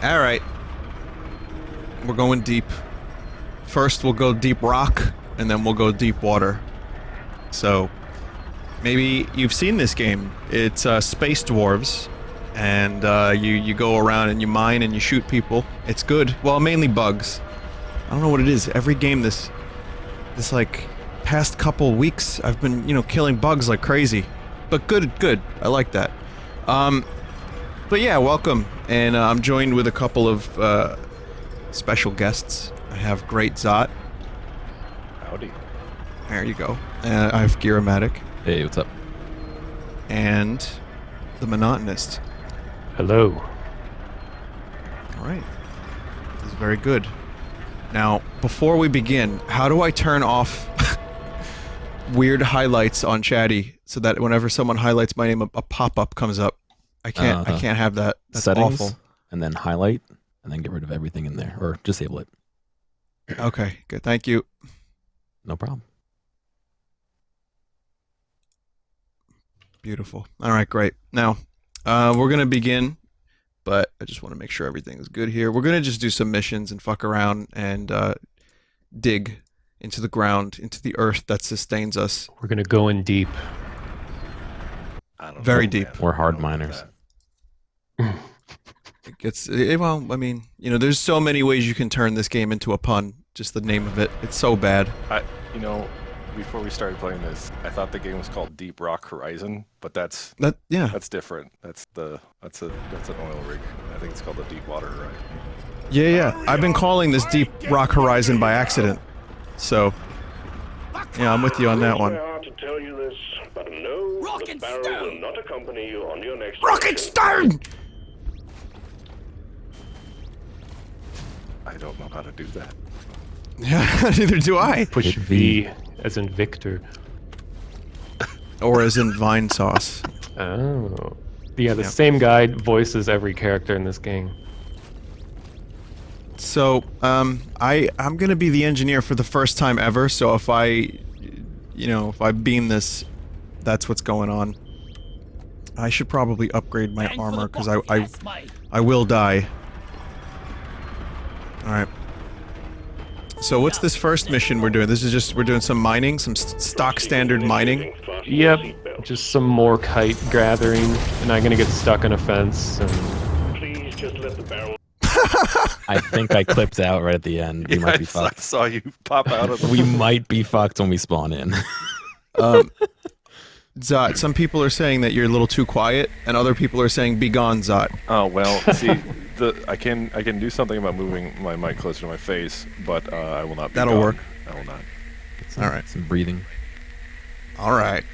Alright. We're going deep. First we'll go deep rock, and then we'll go deep water. So, maybe you've seen this game. It's Space Dwarves, and you go around and you mine and you shoot people. It's good. Well, mainly bugs. I don't know what it is. Every game this like past couple weeks, I've been, you know, killing bugs like crazy. But good. I like that. But yeah, welcome. And I'm joined with a couple of special guests. I have great Zott. Howdy. There you go. I have Gearomatic. Hey, what's up? And the Monotonist. Hello. Alright. This is very good. Now, before we begin, how do I turn off weird highlights on Chatty so that whenever someone highlights my name, a pop-up comes up? I can't have that. That's Settings, awful. and then highlight, and then get rid of everything in there, or disable it. Okay, good. Thank you. No problem. Beautiful. Alright, great. Now, we're gonna begin, but I just want to make sure everything is good here. We're gonna just do some missions and fuck around and dig into the ground, into the earth that sustains us. We're gonna go in deep. I don't Very know, deep. man. We're hard I don't know miners. that. It gets, well, I mean, you know, there's so many ways you can turn this game into a pun. Just the name of it. It's so bad. You know, before we started playing this, I thought the game was called Deep Rock Horizon, but that's different. That's an oil rig. I think it's called the Deep Water Horizon. Yeah. I've been calling this Deep Rock Horizon by accident. So, yeah, I'm with you on that one. To tell you this, but no, the Sparrow will not accompany you on your next Rocket Stern! I don't know how to do that. Yeah, neither do I. Push Hit V as in Victor. Or as in Vinesauce. Oh. Yeah, the Yeah. same guy voices every character in this game. So, I'm gonna be the engineer for the first time ever, so if I beam this, that's what's going on. I should probably upgrade my armor, because I will die. Alright. So what's this first mission we're doing? This is just, we're doing some mining, some stock standard mining. Yep, just some more kite gathering, and I'm gonna get stuck in a fence. And Please just let the barrel. I think I clipped out right at the end. We might be I fucked. saw you pop out of the. We might be fucked when we spawn in. Zott, some people are saying that you're a little too quiet, and other people are saying, "Be gone, Zott." Oh well, see, I can do something about moving my mic closer to my face, but I will not. Be That'll gone. work. I will not. Alright. Some breathing. Alright.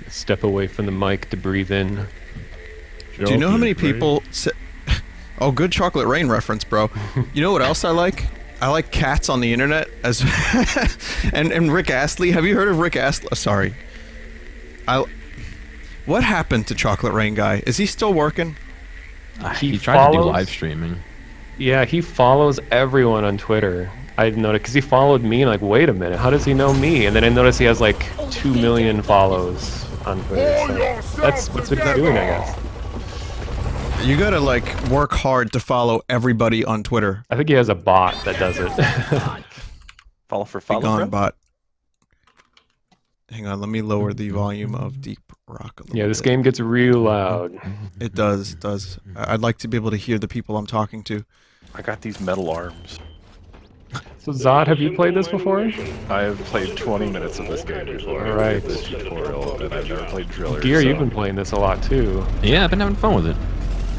step away from the mic to breathe in. Do you know how many people say... Oh, good Chocolate Rain reference, bro. You know what else I like? I like cats on the internet as and Rick Astley. Have you heard of Rick Astley? Sorry. What happened to Chocolate Rain guy? Is he still working? He tried to do live streaming. Yeah, he follows everyone on Twitter. I noticed because he followed me and like, wait a minute, how does he know me? And then I noticed he has like 2 million follows on Twitter. So that's what he's doing, I guess. You gotta like work hard to follow everybody on Twitter. I think he has a bot that does it. Follow for Be follow, gone, bro? bot. Hang on, let me lower the volume of Deep Rock a little Yeah, this bit. game gets real loud. It does, it does. I'd like to be able to hear the people I'm talking to. I got these metal arms. So Zott, have you played this before? I have played 20 minutes of this game before. All right. This tutorial, and I've never played Driller. Gear, so. you've been playing this a lot too. Yeah, I've been having fun with it.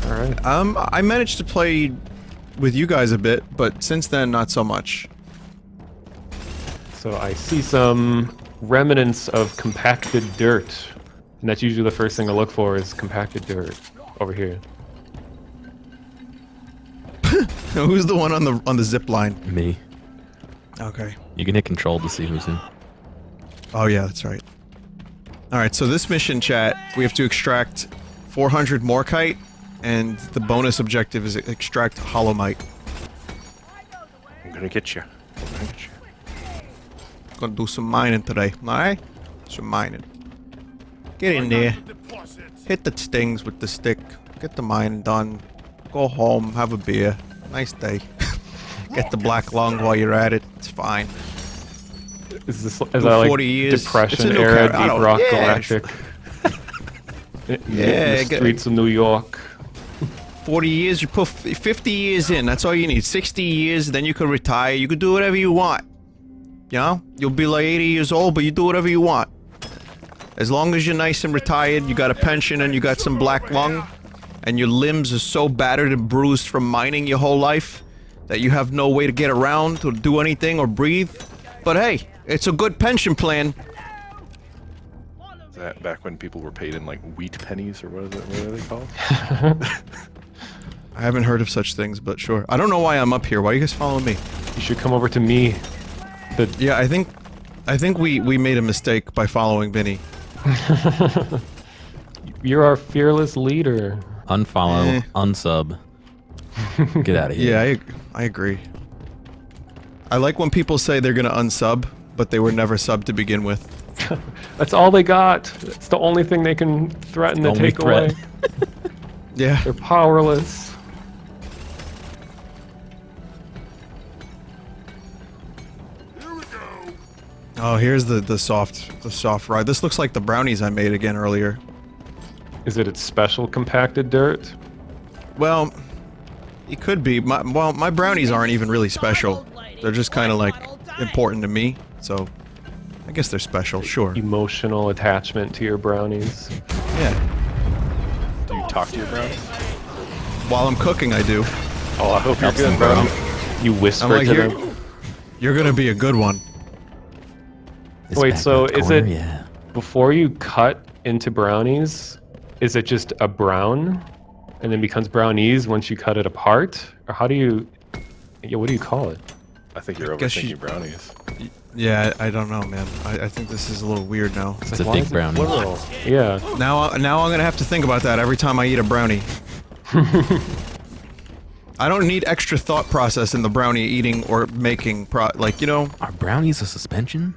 All right. I managed to play with you guys a bit, but since then, not so much. So I see some remnants of compacted dirt. And that's usually the first thing to look for is compacted dirt over here. Who's the one on the zip line? Me. Okay. You can hit control to see who's who. Oh yeah, that's right. Alright, so this mission, chat, we have to extract 400 Morkite, and the bonus objective is extract Holomite. I'm gonna get you. I'm gonna get you. Gonna do some mining today, alright? Some mining. Get in there. Hit the stings with the stick. Get the mining done. Go home, have a beer. Nice day. Get the black lung while you're at it. It's fine. Is this Do that like 40 years. Depression It's a new era I deep don't- rock yeah, galactic? Yeah, the streets of New York. 40 years, you put 50 years in. That's all you need. 60 years, then you can retire. You can do whatever you want. You know? You'll be like 80 years old, but you do whatever you want. As long as you're nice and retired, you got a pension and you got some black lung, and your limbs are so battered and bruised from mining your whole life that you have no way to get around or do anything or breathe. But hey, it's a good pension plan. Is that back when people were paid in like wheat pennies, or what are they called? I haven't heard of such things, but sure. I don't know why I'm up here. Why are you guys following me? You should come over to me. Yeah, I think we made a mistake by following Vinny. You're our fearless leader. Unfollow, unsub. Get out of here. Yeah, I agree. I like when people say they're gonna unsub, but they were never subbed to begin with. That's all they got. It's the only thing they can threaten to Only take away. threat. Yeah. They're powerless. Oh, here's the soft ride. This looks like the brownies I made again earlier. Is it its special compacted dirt? Well, it could be. My brownies aren't even really special. They're just kind of like important to me. So, I guess they're special. Sure. Emotional attachment to your brownies. Yeah. Do you talk to your brownies? While I'm cooking, I do. Oh, I hope you're Helps good, them bro. grow. You whisper I'm like, to them. you're gonna be a good one. This Wait, back so left is corner, it- Yeah. Before you cut into brownies, is it just a brown and then becomes brownies once you cut it apart? Or how do you... Yeah, what do you call it? I think you're Guess overthinking you- brownies. Yeah, I don't know, man. I think this is a little weird now. It's a Why big is it brownie. plural? Yeah. Now I'm gonna have to think about that every time I eat a brownie. I don't need extra thought process in the brownie eating or making like, you know. Are brownies a suspension?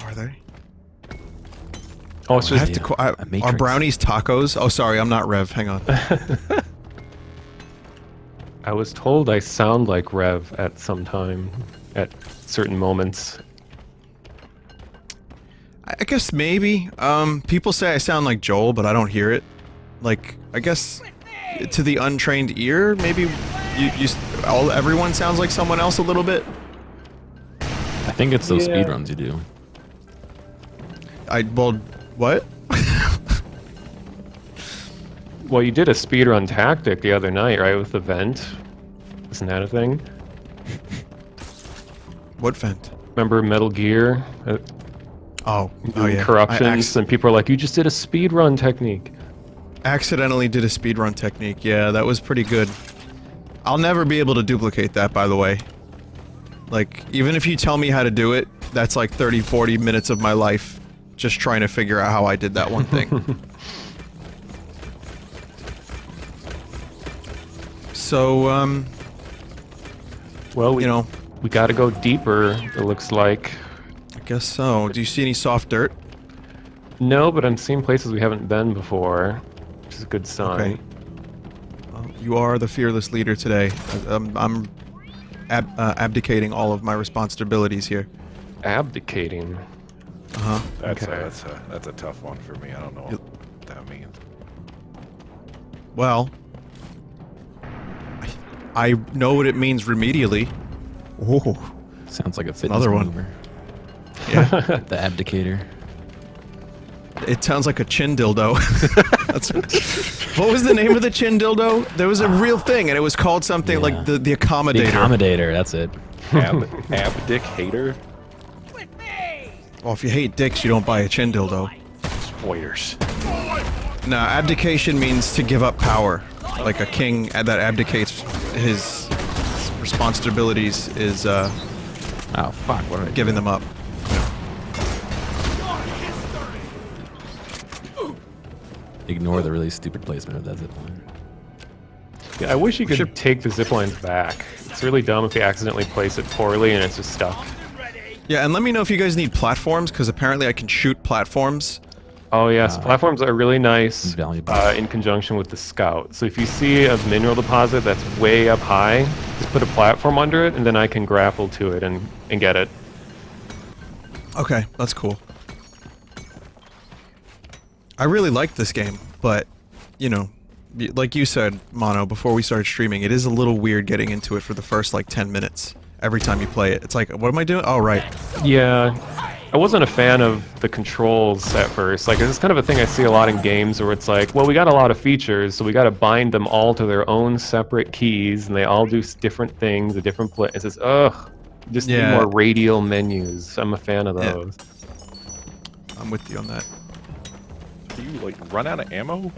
Are they? Oh, it's I just... have to. A Are matrix. brownies tacos? Oh, sorry, I'm not Rev. Hang on. I was told I sound like Rev at some time, at certain moments. I guess maybe. People say I sound like Joel, but I don't hear it. Like, I guess to the untrained ear, maybe everyone sounds like someone else a little bit. I think it's those Yeah. speedruns you do. Well, what? Well, you did a speedrun tactic the other night, right, with the vent? Isn't that a thing? What vent? Remember Metal Gear? Oh Doing yeah. corruptions, and people are like, you just did a speedrun technique. Accidentally did a speedrun technique. Yeah, that was pretty good. I'll never be able to duplicate that, by the way. Like, even if you tell me how to do it, that's like 30, 40 minutes of my life just trying to figure out how I did that one thing. So, Well, we, you know, we gotta go deeper, it looks like. I guess so. Do you see any soft dirt? No, but I'm seeing places we haven't been before, which is a good sign. Okay. Well, you are the fearless leader today. I'm abdicating all of my responsibilities here. Abdicating. Uh-huh. That's Okay. that's a tough one for me. I don't know what that means. Well, I know what it means remedially. Oh, Sounds like a fitness another one. maneuver. yeah. The abdicator. It sounds like a chin dildo. That's, what was the name of the chin dildo? There was a real thing, and it was called something Yeah. like the The accommodator. accommodator, that's it. Abdic hater? Well, if you hate dicks, you don't buy a chin dildo. Spoilers. No, abdication means to give up power. Like a king that abdicates his responsibilities is Oh fuck, what am I giving them up. Ignore the really stupid placement of that zipline. Yeah, I wish you could should- take the ziplines back. It's really dumb if you accidentally place it poorly and it's just stuck. Yeah, and let me know if you guys need platforms, because apparently I can shoot platforms Oh yes, platforms are really nice Valuable. in conjunction with the scout. So if you see a mineral deposit that's way up high, just put a platform under it, and then I can grapple to it and get it. Okay, that's cool. I really like this game, but, you know, like you said, Mono, before we started streaming, it is a little weird getting into it for the first, like, 10 minutes. Every time you play it. It's like, what am I doing? Oh, right. Yeah. I wasn't a fan of the controls at first. Like, it's kind of a thing I see a lot in games where it's like, well, we got a lot of features, so we got to bind them all to their own separate keys, and they all do different things, a different play. It's just, ugh. Just need more radial menus. I'm a fan of those. I'm with you on that. Do you, like, run out of ammo?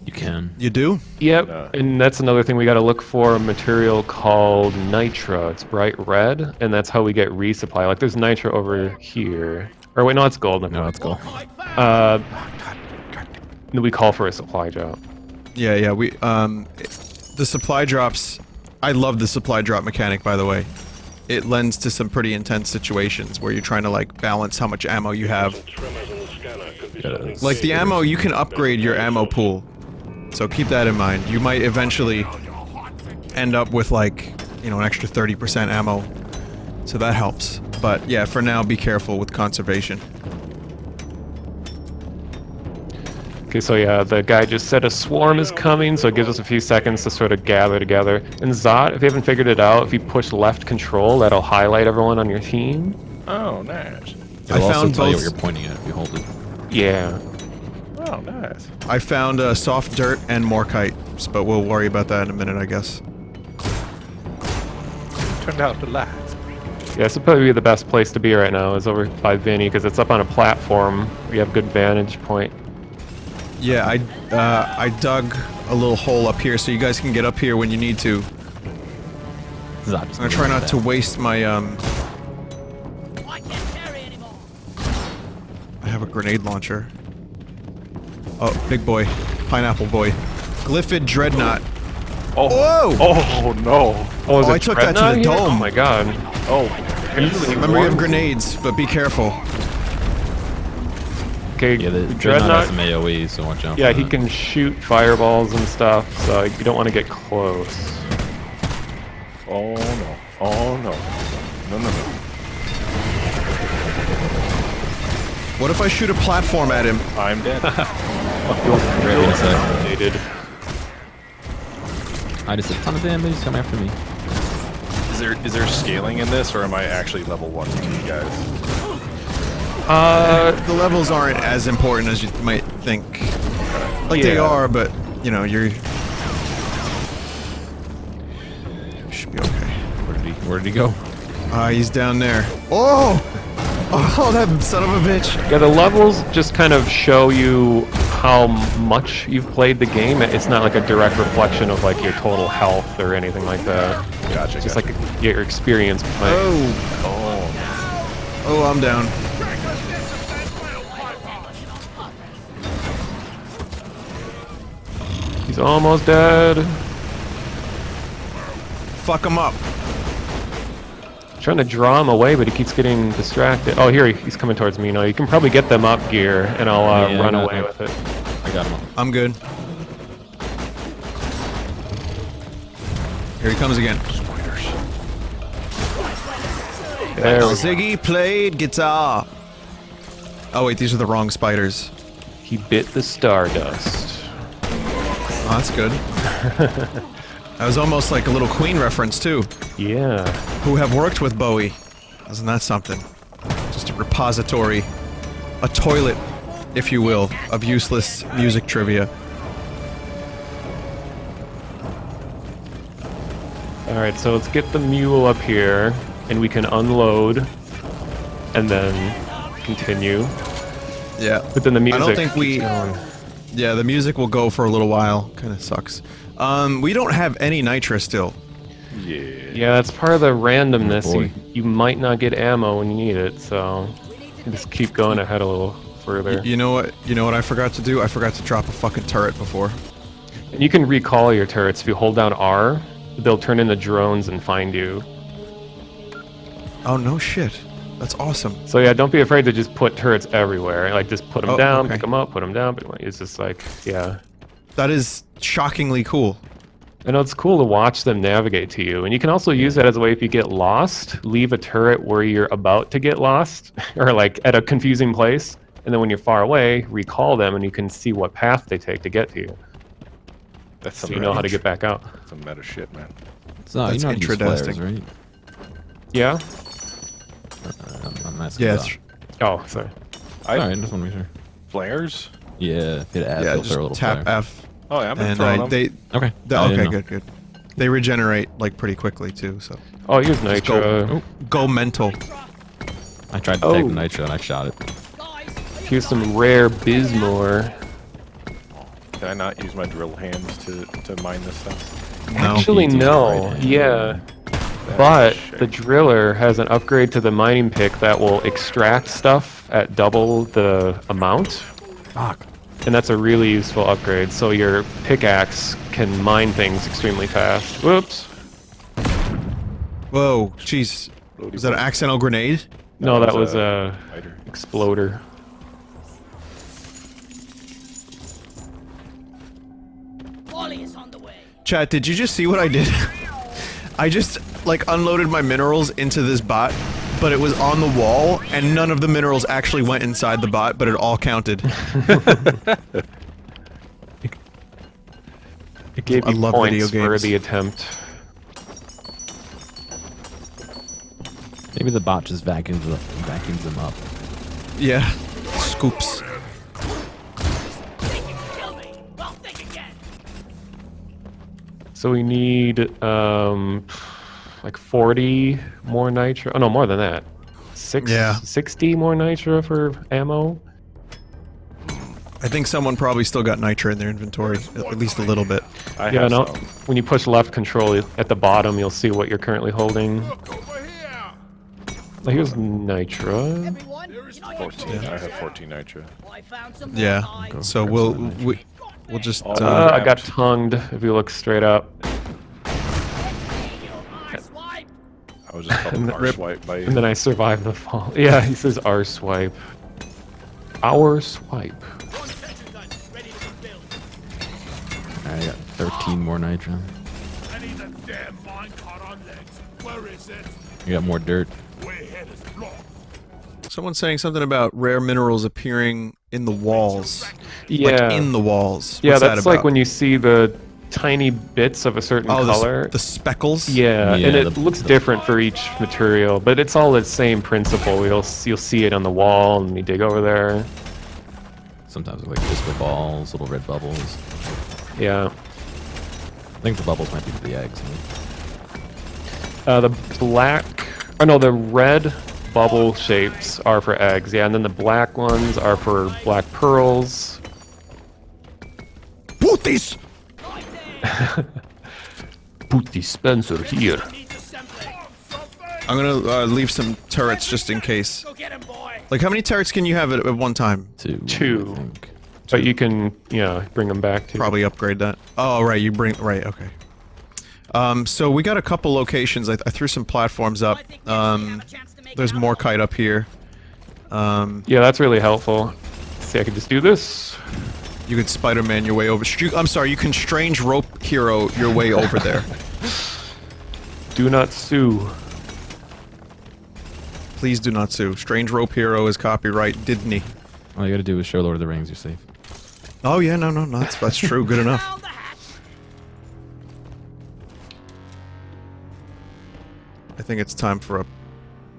You can. You do? Yep, and that's another thing we got to look for, a material called nitro. It's bright red, and that's how we get resupply. Like, there's nitro over here. Or wait, no, it's gold. No, it's gold. We call for a supply drop. Yeah, we, the supply drops... I love the supply drop mechanic, by the way. It lends to some pretty intense situations where you're trying to, like, balance how much ammo you have. Like, the ammo, you can upgrade your ammo pool. So keep that in mind. You might eventually end up with, like, you know, an extra 30% ammo. So that helps. But yeah, for now, be careful with conservation. Okay, so yeah, the guy just said a swarm is coming, so it gives us a few seconds to sort of gather together. And Zott, if you haven't figured it out, if you push left control, that'll highlight everyone on your team. Oh, nice. It'll also tell you what you're pointing at if you hold it. Yeah. Oh, nice. I found soft dirt and morkite, but we'll worry about that in a minute, I guess. Turned out to last. Yeah, this would probably be the best place to be right now, is over by Vinny, because it's up on a platform. We have good vantage point. Yeah, I dug a little hole up here so you guys can get up here when you need to. I'm gonna try not to waste my, I have a grenade launcher. Oh, big boy. Pineapple boy. Glyphid Dreadnought. Oh. Whoa! Oh, no. Oh, I took that to the dome. Oh my god. Oh. Remember you have grenades, but be careful. Okay, Yeah, the Dreadnought has some AoE, so watch out. Yeah, for he that. can shoot fireballs and stuff, so you don't want to get close. Oh, no. Oh, no. No, no, no. What if I shoot a platform at him? I'm dead. Ready in a sec. They did. I just did a ton of damage. Come after me. Is there scaling in this, or am I actually level 1 to you guys? The levels aren't as important as you might think. Like, they are, but, you know, you should be okay. Where did he go? He's down there. Oh! Oh, that son of a bitch! Yeah, the levels just kind of show you how much you've played the game. It's not like a direct reflection of like your total health or anything like that. Gotcha. It's just like your experience playing. Oh, I'm down. He's almost dead. Fuck him up. Trying to draw him away, but he keeps getting distracted. Oh, here he's coming towards me now. You can probably get them up gear, and I'll run away with it. I got him. I'm good. Here he comes again. Spiders. There we go. Ziggy played guitar. Oh wait, these are the wrong spiders. He bit the stardust. Oh, that's good. That was almost like a little Queen reference too. Yeah. Who have worked with Bowie. Isn't that something? Just a repository. A toilet, if you will, of useless music trivia. Alright, so let's get the mule up here, and we can unload, and then continue. Yeah. But then the music I don't think we... keeps going. Yeah, the music will go for a little while. Kinda sucks. We don't have any nitra still. Yeah, that's part of the randomness. You might not get ammo when you need it, so just keep going ahead a little further. You know what? You know what I forgot to do? I forgot to drop a fucking turret before. And you can recall your turrets if you hold down R. They'll turn into drones and find you. Oh no shit. That's awesome. So yeah, don't be afraid to just put turrets everywhere. Like just put them Oh, down, okay. pick them up, put them down. It's just like, yeah. That is shockingly cool. I know it's cool to watch them navigate to you. And you can also use that as a way if you get lost, leave a turret where you're about to get lost or like at a confusing place. And then when you're far away, recall them and you can see what path they take to get to you. That's So some you know how to get back out. Some meta shit, man. So you know how to use flares, right? Yeah? I'm asking Yeah. about. Oh, sorry. Alright, just want to make sure. Flares? Yeah, hit F, Yeah, it'll throw a little just tap flare. F. Oh yeah, I'm gonna And throw them. they Okay. okay, good. They regenerate like pretty quickly too. So Oh, here's Just Nitro. go mental. I tried to take the Nitro and I shot it. Here's some rare Bismore. Can I not use my drill hands to mine this stuff? No. Actually, Easy no. right hand. Yeah. That's But shit. the driller has an upgrade to the mining pick that will extract stuff at double the amount. Fuck. And that's a really useful upgrade. So your pickaxe can mine things extremely fast. Whoops. Whoa, jeez. Was that an accidental grenade? No, that was was a Fighter. exploder. Chat, did you just see what I did? I just like unloaded my minerals into this bot, but it was on the wall, and none of the minerals actually went inside the bot, but it all counted. It gave I you love points video for games. the attempt. Maybe the bot just vacuums them up. Yeah. Scoops. So we need like 40 more nitro. Oh no, more than that. Yeah. 60 more nitro for ammo. I think someone probably still got nitro in their inventory, at least a little bit. I Yeah, have no. some. When you push left control at the bottom, you'll see what you're currently holding. Oh, here's nitro. 14. I have 14 nitro. Yeah. So we'll just I got tongued if you look straight up. I was just called R swipe by you. And then I survived the fall. Yeah, he says our swipe. Our swipe. Alright, I got 13 more nitro. I need a damn minecart on legs. Where is it? You got more dirt. Way ahead is blocked. someone's saying something about rare minerals appearing in the walls. Yeah. Like in the walls. Yeah, What's that that's like about? when you see the tiny bits of a certain color. The speckles? Yeah, Yeah, and it the- looks different for each material, but it's all the same principle. You'll see it on the wall, and you dig over there. Sometimes they're like disco balls, little red bubbles. Yeah. I think the bubbles might be for the eggs. The the red bubble shapes are for eggs. Yeah, and then the black ones are for black pearls. Booties! Put Spencer here. I'm gonna leave some turrets just in case. Go get him, boy. Like, how many turrets can you have at one time? Two. I think. But you can, bring them back to. Probably upgrade that. Oh, right, right, okay. So we got a couple locations. I threw some platforms up. There's more kite up here. Yeah, that's really helpful. See, I could just do this. You could Spider-Man your way over. I'm sorry, you can strange rope hero your way over there. Do not sue. Please do not sue. Strange rope hero is copyright Disney. All you gotta do is show Lord of the Rings, you're safe. Oh yeah, no, that's true. Good enough. I think it's time for a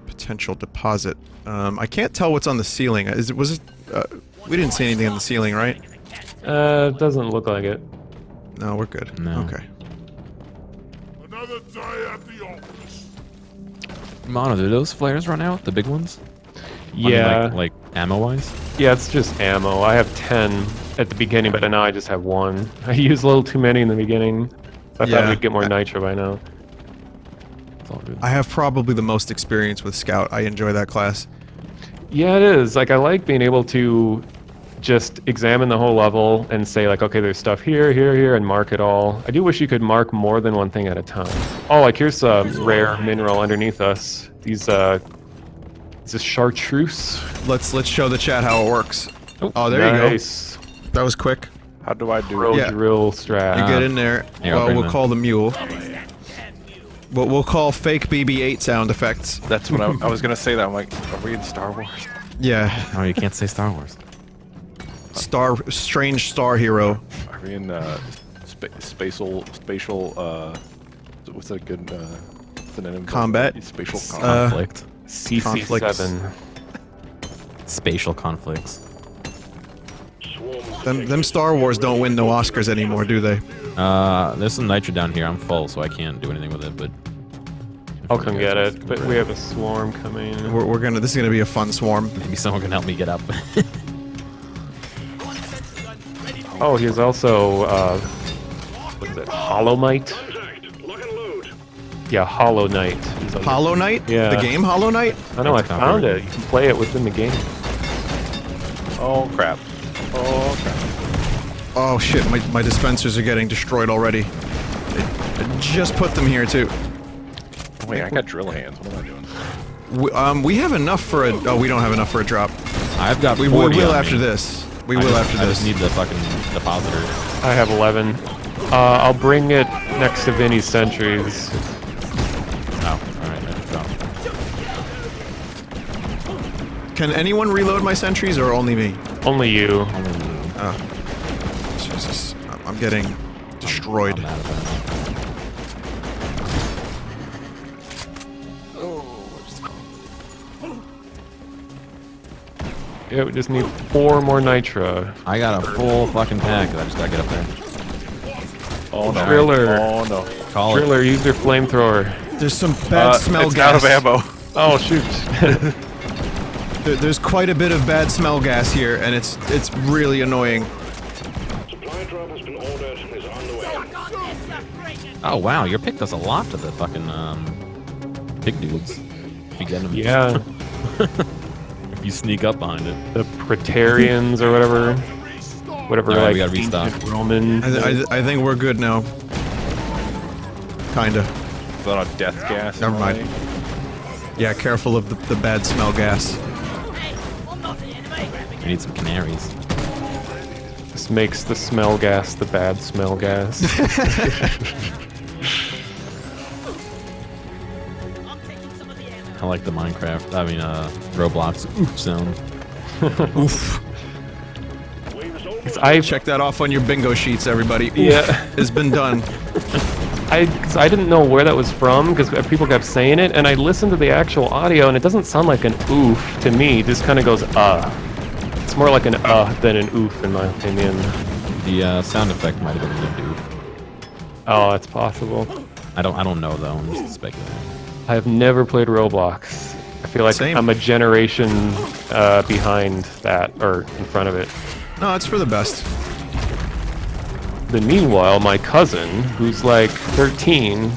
potential deposit. I can't tell what's on the ceiling. We didn't see anything on the ceiling, right? It doesn't look like it. No, we're good. No. Okay. Another day at the office. Mono, do those flares run out? The big ones? Yeah. I mean, like ammo-wise? Yeah, it's just ammo. I have 10 at the beginning, but now I just have 1. I used a little too many in the beginning. I thought we'd get more nitro by now. It's all good. I have probably the most experience with Scout. I enjoy that class. Yeah, it is. Like, I like being able to just examine the whole level and say, like, okay, there's stuff here, here, here, and mark it all. I do wish you could mark more than one thing at a time. Oh, like, here's a rare mineral underneath us. These, Is this chartreuse? Let's show the chat how it works. Oh, there you go. Nice. That was quick. How do I do Pro it? Yeah. drill strat. You get in there. Here, I'll Well, bring we'll them. call the mule. We'll call fake BB-8 sound effects. That's what I was gonna say. That I'm like, are we in Star Wars? Yeah. Oh, you can't say Star Wars. Strange star hero. Are we in spatial? What's a good synonym? Combat? Spatial combat. Conflict. CC7. Spatial conflicts. Them Star Wars don't win no Oscars anymore, do they? There's some nitro down here. I'm full, so I can't do anything with it, but... I'll come get it, but we have a swarm coming. We're gonna. This is gonna be a fun swarm. Maybe someone can help me get up. Oh, he's also, what is it, Hollow Knight? Lock and load. Yeah, Hollow Knight. He's on Hollow Knight? Yeah. The game Hollow Knight? I know, I That's found copyright. it. You can play it within the game. Oh crap! Oh crap! Oh shit, my dispensers are getting destroyed already. I just put them here too. Oh, wait, I got drill hands. What am I doing? We have enough for a. Oh, we don't have enough for a drop. I've got We 40 will on after me. this. We I will just- after I this. just need the fucking depositor. I have 11. I'll bring it next to Vinny's sentries. Oh, alright, I just dropped. Can anyone reload my sentries or only me? Only you. Oh. Jesus. I'm getting destroyed. I'm mad about it. Yeah, we just need 4 more nitro. I got a full fucking pack. I just gotta get up there. Oh no! Driller. Oh no! Call Driller, use your flamethrower. There's some bad smell it's gas. out of ammo. Oh, shoot. There's quite a bit of bad smell gas here, and it's really annoying. Supply drop has been ordered and is on the way. Oh wow, your pick does a lot to the fucking big dudes. If you get them. Yeah, If you sneak up behind it. the Praetorians or whatever. Whatever, Alright, like, we gotta restock. ancient Roman. I think we're good now. Kinda. Is that a death gas? Never mind. Yeah, careful of the bad smell gas. We need some canaries. This makes the smell gas the bad smell gas. I like the Minecraft, Roblox oof sound. Oof. I Check that off on your bingo sheets, everybody. Oof, Yeah. has been done. 'cause I didn't know where that was from because people kept saying it, and I listened to the actual audio, and it doesn't sound like an oof to me. It just kind of goes It's more like an than an oof, in my opinion. The sound effect might have been a good oof. Oh, that's possible. I don't know though. I'm just speculating. I have never played Roblox. I feel like Same. I'm a generation behind that, or in front of it. No, it's for the best. But meanwhile, my cousin, who's like 13,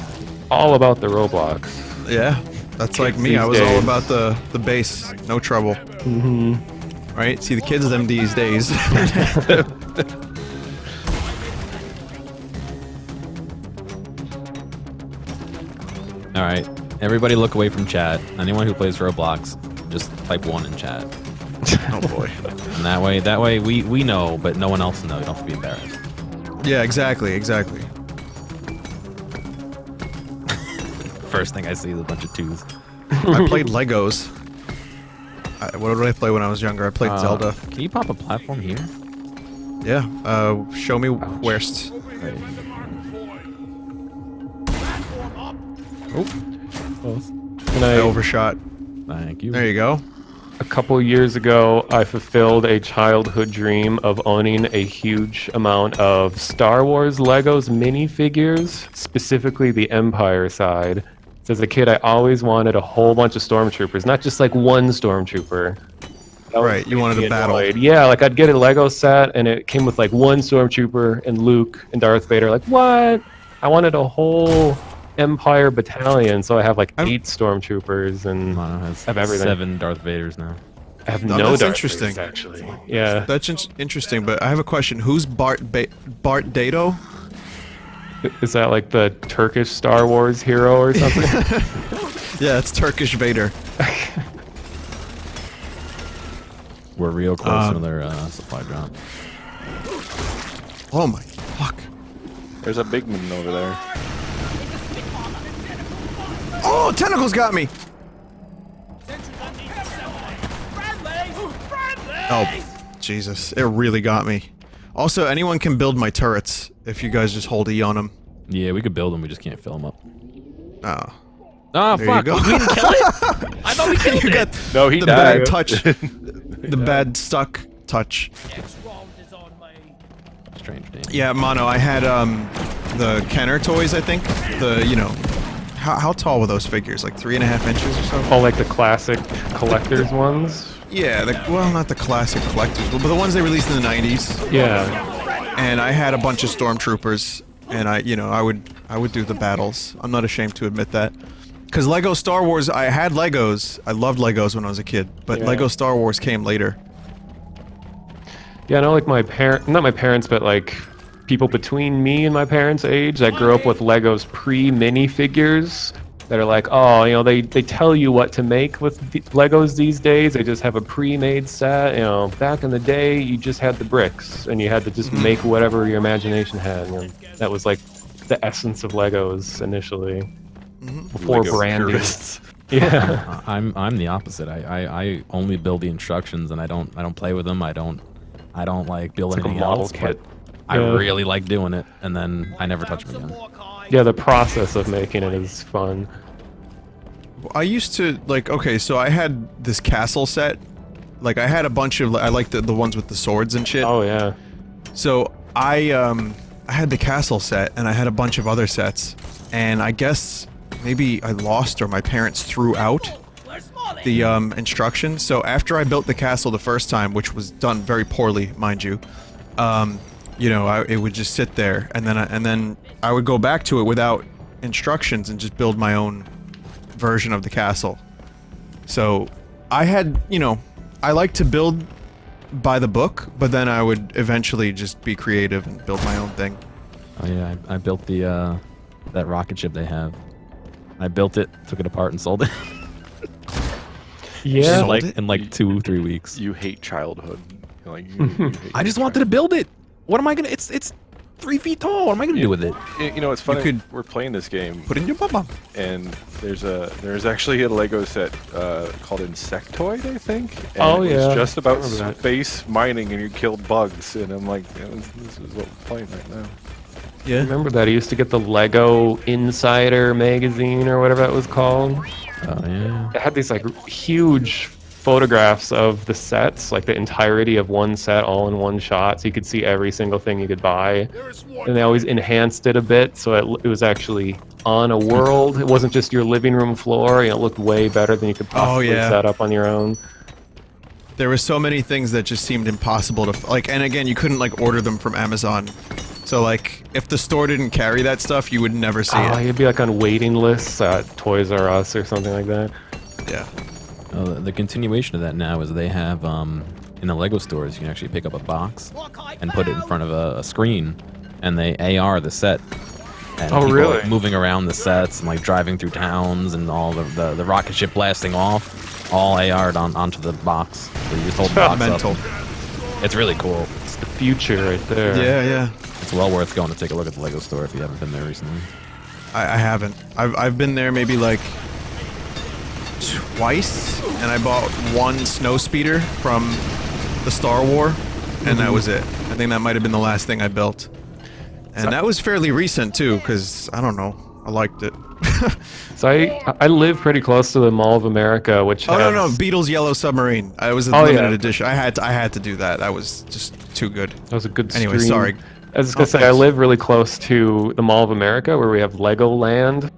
all about the Roblox. Yeah, that's like me. These I was all days. about the base. No trouble. Mm-hmm. Right? See, the kids them these days. Alright. Everybody look away from chat. Anyone who plays Roblox, just type 1 in chat. Oh boy. And that way we know, but no one else knows. You don't have to be embarrassed. Yeah, exactly. First thing I see is a bunch of 2s. I played Legos. What did I play when I was younger? I played Zelda. Can you pop a platform here? Yeah. Show me where's. And I overshot. Thank you. There you go. A couple years ago, I fulfilled a childhood dream of owning a huge amount of Star Wars Legos minifigures, specifically the Empire side. So as a kid, I always wanted a whole bunch of stormtroopers, not just like one stormtrooper. That Right, you wanted a battle. annoyed. Yeah, like I'd get a Lego set and it came with like one stormtrooper and Luke and Darth Vader. Like, what? I wanted a whole Empire battalion, so I have like 8 stormtroopers and Mono has have everything. 7 Darth Vaders now. I have No, no that's Darth interesting. Vaders, actually. Yeah. That's interesting, but I have a question. Who's Bart Dato? Is that like the Turkish Star Wars hero or something? Yeah, it's Turkish Vader. We're real close to another supply drop. Oh my fuck! There's a big man over there. Oh, tentacles got me! Oh, Jesus! It really got me. Also, anyone can build my turrets if you guys just hold E on them. Yeah, we could build them. We just can't fill them up. Oh. Oh, There fuck. you go. We didn't kill it? I thought we killed You it. got No, he the died. bad touch. The bad stuck touch. Strange name. Yeah, Mono, I had the Kenner toys, I think. The, you know, how tall were those figures? Like 3.5 inches or so? Oh, like the classic collector's ones? Yeah, well, not the classic collectors, but the ones they released in the 90s. Yeah. And I had a bunch of stormtroopers, and I would do the battles. I'm not ashamed to admit that. Because Lego Star Wars, I had Legos. I loved Legos when I was a kid, but Yeah. Lego Star Wars came later. Yeah, I know, like not my parents, but like people between me and my parents' age that grew up with Legos pre-minifigures that are like, oh, you know, they tell you what to make with Legos these days. They just have a pre-made set. You know, back in the day, you just had the bricks and you had to just make whatever your imagination had. You know, that was like the essence of Legos initially, before Lego branding. purists. Yeah. I'm the opposite. I only build the instructions and I don't play with them. I don't like build It's like a anything model else. kit. But I Yeah. really like doing it, and then I never touch them again. Yeah, the process of making it is fun. I used to, like, okay, so I had this castle set. Like, I had a bunch of, I like the ones with the swords and shit. Oh yeah. So, I had the castle set, and I had a bunch of other sets. And I guess maybe I lost or my parents threw out the instructions. So after I built the castle the first time, which was done very poorly, mind you, you know, it would just sit there, and then I would go back to it without instructions and just build my own version of the castle. So I had, you know, I like to build by the book, but then I would eventually just be creative and build my own thing. Oh yeah, I built the that rocket ship they have. I built it, took it apart, and sold it. Yeah. Sold like it? in like 2-3 weeks. You hate childhood. Like, you hate I just wanted to build it. What am I gonna? It's 3 feet tall. What am I gonna do with it? You know, it's funny. could We're playing this game, Put it in your bum. and there's actually a Lego set called Insectoid, I think. And Oh, it yeah. was just about I remember that. space mining, and you killed bugs. And I'm like, yeah, this is what we're playing right now. Yeah. Remember that? I used to get the Lego Insider magazine or whatever that was called. Oh yeah. It had these like huge photographs of the sets, like the entirety of one set all in one shot, so you could see every single thing you could buy. And they always enhanced it a bit, so it was actually on a world. It wasn't just your living room floor. You know, it looked way better than you could possibly yeah. set up on your own. There were so many things that just seemed impossible to like, and again, you couldn't like order them from Amazon. So like, if the store didn't carry that stuff, you would never see Oh, it. you'd be like on waiting lists at Toys R Us or something like that. Yeah. The continuation of that now is they have in the Lego stores you can actually pick up a box and put it in front of a screen, and they AR the set. And Oh, people, really? like, moving around the sets and like driving through towns and all the rocket ship blasting off, all AR'd onto the box. So you just hold the box Mental. up. It's really cool. It's the future right there. Yeah, yeah. It's well worth going to take a look at the Lego store if you haven't been there recently. I haven't. I've been there maybe like twice, and I bought one snow speeder from the Star War, and that was it. I think that might have been the last thing I built. And that was fairly recent too, because I don't know, I liked it. So I live pretty close to the Mall of America, which Oh has... no, Beatles Yellow Submarine. I was a Oh, limited yeah. edition. I had to do that. That was just too good. That was a good Anyway, stream. sorry. I was just gonna say, I thanks. live really close to the Mall of America, where we have Legoland,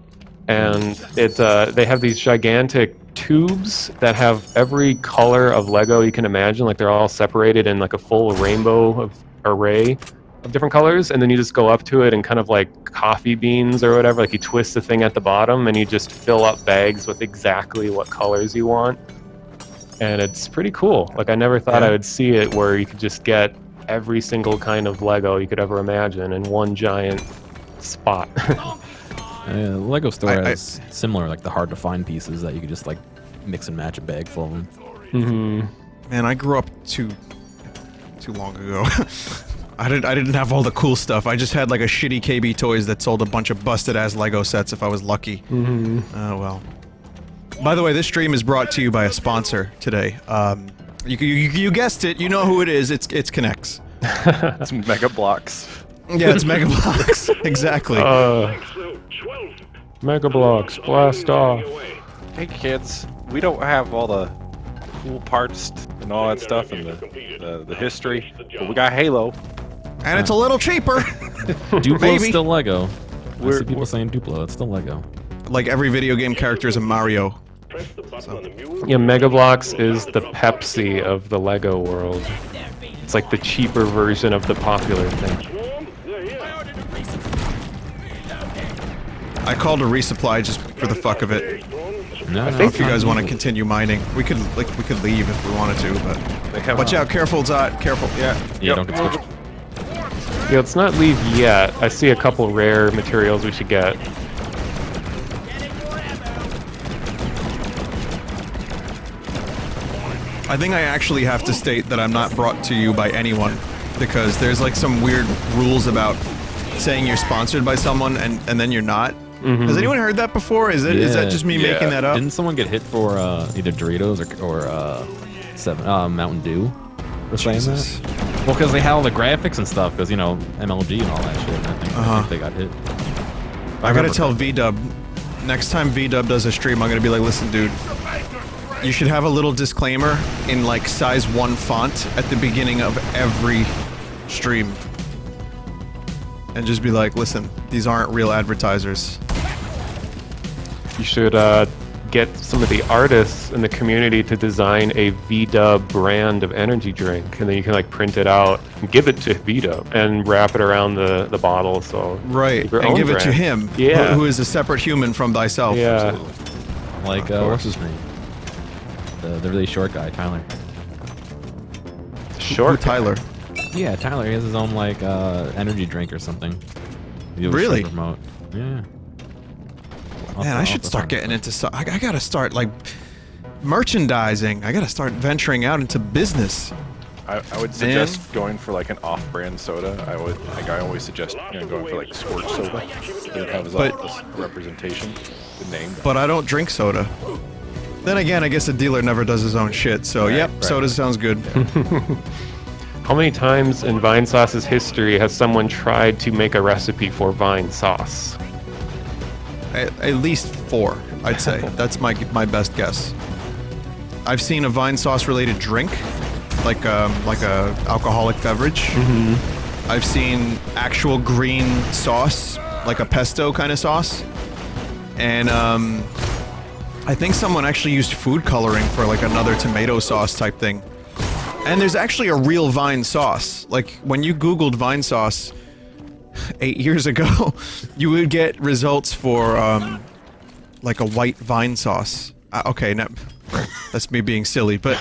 and they have these gigantic tubes that have every color of Lego you can imagine. Like they're all separated in like a full rainbow of array of different colors, and then you just go up to it and kind of like coffee beans or whatever. Like you twist the thing at the bottom, and you just fill up bags with exactly what colors you want. And it's pretty cool. Like I never thought Yeah. I would see it where you could just get every single kind of Lego you could ever imagine in one giant spot. The Lego store I- has similar, like the hard to find pieces that you could just like mix and match a bag full of them. hmm Man, I grew up too long ago. I didn't have all the cool stuff. I just had like a shitty KB Toys that sold a bunch of busted ass Lego sets if I was lucky. Mm-hmm. Oh well. By the way, this stream is brought to you by a sponsor today. You guessed it. You know who it is. It's Connects. It's Mega Blocks. Yeah, it's Mega Blocks. Exactly. Mega Blocks, blast off. Hey kids, we don't have all the cool parts and all that stuff and the history, but we got Halo. And it's a little cheaper. Duplo's Maybe. still Lego. I We're- see people saying Duplo. It's still Lego. Like every video game character is a Mario. Yeah, Mega Blocks is the Pepsi of the Lego world. It's like the cheaper version of the popular thing. I called a resupply just for the fuck of it. No, I think if you guys want to continue mining, we could leave if we wanted to, but They have watch out, careful, Zott, careful. Yeah. Yeah, don't get switched. Yeah, let's not leave yet. I see a couple rare materials we should get. I think I actually have to state that I'm not brought to you by anyone, because there's like some weird rules about saying you're sponsored by someone and then you're not. Has anyone heard that before? Is that just me making that up? Didn't someone get hit for either Doritos or Mountain Dew for saying Jesus. that? Well, because they had all the graphics and stuff, because, you know, MLG and all that shit. And I think they got hit. I gotta tell V-Dub, next time V-Dub does a stream, I'm gonna be like, listen, dude, you should have a little disclaimer in like size 1 font at the beginning of every stream. And just be like, listen, these aren't real advertisers. You should get some of the artists in the community to design a V-Dub brand of energy drink, and then you can like print it out and give it to V-Dub and wrap it around the bottle. So Right, your and own give it to brand. him, Yeah. who is a separate human from thyself. Yeah. Like, what's his name? The really short guy, Tyler. Who, Short. Tyler? Yeah, Tyler. He has his own, like, energy drink or something. He was Really? remote. Yeah. Man, I should start getting into I gotta start, like, merchandising. I gotta start venturing out into business. I would suggest going for like an off-brand soda. I always suggest going for like Squirt soda. It has But- a representation, the name. But I don't drink soda. Then again, I guess a dealer never does his own shit, so Right, yep, right. soda sounds good. How many times in Vinesauce's history has someone tried to make a recipe for Vinesauce? At least 4, I'd say. That's my best guess. I've seen a Vinesauce related drink, like a alcoholic beverage. I've seen actual green sauce, like a pesto kind of sauce. And I think someone actually used food coloring for like another tomato sauce type thing. And there's actually a real Vine sauce. Like when you Googled Vine sauce 8 years ago, you would get results for like a white Vine sauce. Okay, now that's me being silly, but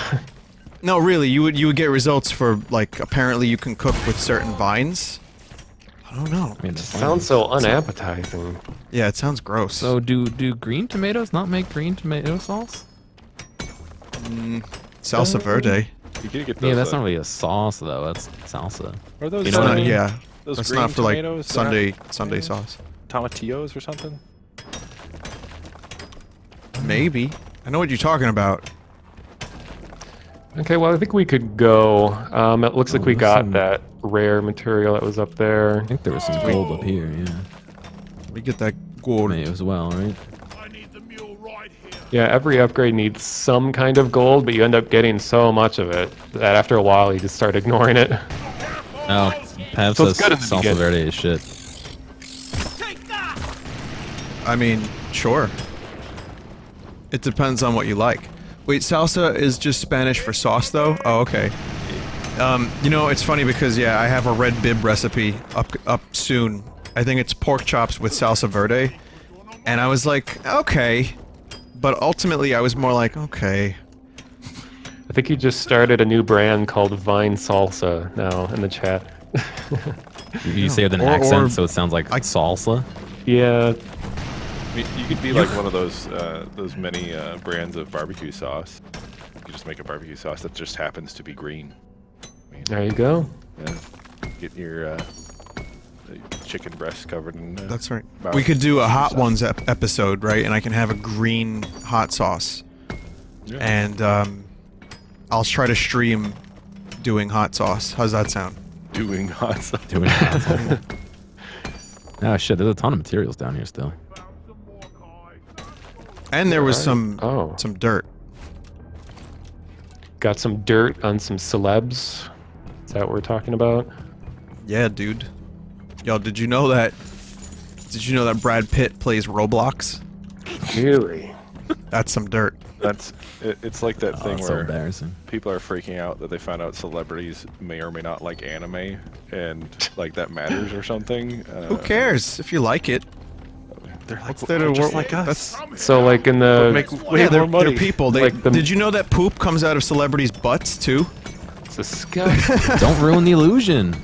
no, really, you would get results for like apparently you can cook with certain vines. I don't know. I mean, Sounds so unappetizing. Yeah, it sounds gross. So do green tomatoes not make green tomato sauce? Salsa verde. You could get those. Yeah, that's not really a sauce though. That's salsa. Are those? You know what I mean? Yeah, Those that's green not for like tomatoes that have- Sunday sauce. Tomatillos or something? Maybe. I know what you're talking about. Okay, well, I think we could go. It looks like we there's got some- that rare material that was up there. I think there was some gold up here. Yeah, We get that gold. may as well, right? I need the mule right here. Yeah, every upgrade needs some kind of gold, but you end up getting so much of it that after a while you just start ignoring it. Oh, Pav So says it's good in the salsa beginning. verde is shit. I mean, sure. It depends on what you like. Wait, salsa is just Spanish for sauce, though? Oh, okay. You know, it's funny because, yeah, I have a red bib recipe up soon. I think it's pork chops with salsa verde. And I was like, okay. But ultimately, I was more like, okay. I think you just started a new brand called Vine Salsa now in the chat. You say it with an Or- accent, or- so it sounds like salsa. Yeah, You could be like one of those many brands of barbecue sauce. You just make a barbecue sauce that just happens to be green. I mean, There you go. yeah. Get your chicken breast covered in. That's right. Wow. We could do a Hot Ones episode, right? And I can have a green hot sauce. Yeah. And I'll try to stream doing hot sauce. How's that sound? Doing hot sauce. Doing that. Oh shit, there's a ton of materials down here still. And there was Alright. some dirt. Got some dirt on some celebs. Is that what we're talking about? Yeah, dude. Yo, did you know that Brad Pitt plays Roblox? Really? That's some dirt. It's like that thing It's so where embarrassing. people are freaking out that they found out celebrities may or may not like anime, and like that matters or something. Who cares if you like it? They're like, They're just like us. So like in the Make way they're, more money. they're people. Like Did you know that poop comes out of celebrities' butts too? it's disgusting. Don't ruin the illusion.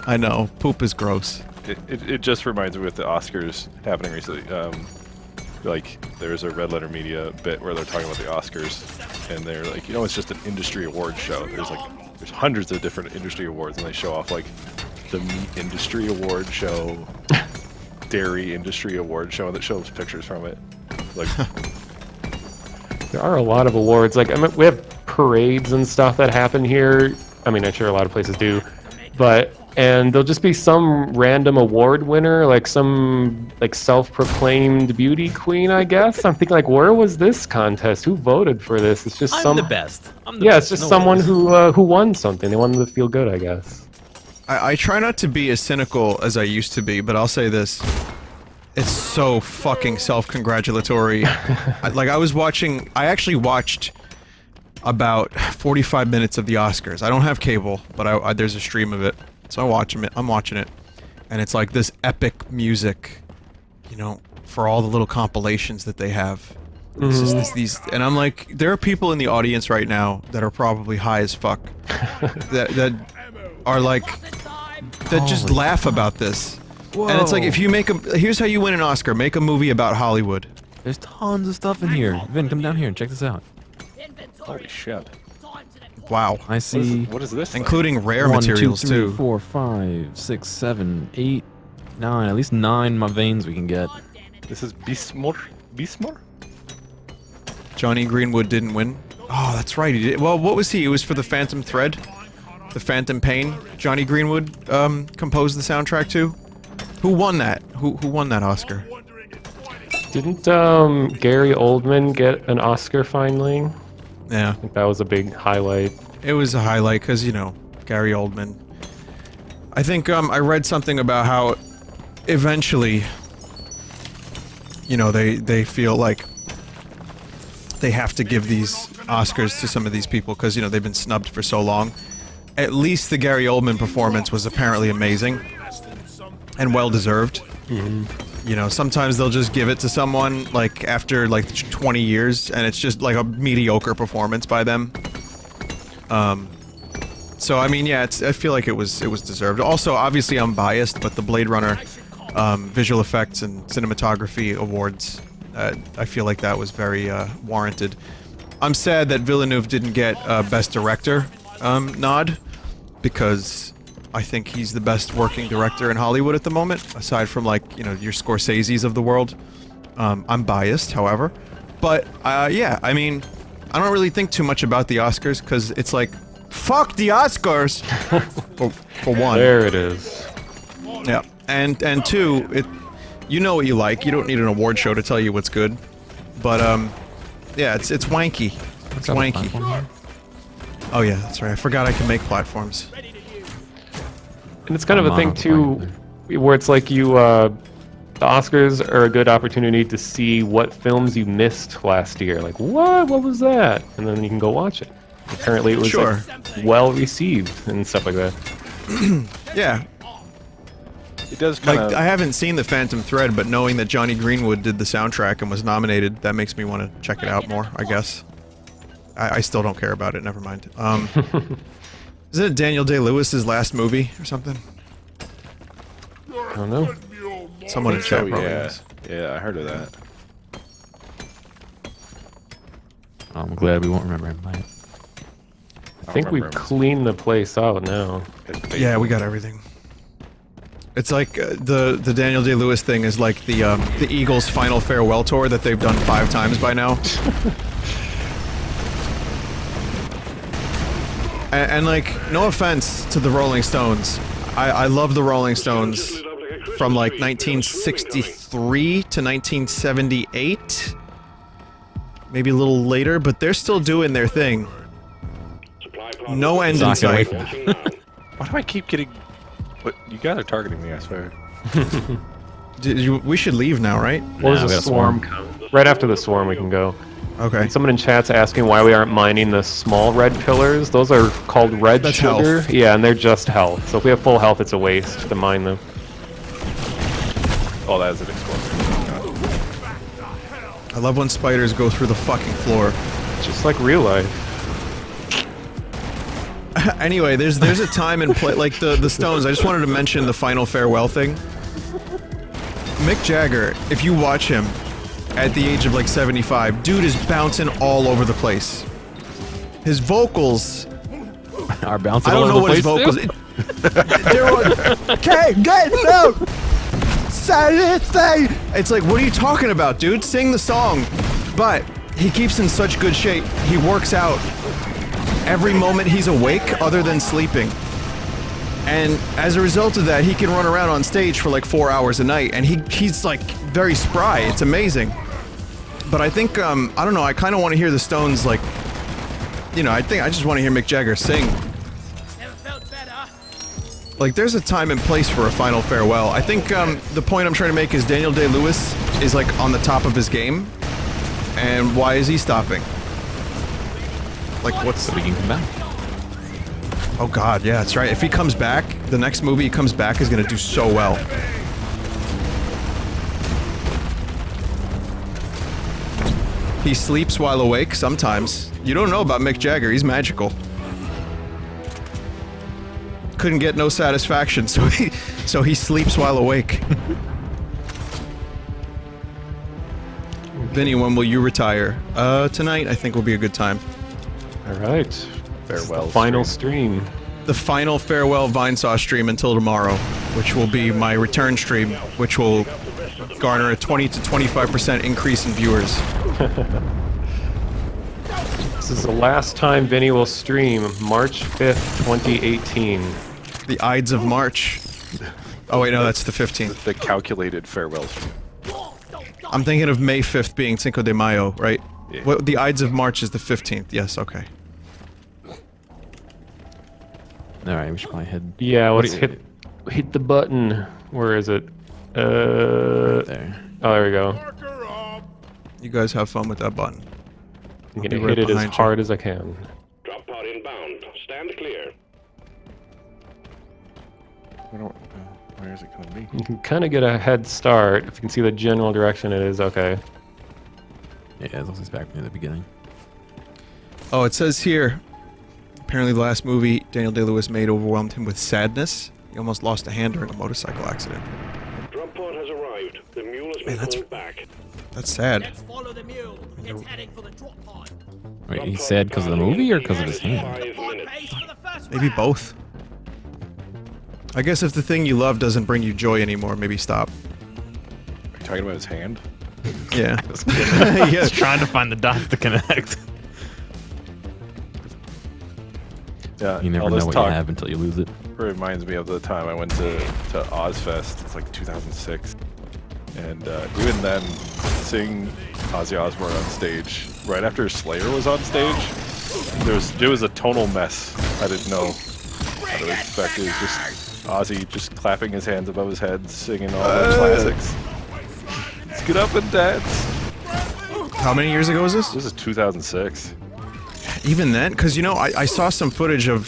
I know. Poop is gross. It just reminds me with the Oscars happening recently. Like there's a Red Letter Media bit where they're talking about the Oscars, and they're like, it's just an industry award show. There's hundreds of different industry awards, and they show off like the meat industry award show, dairy industry award show that shows pictures from it. Like, There are a lot of awards. Like, I mean, we have parades and stuff that happen here. I mean, I'm sure a lot of places do, and there'll just be some random award winner, like some like self-proclaimed beauty queen, I guess. I'm thinking, like, where was this contest? Who voted for this? It's just I'm the best. I'm the yeah, best. it's just No someone worries. who won something. They wanted to feel good, I guess. I try not to be as cynical as I used to be, but I'll say this. It's so fucking self-congratulatory. I actually watched about 45 minutes of the Oscars. I don't have cable, but there's a stream of it. So I'm watching it. And it's like this epic music, for all the little compilations that they have. And I'm like, there are people in the audience right now that are probably high as fuck. that are like, that just laugh about this. And it's like, if you here's how you win an Oscar. Make a movie about Hollywood. There's tons of stuff in here. Vin, come down here and check this out. holy shit. Wow. I see What is this thing? Including rare 1, 2, materials 3, too. 4, 5, 6, 7, 8, 9. At least 9 veins we can get. This is Bismore? Bismore? Johnny Greenwood didn't win. Oh, that's right. He did. Well, what was he? It was for the Phantom Thread, the Phantom Pain. Johnny Greenwood composed the soundtrack to. Who won that? Who won that Oscar? Didn't Gary Oldman get an Oscar finally? Yeah, I think that was a big highlight. it was a highlight because Gary Oldman. I think I read something about how eventually, they feel like they have to give these Oscars to some of these people because they've been snubbed for so long. At least the Gary Oldman performance was apparently amazing and well deserved. Sometimes they'll just give it to someone like after like 20 years and it's just like a mediocre performance by them. So I mean, yeah, I feel like it was deserved. Also, obviously I'm biased, but the Blade Runner visual effects and cinematography awards, I feel like that was very warranted. I'm sad that Villeneuve didn't get Best Director nod, because I think he's the best working director in Hollywood at the moment, aside from like, your Scorseses of the world. I'm biased, however. But, yeah, I mean, I don't really think too much about the Oscars, because it's like, fuck the Oscars! for one. There it is. Yeah. And two, you know what you like. You don't need an award show to tell you what's good. But, yeah, it's wanky. It's wanky. Oh yeah, that's right. I forgot I can make platforms. And it's kind of a thing too, where it's like the Oscars are a good opportunity to see what films you missed last year. Like, what was that? And then you can go watch it. Apparently it was Sure. like, well received and stuff like that. Yeah. It does kind Like, of. I haven't seen The Phantom Thread, but knowing that Johnny Greenwood did the soundtrack and was nominated, that makes me want to check it out more, I guess. I still don't care about it, never mind. Isn't it Daniel Day-Lewis's last movie or something? I don't know. Someone in chat probably yeah. knows. Yeah, I heard of that. I'm glad we won't remember him by it. I think we've cleaned the place out now. Yeah, we got everything. It's like the Daniel Day-Lewis thing is like the Eagles' final farewell tour that they've done 5 times by now. and like, no offense to the Rolling Stones, I love the Rolling Stones from like 1963 to 1978, maybe a little later, but they're still doing their thing. No end in sight. Why do I keep getting... What? You guys are targeting me, I swear. We should leave now, right? What was the swarm? Right after the swarm we can go. Okay. And someone in chat's asking why we aren't mining the small red pillars. Those are called red That's sugar. health. Yeah, and they're just health. So if we have full health, it's a waste to mine them. Oh, that is an explosive. I love when spiders go through the fucking floor. Just like real life. Anyway, there's a time and place, like the Stones. I just wanted to mention the final farewell thing. Mick Jagger, if you watch him at the age of like 75, dude is bouncing all over the place. His vocals Are bouncing I all don't know over the what his place, vocals. They're like, okay, get out. Saturday. It's like, what are you talking about, dude? Sing the song. But he keeps in such good shape. He works out every moment he's awake, other than sleeping. And as a result of that, he can run around on stage for like 4 hours a night, and he's like very spry. It's amazing. But I think I don't know. I kind of want to hear the Stones like. You know, I just want to hear Mick Jagger sing. Never felt better. Like, there's a time and place for a final farewell. I think the point I'm trying to make is Daniel Day-Lewis is like on the top of his game, and why is he stopping? Like, what's So we can come back. Oh God, yeah, that's right. If he comes back, the next movie he comes back is gonna do so well. He sleeps while awake sometimes. You don't know about Mick Jagger, he's magical. Couldn't get no satisfaction, so he sleeps while awake. Vinny, when will you retire? Tonight I think will be a good time. All right. Farewell. Final stream. The final farewell Vinesauce stream until tomorrow, which will be my return stream, which will garner a 20 to 25% increase in viewers. This is the last time Vinny will stream, March 5th, 2018. The Ides of March. Oh wait, no, that's the 15th. The calculated farewell stream. I'm thinking of May 5th being Cinco de Mayo, right? Yeah. What, the Ides of March is the 15th. Yes, okay. All right, we should probably head. Yeah, let's What do hit the button. Where is it? right there. Oh, there we go. Marker up. You guys have fun with that button. I'm I'll gonna be right hit it as behind you. hard as I can. Drop pod inbound. Stand clear. Where is it going to be? You can kind of get a head start if you can see the general direction it is. Okay. Yeah, it looks like it's back from the beginning. Oh, it says here, apparently the last movie Daniel Day-Lewis made overwhelmed him with sadness. He almost lost a hand during a motorcycle accident. Drop pod has arrived. The mule has been that's- called back. That's sad. Let's follow the mule. It's heading for the drop pod. Wait, he's sad because of the movie or because of his hand? 5 On minutes. pace for the first Maybe round. both. I guess if the thing you love doesn't bring you joy anymore, maybe stop. Are you talking about his hand? Yeah. yeah. Just trying to find the dots to connect. Yeah. You never all know this what talk you have until you lose it. reminds me of the time I went to Ozfest. It's like 2006. And even then, seeing Ozzy Osbourne on stage, right after Slayer was on stage, it was a tonal mess. I didn't know how to expect. It was just Ozzy just clapping his hands above his head, singing all the classics. Let's get up and dance. How many years ago was this? This is 2006. Even then? Because, you know, I saw some footage of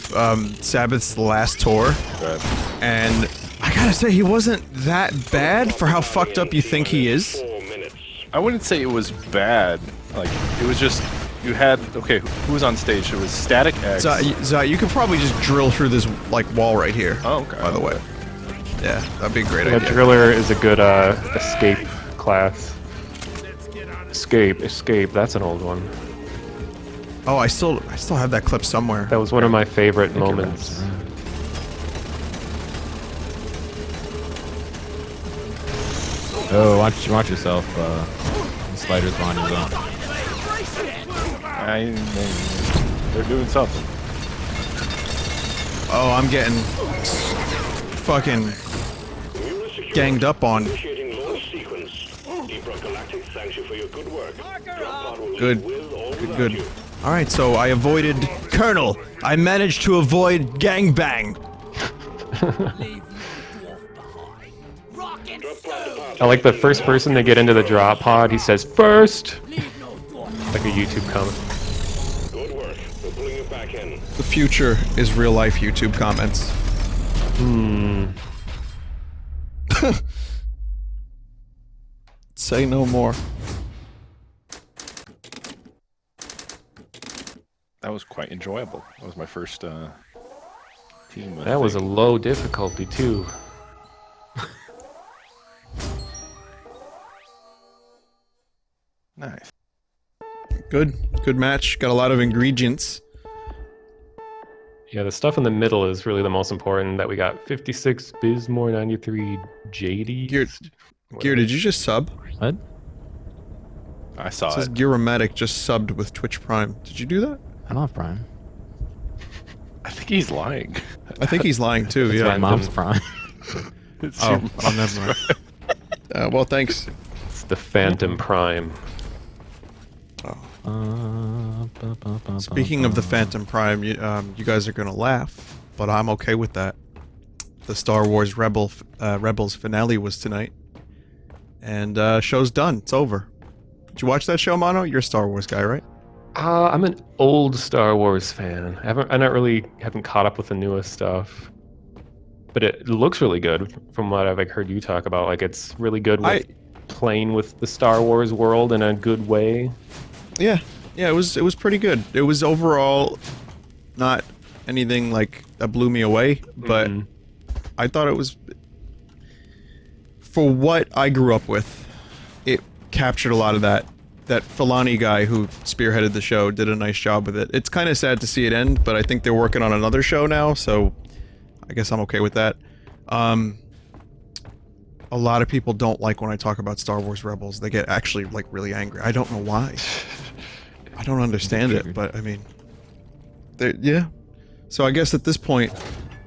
Sabbath's last tour, Right. and I gotta say, he wasn't that bad for how fucked up you think he is. 4 minutes. I wouldn't say it was bad. Like, it was just, you had, okay, who was on stage? It was Static X. Zott, you could probably just drill through this, like, wall right here. Oh, okay. By the way. Yeah, that'd be a great The idea. driller is a good escape class. Escape, that's an old one. Oh, I still have that clip somewhere. That was one of my favorite Think it moments. wraps around. Oh, watch yourself. The spiders behind you. They're doing something. Oh, I'm getting fucking ganged up on. Initiating launch sequence. Deep Rock Galactic thanks you for your good work. Drop pod will Good. leave with or without Good. you. All right, so I avoided Colonel. I managed to avoid gangbang. Drop pod departure. I like the first person to get into the drop pod. He says first. Like a YouTube comment. Good work. We're pulling you back in. The future is real life YouTube comments. Say no more. That was quite enjoyable. That was my first team. I That was a think. low difficulty too. Nice. Good match. Got a lot of ingredients. Yeah, the stuff in the middle is really the most important. That we got 56 Bismore, 93 JD. Gear, did you just sub? What? I It saw says it. Gearomatic just subbed with Twitch Prime. Did you do that? I don't have Prime. I think he's lying. I think he's lying too. It's Yeah. my mom's Prime. It's Oh, your oh, never mind. Well, thanks. It's the Phantom Prime. Speaking of the Phantom Prime, you guys are gonna laugh, but I'm okay with that. The Star Wars Rebels finale was tonight, and show's done. It's over. Did you watch that show, Mono? You're a Star Wars guy, right? I'm an old Star Wars fan. I haven't caught up with the newest stuff, but it looks really good from what I've heard you talk about. Like it's really good with playing with the Star Wars world in a good way. Yeah, it was pretty good. It was overall not anything like that blew me away, but Mhm. I thought it was, for what I grew up with, it captured a lot of that. That Filani guy who spearheaded the show did a nice job with it. It's kind of sad to see it end, but I think they're working on another show now, so I guess I'm okay with that. A lot of people don't like when I talk about Star Wars Rebels. They get actually like really angry. I don't know why. I don't understand it, but I mean, yeah. So I guess at this point,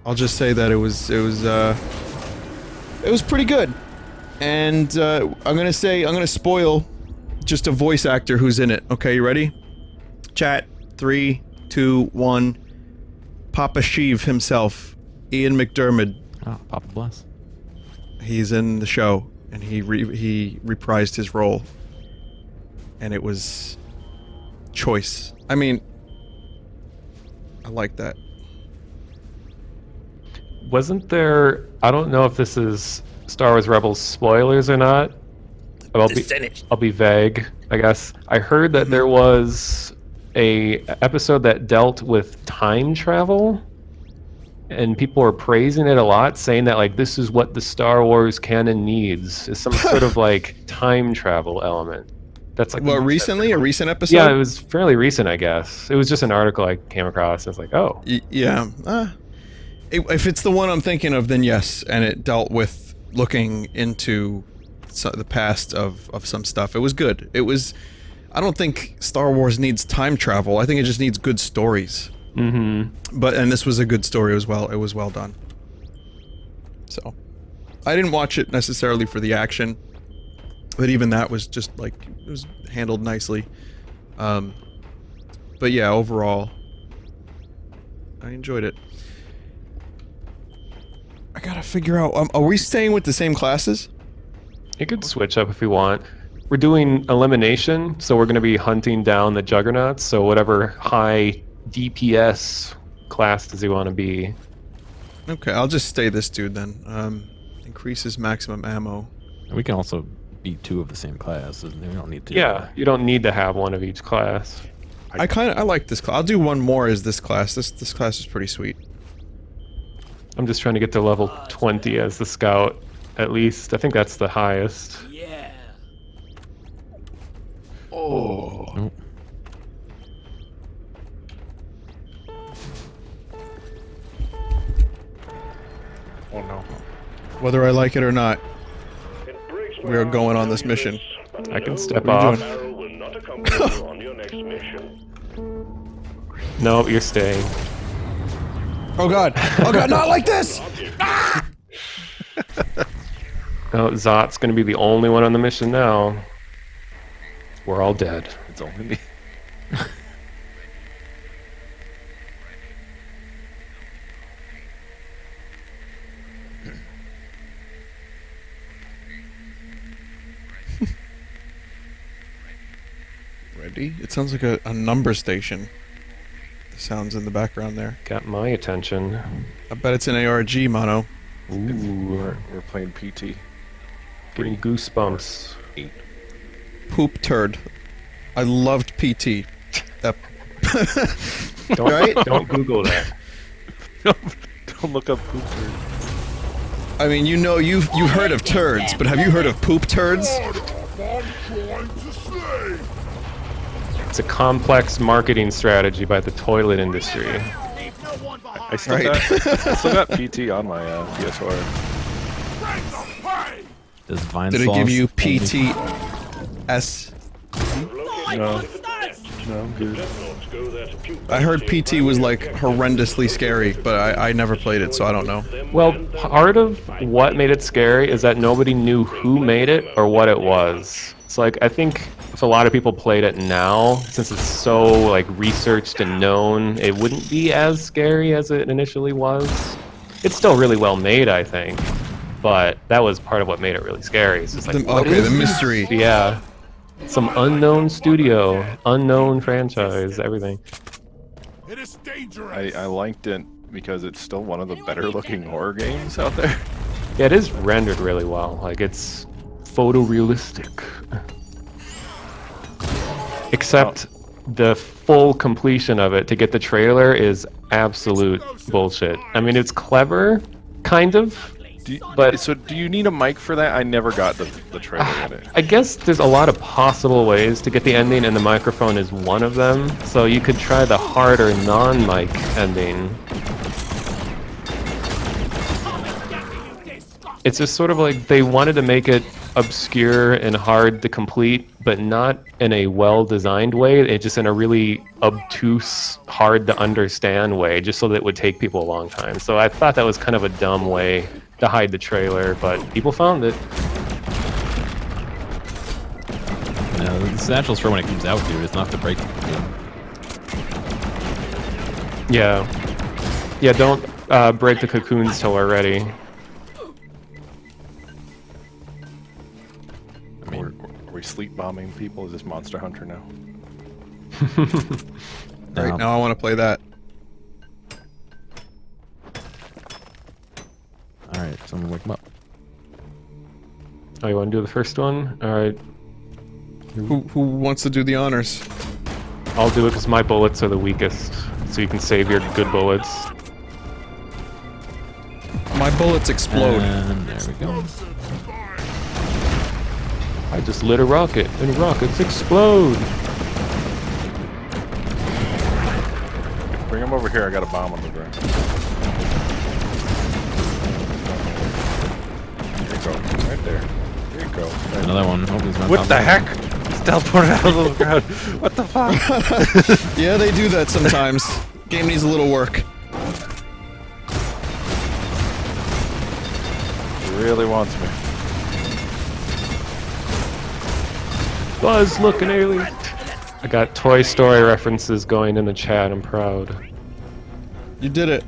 I'll just say that it was pretty good. And I'm gonna spoil just a voice actor who's in it. Okay, you ready? Chat. 3, 2, 1. Papa Sheev himself, Ian McDermott. Oh, Papa Bless. He's in the show, and he reprised his role, and it was choice. I mean, I like that. Wasn't there? I don't know if this is Star Wars Rebels spoilers or not. But I'll be vague, I guess. I heard that there was a episode that dealt with time travel, and people were praising it a lot, saying that like this is what the Star Wars canon needs, is some sort of like time travel element. That's like Well, recently, a recent episode. Yeah, it was fairly recent, I guess. It was just an article I came across. And it's like, oh, Yeah. If it's the one I'm thinking of, then yes, and it dealt with looking into the past of some stuff. It was good. It was. I don't think Star Wars needs time travel. I think it just needs good stories. mm-hmm. And this was a good story as well. It was well done. So, I didn't watch it necessarily for the action, but even that was just like, it was handled nicely. But yeah, overall, I enjoyed it. I gotta figure out, are we staying with the same classes? You could switch up if you want. We're doing elimination, so we're going to be hunting down the juggernauts. So whatever high DPS classes you want to be. Okay, I'll just stay this dude then. Increases maximum ammo. We can also be two of the same class. We don't need to. Yeah, you don't need to have one of each class. I like this class. I'll do one more as this class. This class is pretty sweet. I'm just trying to get to level 20 as the scout, at least. I think that's the highest. Oh. Nope. Whether I like it or not, It breaks my we are heart going to on tell this you mission. this, but I can no, step the off. barrel will not accompany you on your next mission. No, you're staying. Oh god! Oh god! Not like this! Oh, Zott's gonna be the only one on the mission now. We're all dead. It's only me. Ready? It sounds like a number station. The sounds in the background there. Got my attention. I bet it's an ARG, Mono. Ooh, We're playing PT. getting goosebumps. Poop turd. I loved PT. That Don't, Right? don't Google that. Don't look up poop turd. I mean, you know, you've heard of turds, but have you heard of poop turds? I'm trying to say. It's a complex marketing strategy by the toilet industry. Leave no one behind. I still, Right. I still got PT on my PS4. Bring the pain. Does Vinesauce Did it give you only- PTS? No. No, I'm good. Dreadnoughts go there to puke I heard back PT was like horrendously scary, but I never played it, so I don't know. them Well, and their part of what made it scary is that nobody knew who made it or what it was. So, like, I think if a lot of people played it now, since it's so, like, researched and known, it wouldn't be as scary as it initially was. It's still really well made, I think, but that was part of what made it really scary. It's just like, what Okay, is the this? mystery. Yeah. Some unknown studio, unknown franchise, everything. It is dangerous. I liked it because it's still one of the better looking horror games out there. Yeah, it is rendered really well. Like, it's photorealistic. Except the full completion of it to get the trailer is absolute bullshit. I mean, it's clever, kind of, but So do you need a mic for that? I never got the trailer in it. I guess there's a lot of possible ways to get the ending, and the microphone is one of them. So you could try the harder non-mic ending. It's just sort of like they wanted to make it obscure and hard to complete, but not in a well-designed way. It's just in a really obtuse, hard to understand way, just so that it would take people a long time. So I thought that was kind of a dumb way to hide the trailer, but people found it. No, it's naturals for when it comes out, dude. It's not to break the game. Yeah. Yeah, don't break the cocoons till we're ready. I mean, Are we sleep bombing people? Is this Monster Hunter now? Right no. now, I want to play that. All right, someone wake him up. Oh, you want to do the first one? Alright, Who wants to do the honors? I'll do it because my bullets are the weakest, so you can save your good bullets. My bullets explode. And there we go. I just lit a rocket, and rockets explode! Bring them over here. I got a bomb on the ground. There you go. Right there. There you go. Another one. Oh, he's not What top the left. heck? It's teleported out of the ground. What the fuck? Yeah, they do that sometimes. Game needs a little work. He really wants me. Buzz, look, an alien! I got Toy Story references going in the chat, I'm proud. You did it.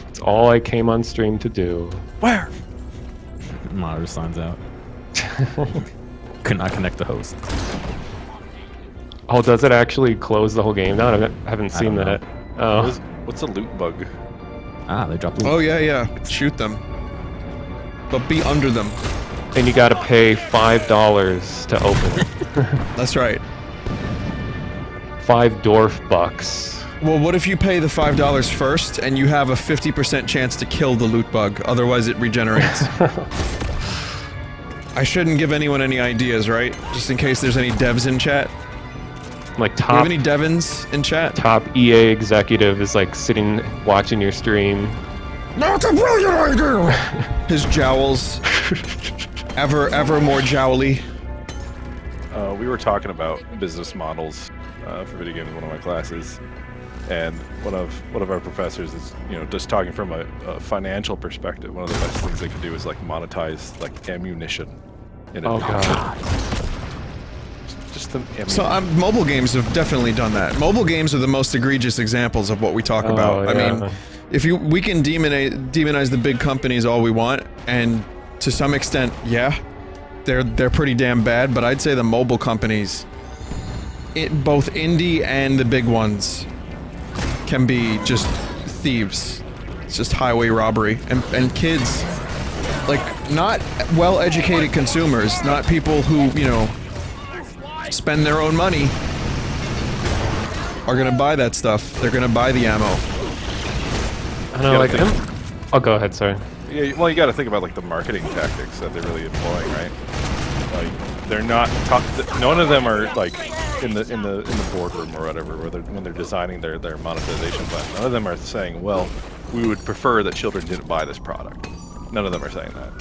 It's all I came on stream to do. Where? Monitor signs out. Could not connect the host. Oh, does it actually close the whole game down? I haven't I seen don't that. Oh. What's a loot bug? Ah, they dropped. Oh yeah, yeah. Shoot them. But be under them. And you gotta pay $5 to open it. That's right. 5 dwarf bucks. Well, what if you pay the $5 first and you have a 50% chance to kill the loot bug? Otherwise, it regenerates. I shouldn't give anyone any ideas, right? Just in case there's any devs in chat. Like Do you have top any Devons in chat? top EA executive is like sitting watching your stream. That's a brilliant idea! His jowls. Ever more jowly. We were talking about business models for video games in one of my classes, and one of our professors is, you know, just talking from a financial perspective. One of the best things they could do is like monetize like ammunition. In Oh god. Just the ammunition. So mobile games have definitely done that. Mobile games are the most egregious examples of what we talk about. I mean, we can demonize the big companies all we want, and to some extent, yeah, they're pretty damn bad. But I'd say the mobile companies, both indie and the big ones, can be just thieves. It's just highway robbery, and kids, like, not well-educated consumers, not people who, you know, spend their own money, are gonna buy that stuff. They're gonna buy the ammo. I know, like, oh, go ahead, sorry. Yeah, well, you got to think about like the marketing tactics that they're really employing, right? Like, they're not. None of them are like in the boardroom or whatever, when they're designing their monetization plan. None of them are saying, well, we would prefer that children didn't buy this product. None of them are saying that.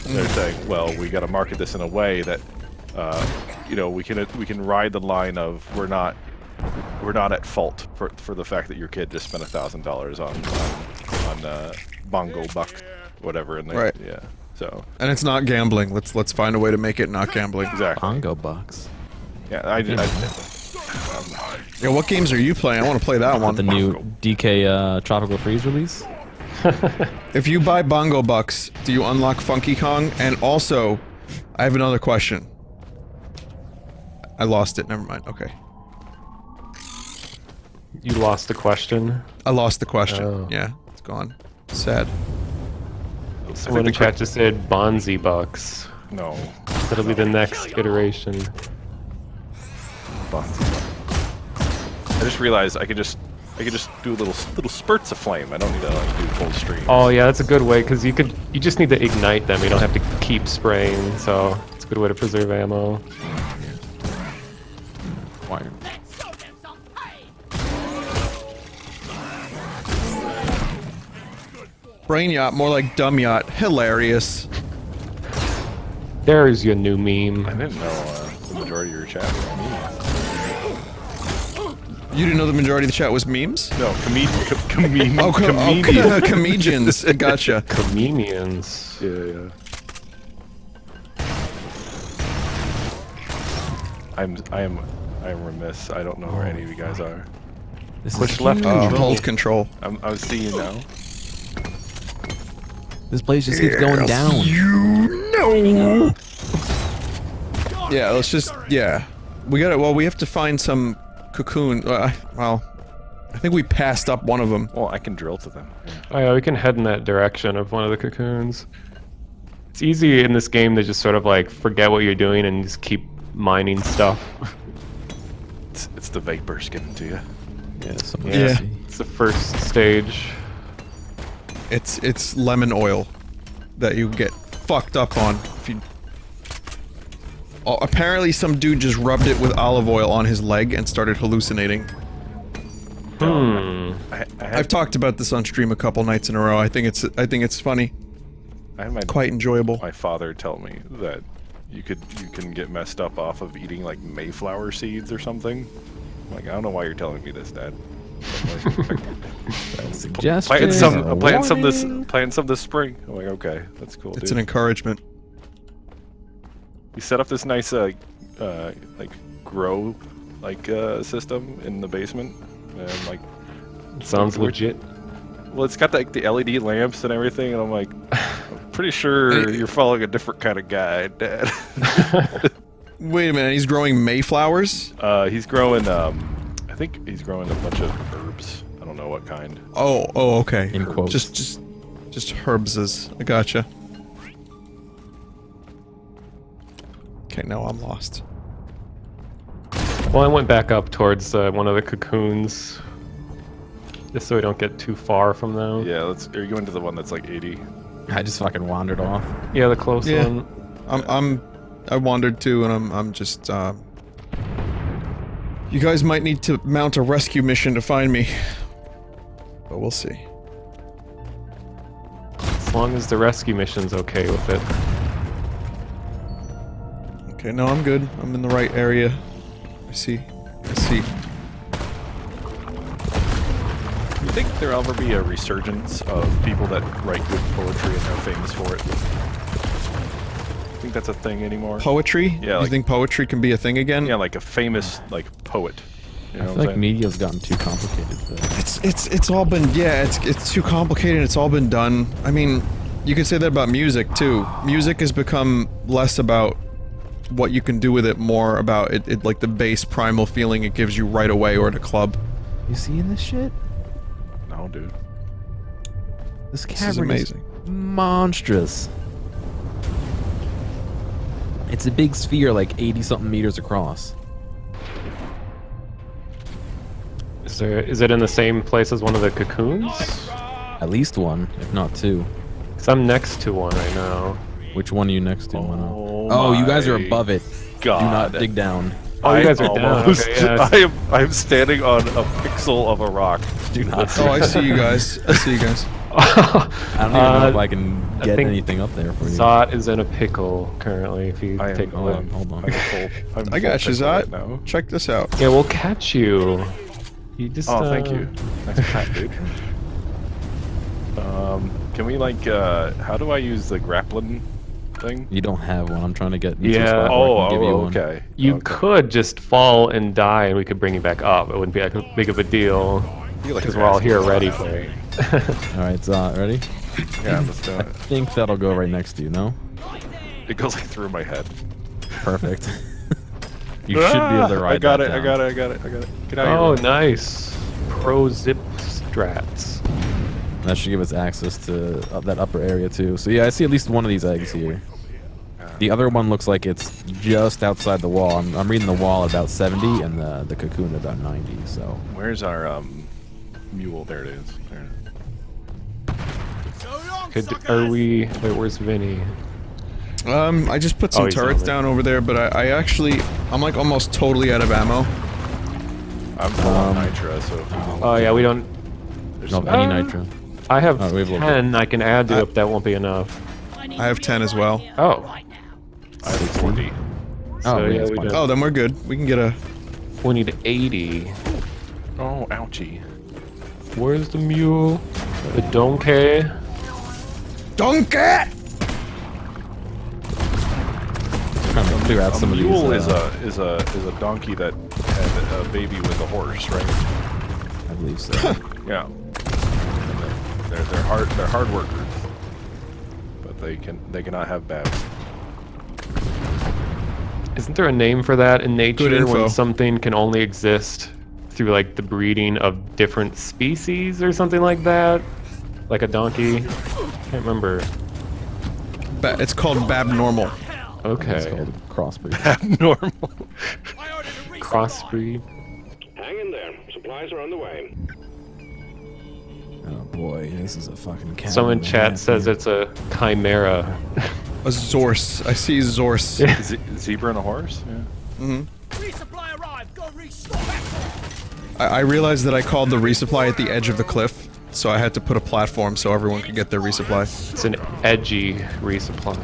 They're saying, well, we got to market this in a way that, you know, we can ride the line of we're not at fault for the fact that your kid just spent $1,000 on bongo bucks, whatever, and Right. Yeah. So. And it's not gambling. Let's find a way to make it not gambling. Exactly. Bongo bucks. Yeah, Yeah, what games are you playing? I want to play that one. The new DK Tropical Freeze release. If you buy Bongo Bucks, do you unlock Funky Kong? And also, I have another question. I lost it. Never mind. Okay. You lost the question. I lost the question. Oh. Yeah, it's gone. Sad. Someone in chat just said Bonzi Bucks. No. That'll be the next iteration. I just realized I could just do little spurts of flame. I don't need to like do full streams. Oh yeah, that's a good way, because you just need to ignite them. You don't have to keep spraying, so it's a good way to preserve ammo. Why? Brain Yacht, more like Dumb Yacht. Hilarious. There's your new meme. I didn't know the majority of your chat was memes. You didn't know the majority of the chat was memes? No, comedians. Comedians. Gotcha. Comedians. Yeah. I am remiss. I don't know where any of you guys are. This Push is left huge. Hold control. I see you now. This place just keeps going down. You know. Yeah, let's just, yeah. We have to find some cocoon. Well, I think we passed up one of them. Well, I can drill to them. Yeah. Oh yeah, we can head in that direction of one of the cocoons. It's easy in this game to just sort of like forget what you're doing and just keep mining stuff. It's the vapors getting to you. Yeah, Yeah. It's the first stage. It's lemon oil that you get fucked up on if you. Oh, apparently some dude just rubbed it with olive oil on his leg and started hallucinating. I've talked about this on stream a couple nights in a row. I think it's funny. I had Quite enjoyable. my father tell me that you can get messed up off of eating like Mayflower seeds or something. I'm like, I don't know why you're telling me this, Dad. Suggestion. Planting some this spring. I'm like, okay, that's cool. It's dude. an encouragement. We set up this nice like grow system in the basement, and like Sounds legit. well, it's got like the LED lamps and everything, and I'm like, I'm pretty sure you're following a different kind of guy, Dad. Wait a minute, he's growing Mayflowers? He's growing I think he's growing a bunch of herbs. I don't know what kind. Oh, okay. In quotes. Just herbses. I gotcha. Okay, now I'm lost. Well, I went back up towards one of the cocoons, just so we don't get too far from them. Yeah, are you going to the one that's like 80? I just fucking wandered off. Yeah, the close Yeah. one. I wandered too, and I'm just, you guys might need to mount a rescue mission to find me. But we'll see. As long as the rescue mission's okay with it. Okay, no, I'm good. I'm in the right area. I see. You think there'll ever be a resurgence of people that write good poetry and are famous for it? Think that's a thing anymore? Poetry? Yeah, You like- think poetry can be a thing again? Yeah, like a famous poet. You know I what feel I'm like saying? media's gotten too complicated for that. It's all been, yeah, it's too complicated. It's all been done. I mean, you could say that about music too. Music has become less about what you can do with it, more about it like the base primal feeling it gives you right away or at a club. You seeing this shit? No, dude. This This is cavern amazing. monstrous. It's a big sphere, like 80-something meters across. Is it in the same place as one of the cocoons? At least one, if not two. Cause I'm next to one right now. Which one are you next to? Oh Oh, you guys are my above it. God. Do not dig down. Oh, you I guys are down. almost- Okay, yeah. I'm standing on a pixel of a rock. Do not. Oh, I see you guys. I see you guys. I don't even know if I can I get think anything up there for you. Zott is in a pickle currently. If you I take a am, look. Hold on. I'm full, I'm I got full you, pixel right Zott. now. Check this out. Yeah, we'll catch you. You just. Oh, thank you. Nice cat, dude. Can we how do I use the grappling thing? You don't have one. I'm trying to get into a Yeah. spot where I can give you one. okay. You Okay. could just fall and die, and we could bring you back up. It wouldn't be like big of a deal You like because a we're all rascal. here ready for it. All right, Zott, ready? Yeah, let's do I it. think that'll go right next to you, no? It goes through my head. Perfect. You should be able to ride I got that it. down. I got it. Get out Oh, of here. nice. Pro zip strats. That should give us access to that upper area too. So yeah, I see at least one of these eggs here. The other one looks like it's just outside the wall. I'm reading the wall at about 70 and the cocoon at about 90. So Where's our mule? There it is. There. Are we? Wait, where's Vinny? I just put some he's down turrets there. down over there, but I'm like almost totally out of ammo. I'm full on nitra, so if you Oh yeah, we don't. there's no some, any nitro. I have Oh, we have a little 10 I can add to it, but that won't be enough. I have 10 as well. Oh. I have 40. Oh, So, yeah, yeah, it's we fine. don't. Oh, then we're good. We can get a. We need 80. Oh, ouchie. Where's the mule? The donkey? Donkey! Trying to clear out A some of mule these. is a donkey that had a baby with a horse, right? I believe so. Yeah. They're hard workers, but they cannot have babs. Isn't there a name for that in nature info. when something can only exist through like the breeding of different species or something like that? Like a donkey? Can't remember. It's called Babnormal. It's Okay. called crossbreed. Abnormal. Crossbreed. Hang in there. Supplies are on the way. Oh boy, this is a fucking cat. Someone in chat says it's a chimera. A Zorse. I see Zorse. Zebra and a horse? Yeah. Resupply arrived. Go restock. I realized that I called the resupply at the edge of the cliff, so I had to put a platform so everyone could get their resupply. It's an edgy resupply.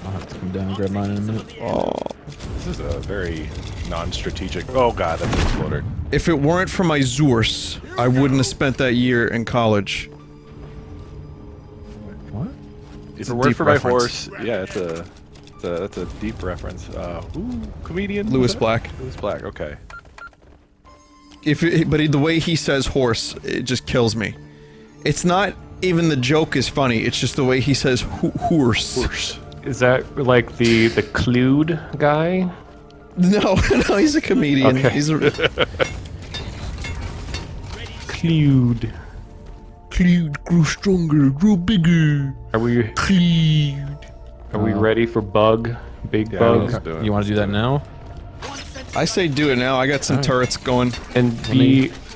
I'll have to come down and grab mine in a minute. Oh. This is a very non-strategic. Oh god, that's an exploder. If it weren't for my Zorse, I wouldn't have spent that year in college. What? If a it weren't deep for my reference. horse, yeah, that's a deep reference. Ooh, comedian. Lewis was that? Black. Lewis Black. Okay. But the way he says horse, it just kills me. It's not even the joke is funny, it's just the way he says horse. Horse. Is that like the Clued guy? No, no, he's a comedian. Okay. He's a Clued. Clewed, grow stronger, grow bigger. Are we Clewed. ready for Bug? Big Yeah, Bug? let's do it. You want to do that now? I say do it now. I got some turrets going. And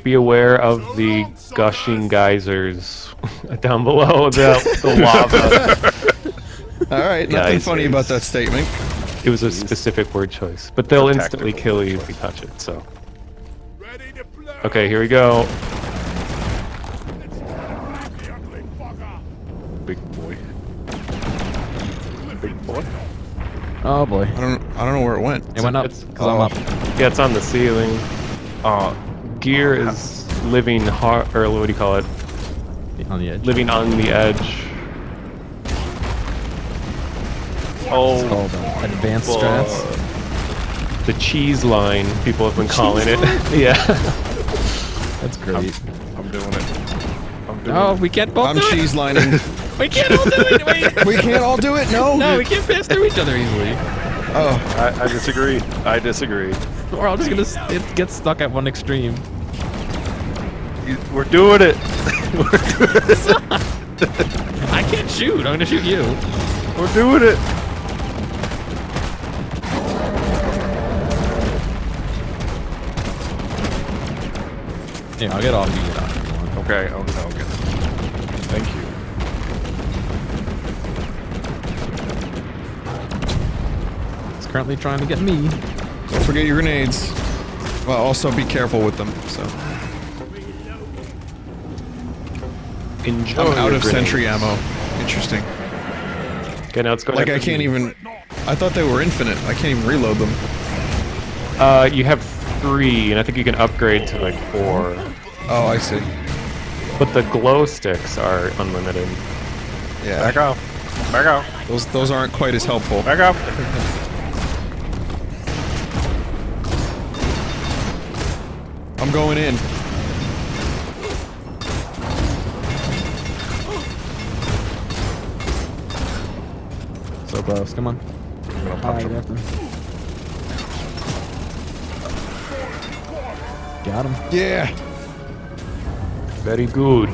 be aware of the gushing geysers down below the lava. All right, nothing Guys, funny about that statement. It was a specific word choice, but they'll It's a instantly tactical. kill you if you touch it. So, Ready to play. okay, here we go. The ugly bugger. Oh boy. I don't know where it went. It went up It's- because I'm up. Yeah, it's on the ceiling. Gear is living hard, or what do you call it? On the edge. Living on the edge. It's called advanced strats. The cheese line, people have been calling it. Yeah. That's great. I'm doing it. I'm doing Oh, it. we can't both I'm do it. cheese lining. We can't all do it. Wait. We can't all do it. No. No, we can't pass through each other easily. Oh, I disagree. I disagree. We're all just gonna get stuck at one extreme. We're doing it. I can't shoot. I'm gonna shoot you. We're doing it. Yeah, I'll get off. You get off. if you want. Okay. Okay. Thank you. It's currently trying to get me. don't forget your grenades. Well, also be careful with them. So Enjoy I'm out your of grenades. sentry ammo. Interesting. Okay, now it's going Like I after can't me. even. I thought they were infinite. I can't even reload them. You have 3, and I think you can upgrade to like 4. Oh, I see. But the glow sticks are unlimited. Yeah. Back off. Back off. Those aren't quite as helpful. Back off. I'm going in. So close. Come on. I'm gonna punch him. Got him. Yeah. Very good.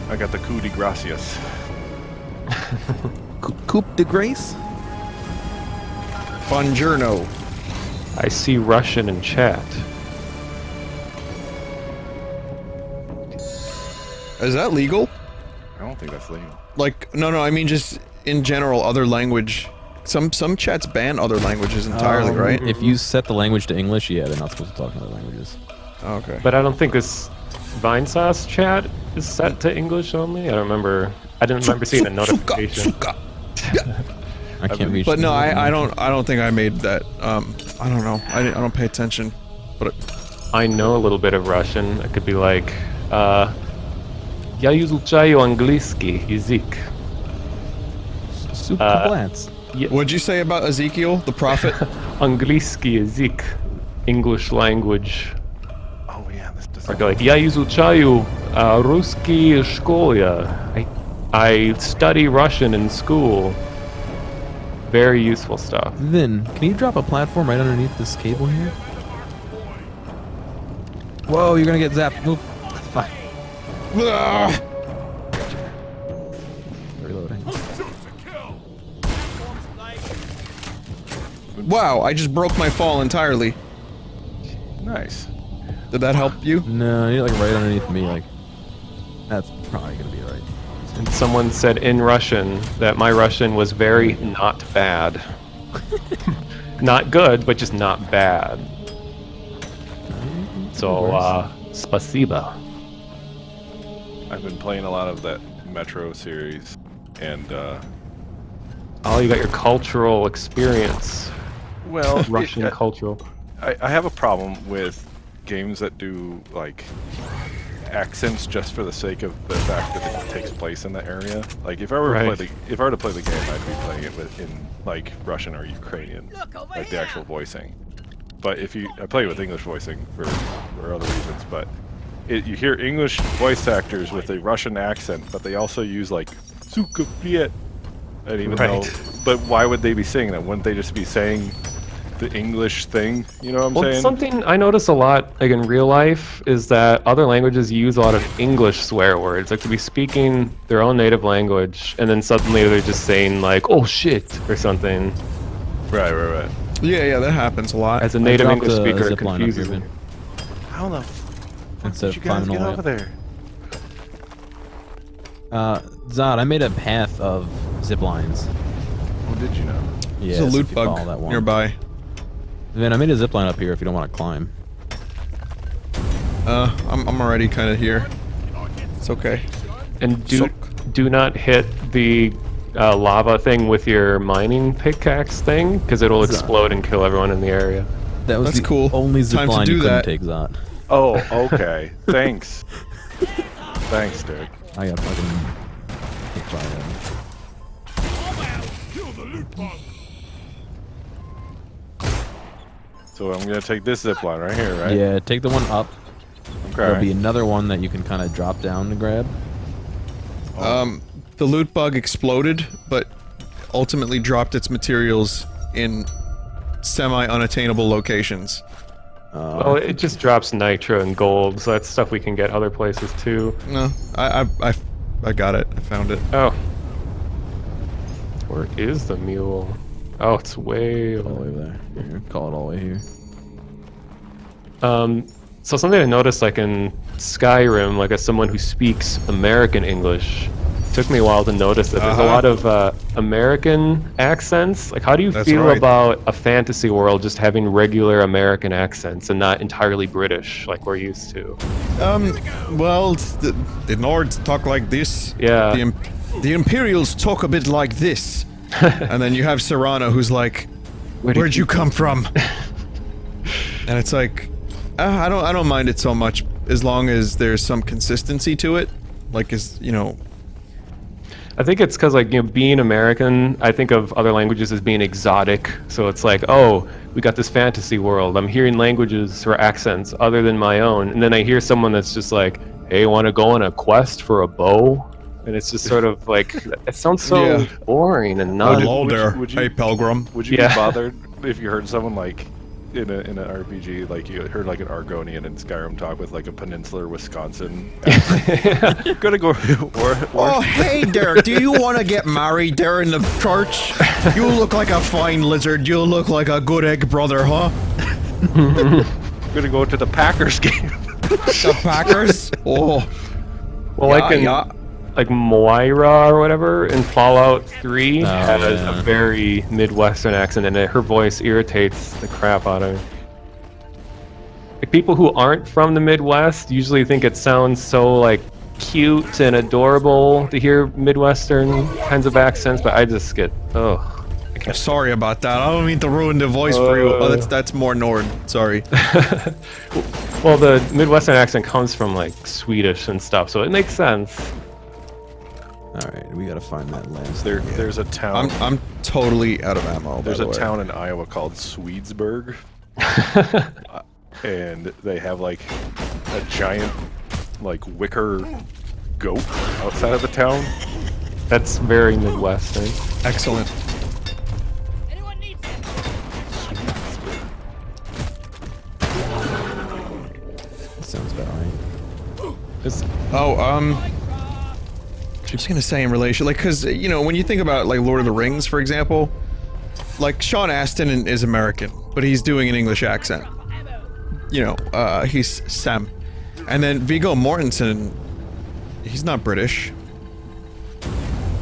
I got the coup de gracias. Coupe de Grace. Buongiorno. I see Russian in chat. Is that legal? I don't think that's legal. Like, no, I mean just in general, other language. Some chats ban other languages entirely, right? If you set the language to English, yeah, they're not supposed to talk in other languages. Okay. But I don't think this Vinesauce chat is set to English only. I don't remember. I didn't remember seeing a notification. I can't reach. But no, them. I don't think I made that. I don't know. I don't pay attention. But I know a little bit of Russian. It could be like, Я изучаю английский язык. Super Blantz. what'd you say about Ezekiel, the prophet? Английский язык. English language. Oh yeah, this does. Or go like, Я изучаю русский в школе. I study Russian in school. Very useful stuff. Vin, can you drop a platform right underneath this cable here? Whoa, you're gonna get zapped. Move. Fine. Ugh. Reloading. Wow, I just broke my fall entirely. Nice. Did that help you? No, you're like right underneath me. Like, that's probably gonna be right. And someone said in Russian that my Russian was very not bad. Not good, but just not bad. So, spasiba. I've been playing a lot of that Metro series, and Oh, you got your cultural experience. well, Russian cultural. I have a problem with games that do like accents just for the sake of the fact that it takes place in the area. Like if I were Right. to play the game, I'd be playing it in like Russian or Ukrainian, like the actual voicing. But I play with English voicing for other reasons. But you hear English voice actors with a Russian accent, but they also use like "suka priet." And even Right. but why would they be saying that? Wouldn't they just be saying the English thing? You know what I'm Well, saying? something I notice a lot, like in real life, is that other languages use a lot of English swear words. Like to be speaking their own native language, and then suddenly they're just saying like, "Oh shit" or something. Right. Yeah, that happens a lot. As a native dropped English a speaker, it zip line up confuses here, me. Vin. How the Instead did you of guys climbing get all over the way there? up. Zod, I made a path of zip lines. Oh, did you know? Yeah, There's a so loot if you follow bug that one. nearby. Vin, I made a zip line up here if you don't want to climb. I'm already kind of here. It's okay. And do not hit the lava thing with your mining pickaxe thing, because it'll explode and kill everyone in the area. That was That's the cool. only zip Time to line do you couldn't that. take, Zott. Oh, okay. Thanks. Thanks, dude. I got fucking hit by that. Kill the loot bug. So I'm gonna take this zip line right here, right? Yeah, take the one up. There'll be Okay. another one that you can kind of drop down to grab. The loot bug exploded, but ultimately dropped its materials in semi-unattainable locations. Well, it just drops nitro and gold, so that's stuff we can get other places too. No, I got it. I found it. Oh. Where is the mule? Oh, it's way All the over. way there. Here, call it all the way here. So something I noticed, like in Skyrim, like as someone who speaks American English, took me a while to notice that there's a lot of American accents. Like, how do you That's feel right. about a fantasy world just having regular American accents and not entirely British like we're used to? Well, the Nords talk like this. Yeah. The Imperials talk a bit like this. And then you have Serrano who's like, where'd you come from? And it's like, I don't mind it so much as long as there's some consistency to it. Like, I think it's because, like, being American, I think of other languages as being exotic. So it's like, oh, we got this fantasy world. I'm hearing languages or accents other than my own. And then I hear someone that's just like, hey, want to go on a quest for a bow? And it's just sort of like, it sounds so Yeah. boring and not. hello would you- there, would you- hey Pilgrim. Would you Yeah. be bothered if you heard someone like in an RPG, like you heard like an Argonian in Skyrim talk with like a peninsular Wisconsin accent? Gonna go or Oh, hey there, do you want to get married there in the church? You look like a fine lizard, you look like a good egg brother, huh? gonna go to the Packers game. The Packers? Oh. Well, like in like Moira or whatever in Fallout 3 has yeah. a very Midwestern accent, and her voice irritates the crap out of me. Like, people who aren't from the Midwest usually think it sounds so like cute and adorable to hear Midwestern kinds of accents, but I just get Sorry about that. I don't mean to ruin the voice for you. Oh, that's more Nord. Sorry. well, the Midwestern accent comes from like Swedish and stuff, so it makes sense. Alright, we gotta find that last. There's a town. I'm totally out of ammo. There's by a the way. town in Iowa called Swedesburg, and they have like a giant like wicker goat outside of the town. That's very Midwestern. Excellent. That sounds about right. Just gonna say in relation, like, cause when you think about like Lord of the Rings, for example, like Sean Astin is American, but he's doing an English accent. He's Sam, and then Viggo Mortensen, he's not British.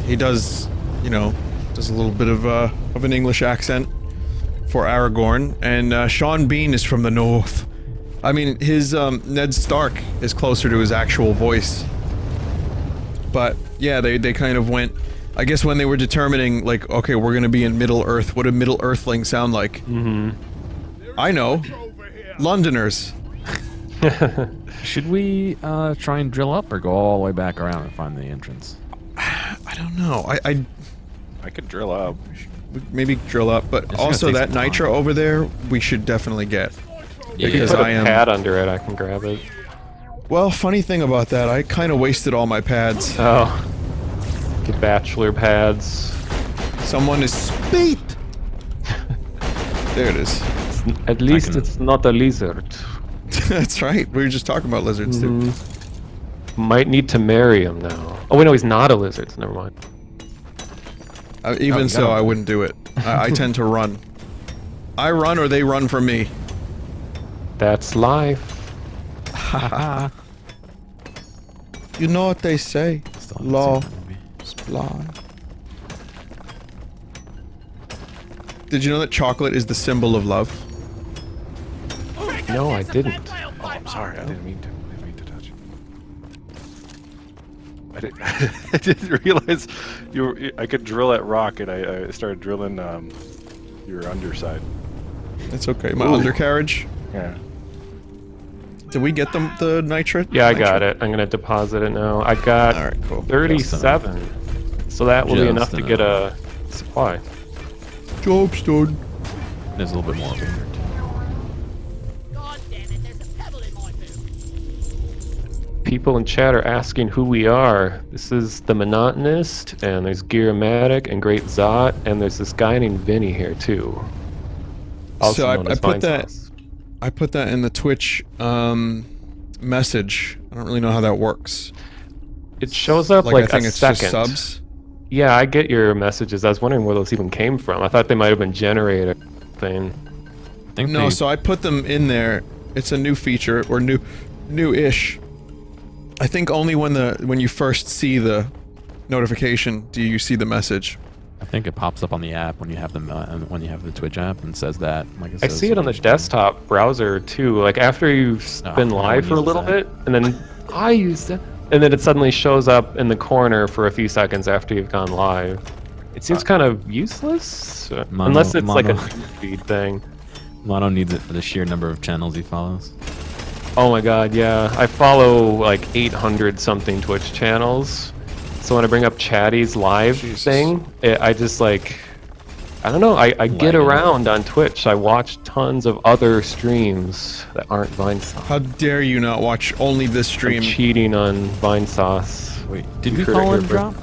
He does, does a little bit of an English accent for Aragorn, and Sean Bean is from the north. I mean, his Ned Stark is closer to his actual voice. But yeah, they kind of went, I guess when they were determining, like, okay, we're gonna be in Middle Earth, what do Middle Earthlings sound like? Mm-hmm. I know. Londoners. Should we try and drill up or go all the way back around and find the entrance? I don't know. I could drill up. Maybe drill up, but gonna also take that some time. nitro over there, we should definitely get. Yeah, Because Put a I am. pad under it, I can grab it. Well, funny thing about that, I kind of wasted all my pads. Oh. The bachelor pads. Someone is speed. There it is. At least can- it's not a lizard. That's right. We were just talking about lizards too. Might need to marry him now. Oh wait, no, he's not a lizard. So never mind. Even you so, gotta- I wouldn't do it. I tend to run. I run or they run from me. That's life. You know what they say. Still haven't Law seen that movie. is blind. Did you know that chocolate is the symbol of love? No, I didn't. Oh, I'm sorry. I didn't mean to touch. I didn't realize I could drill at rock, and I started drilling your underside. It's okay. My undercarriage. Yeah. Did we get the nitrate? Yeah, I got it. I'm gonna deposit it now. I got All right, cool. 37. So that will be enough to get a supply. Job's done. There's a little bit more over here. God damn it, there's a pebble in my boot. People in chat are asking who we are. This is the Monotonist, and there's Gearmatic and Great Zott, and there's this guy named Vinny here too. Also So known I as put that. Vinesauce. I put that in the Twitch message. I don't really know how that works. It shows up Like like I think a it's second. just subs. Yeah, I get your messages. I was wondering where those even came from. I thought they might have been generated thing. I think No, they- so I put them in there. It's a new feature or new-ish. I think only when you first see the notification do you see the message. I think it pops up on the app when you have when you have the Twitch app and says that. Like I see it on the desktop browser too. Like after you've been live for a little bit, and then I used it, and then it suddenly shows up in the corner for a few seconds after you've gone live. It seems kind of useless, unless it's like a feed thing. Mono needs it for the sheer number of channels he follows. Oh my god, yeah. I follow like 800 something Twitch channels. So when I bring up Chatty's live thing, I just like, I don't know, I get around on Twitch. I watch tons of other streams that aren't Vinesauce. How dare you not watch only this I'm stream? cheating on Vinesauce. Wait, did You we heard call it it here drop?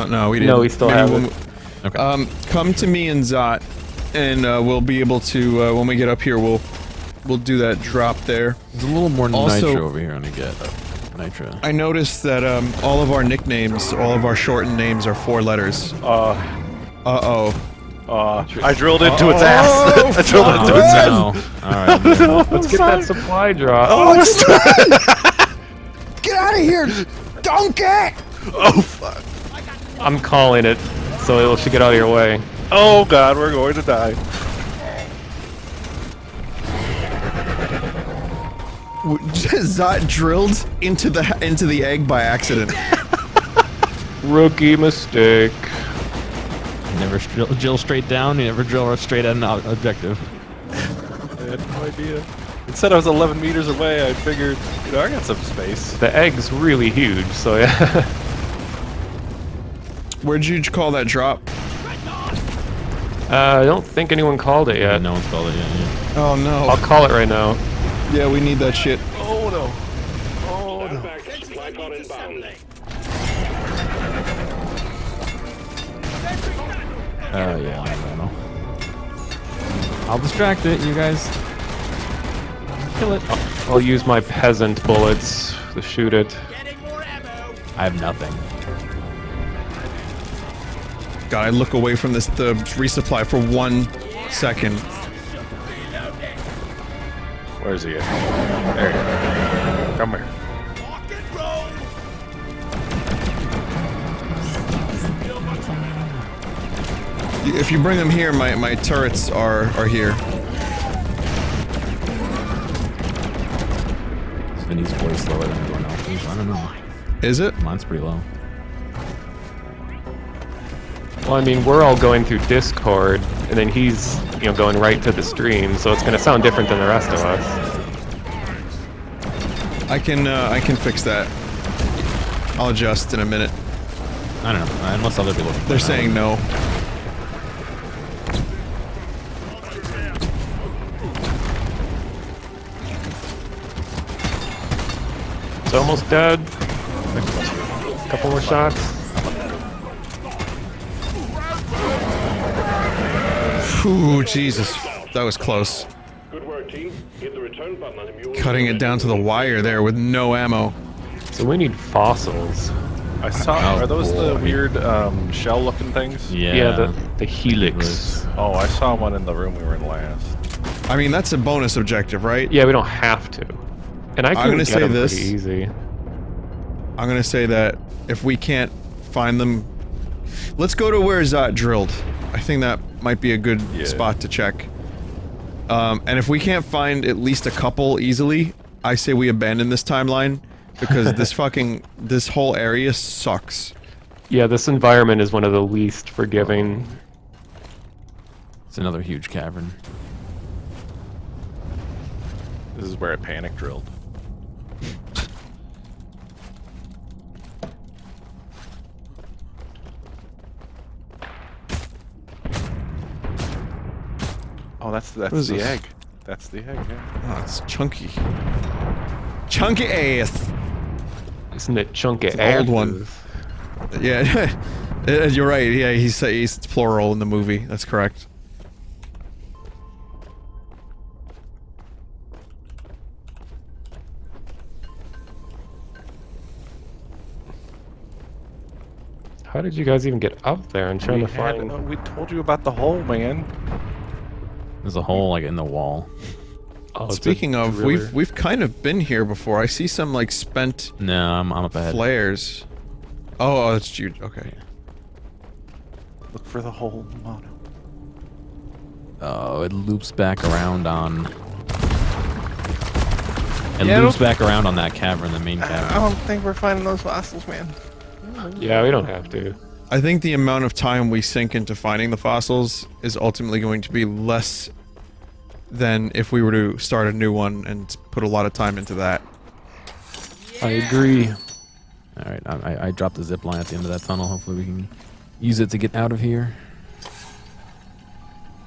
No, we didn't. No, we still Maybe have when it. Okay. come to me and Zott, and we'll be able to when we get up here, we'll do that drop there. There's a little more Also- nitro over here when we get nitro. I noticed that all of our nicknames, all of our shortened names are 4 letters. Uh-oh. I drilled into its ass. I drilled into its ass. No. Alright. Let's get that supply drop. Get out of here, donkey! Oh fuck! I'm calling it, so it should get out of your way. Oh god, we're going to die. Zott drilled into the egg by accident. Rookie mistake. You never drill straight down, you never drill straight at an objective. I had no idea. It said I was 11 meters away. I figured, I got some space. The egg's really huge, so yeah. Where'd you call that drop? I don't think anyone called it Yeah, yet. no one's called it yet. Yeah. Oh no. I'll call it right now. Yeah, we need that shit. Oh no. Stand back, supply car inbound. Yeah, I don't know. I'll distract it, you guys. Kill it. I'll use my peasant bullets to shoot it. Getting more ammo. I have nothing. God, I look away from the resupply for 1 second. Where is he at? There you go. Come here. Rock and roll. If you bring them here, my turrets are here. Is Vinny's voice lower than everyone else's? I don't know. Is it? Mine's pretty low. Well, I mean, we're all going through Discord, and then he's, going right to the stream, so it's going to sound different than the rest of us. I can fix that. I'll adjust in a minute. I don't know. Unless other people. They're saying no. It's almost dead. A couple more shots. Ooh, Jesus. That was close. Good work, team. Hit the return button on the mule. Cutting it down to the wire there with no ammo. So we need fossils. I saw. Oh, Are those the boy. weird shell-looking things? Yeah. The helix. Oh, I saw one in the room we were in last. I mean, that's a bonus objective, right? Yeah, we don't have to. And I can gonna get say them this. pretty easy. I'm gonna say that if we can't find them, let's go to where Zott drilled. I think that might be a good spot to check. And if we can't find at least a couple easily, I say we abandon this timeline because this whole area sucks. Yeah, this environment is one of the least forgiving. It's another huge cavern. This is where I panic drilled. Oh, that's What is the this? egg. That's the egg, yeah. Oh, it's chunky. Chunky ass! Isn't it chunky? It's an old one. Yeah, you're right. Yeah, he's plural in the movie. That's correct. How did you guys even get up there? I'm trying to find. We told you about the hole, man. There's a hole like in the wall. Oh, it's a Speaking of, driller. we've kind of been here before. I see some like spent No, I'm up ahead. flares. Oh, it's Jude. Okay. Look for the hole, Mono. Oh, it loops back around on. It loops back around on that cavern, the main cavern. I don't think we're finding those fossils, man. Yeah, we don't have to. I think the amount of time we sink into finding the fossils is ultimately going to be less than if we were to start a new one and put a lot of time into that. I agree. All right, I dropped the zip line at the end of that tunnel. Hopefully we can use it to get out of here.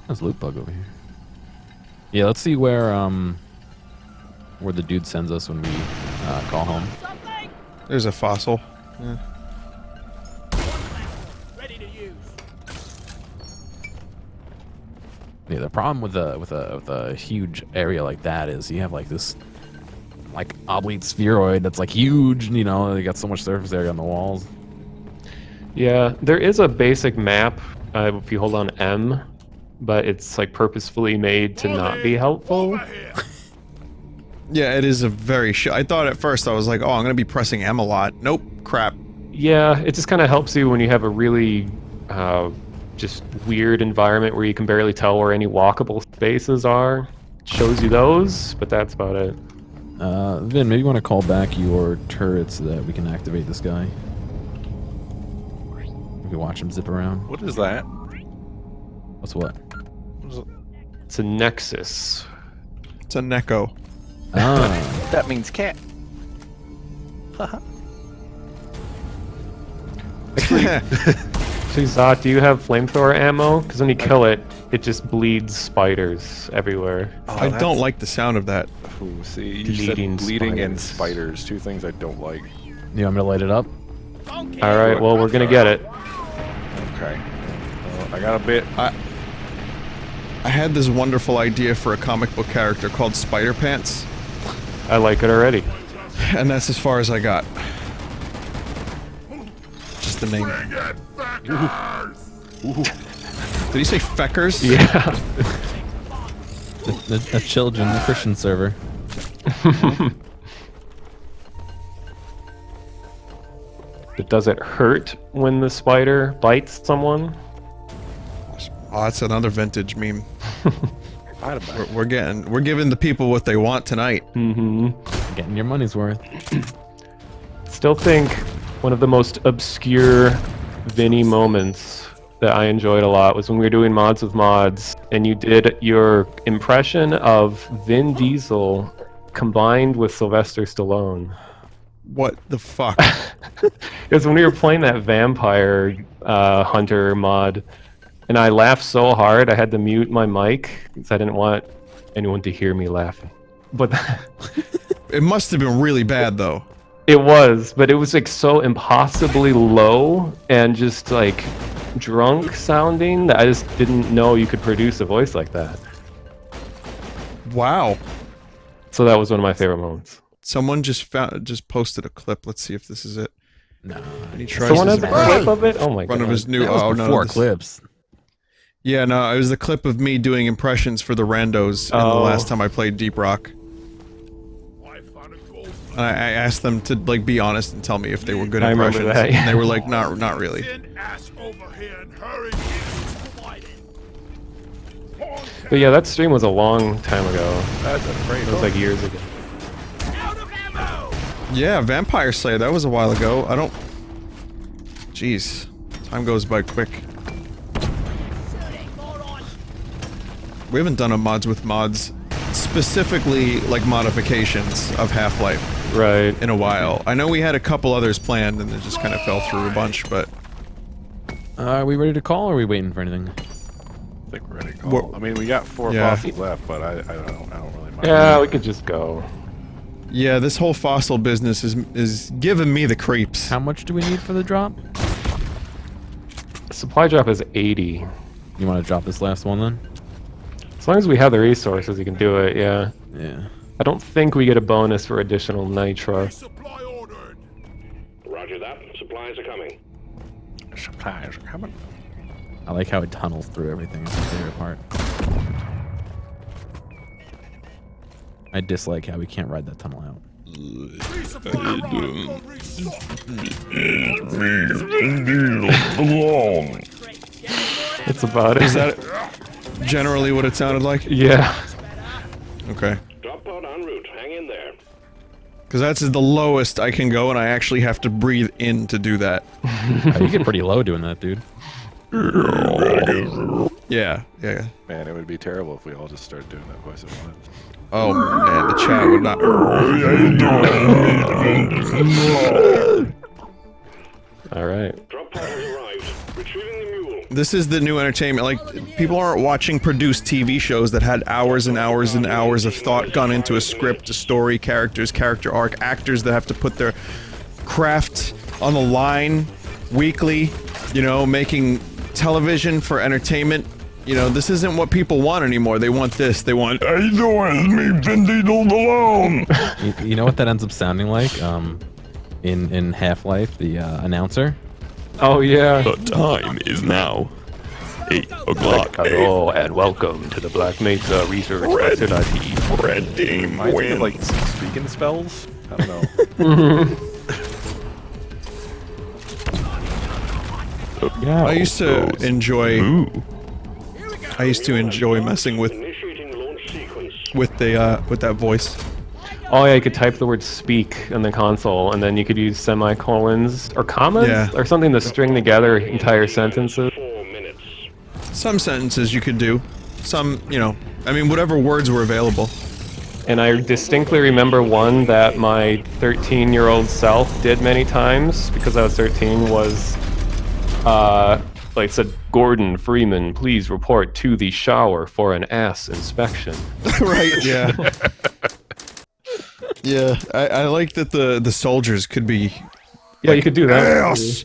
There's a loot bug over here. Yeah, let's see where the dude sends us when we call home. Something There's a fossil. Yeah. ready to use. Yeah, the problem with a huge area like that is you have like this like oblate spheroid that's like huge. You know, you got so much surface area on the walls. Yeah, there is a basic map if you hold on M, but it's like purposefully made to not be helpful. Over here. Yeah, it is a very I thought at first, I was like, oh, I'm gonna be pressing M a lot. Nope, crap. Yeah, it just kind of helps you when you have a really just weird environment where you can barely tell where any walkable spaces are. It shows you those, but that's about it. Vin, maybe you want to call back your turret so that we can activate this guy. We can watch him zip around. What is that? What's what? What is it? It's a nexus. It's a Neko. Ah, That means cat. Actually, Zott, do you have flamethrower ammo? Because when you kill it, it just bleeds spiders everywhere. I don't like the sound of that. Ooh, see, you said bleeding and spiders, two things I don't like. you want me to light it up? All right, well, we're gonna get it. Okay. I got a bit. I had this wonderful idea for a comic book character called Spider Pants, I like it already. and that's as far as I got. Just the name. Bring it, fuckers! Did he say feckers? Yeah. The children, the Christian server. Does it hurt when the spider bites someone? Oh, that's another vintage meme. I'd have back. We're giving the people what they want tonight. Mm-hmm. Getting your money's worth. Still think one of the most obscure Vinny moments that I enjoyed a lot was when we were doing mods with mods, and you did your impression of Vin Diesel combined with Sylvester Stallone. What the fuck? Because when we were playing that vampire hunter mod, and I laughed so hard I had to mute my mic because I didn't want anyone to hear me laughing. But It must have been really bad though. it was, but it was like so impossibly low and just like drunk sounding that I just didn't know you could produce a voice like that. Wow. So that was one of my favorite moments. Someone just posted a clip. Let's see if this is it. No. And he tries Someone to has a clip of it? Oh my front god. of his new. That was Oh no, before this- clips. Yeah, no, it was the clip of me doing impressions for the randos in the Oh. last time I played Deep Rock. I found a gold And I asked them to like be honest and tell me if they were good I remember impressions, that, yeah. and they were like, not really. Send ass over here and hurry. But yeah, that stream was a long time ago. That's a great It was like years ago. Out of ammo! Yeah, Vampire Slayer, that was a while ago. I don't... Jeez. Time goes by quick. We haven't done a mods with mods, specifically, like, modifications of Half-Life. Right. In a while. I know we had a couple others planned and it just kind of fell through a bunch, but... Are we ready to call, or are we waiting for anything? I think we're ready to call. I mean, we got 4 fossils left, but I don't really mind. Yeah, we could just go. Yeah, this whole fossil business is giving me the creeps. How much do we need for the drop? Supply drop is 80. You want to drop this last one then? As long as we have the resources, you can do it, yeah. Yeah. I don't think we get a bonus for additional nitro. Supply ordered. Roger that. Supplies are coming. Supplies are coming. I like how it tunnels through everything. It's my favorite part. I dislike how we can't ride that tunnel out. Resupply run for restock. That's about it. Is that generally what it sounded like? Yeah. Okay. Drop pod en route. Hang in there. Because that's the lowest I can go, and I actually have to breathe in to do that. Oh, you get pretty low doing that, dude. Yeah, yeah. Man, it would be terrible if we all just started doing that voice at once. Oh man, the chat would not. All right. Drop pod has arrived. Retrieving the mule. This is the new entertainment. Like, people aren't watching produced TV shows that had hours and hours and hours of thought gone into a script, a story, characters, character arc, actors that have to put their craft on the line weekly, you know, making television for entertainment. You know, this isn't what people want anymore. They want this. They want, "Hey, doing me, Vin Diesel alone." You know what that ends up sounding like? In Half-Life, the announcer. Oh, yeah. The time is now 8 o'clock. Hello, and welcome to the Black Mesa Research Facility. Red team Might be win. like speaking spells? I don't know. Yeah. I used to enjoy. Ooh. I used to enjoy messing with Initiating launch sequence. with that voice. Oh, yeah, you could type the word speak in the console, and then you could use semicolons or commas Yeah. or something to string together entire sentences. 4 minutes. Some sentences you could do. Some, you know, I mean, whatever words were available. And I distinctly remember one that my 13-year-old self did many times because I was 13 was, like, said, "Gordon Freeman, please report to the shower for an ass inspection." Right, yeah. Yeah, I like that the soldiers could be... Yeah, you could do that. Ass!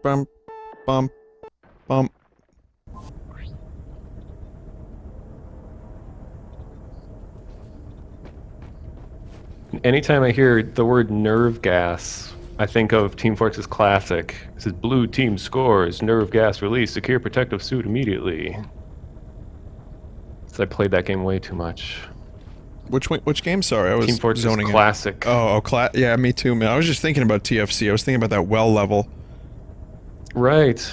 Bump, bump, bump. Anytime I hear the word nerve gas, I think of Team Fortress Classic. It says, "Blue team scores, nerve gas release, secure protective suit immediately." So I played that game way too much. Which game? Sorry, I was Team Fortress zoning in. Classic. Yeah, me too, man. I was just thinking about TFC. I was thinking about that well level. Right.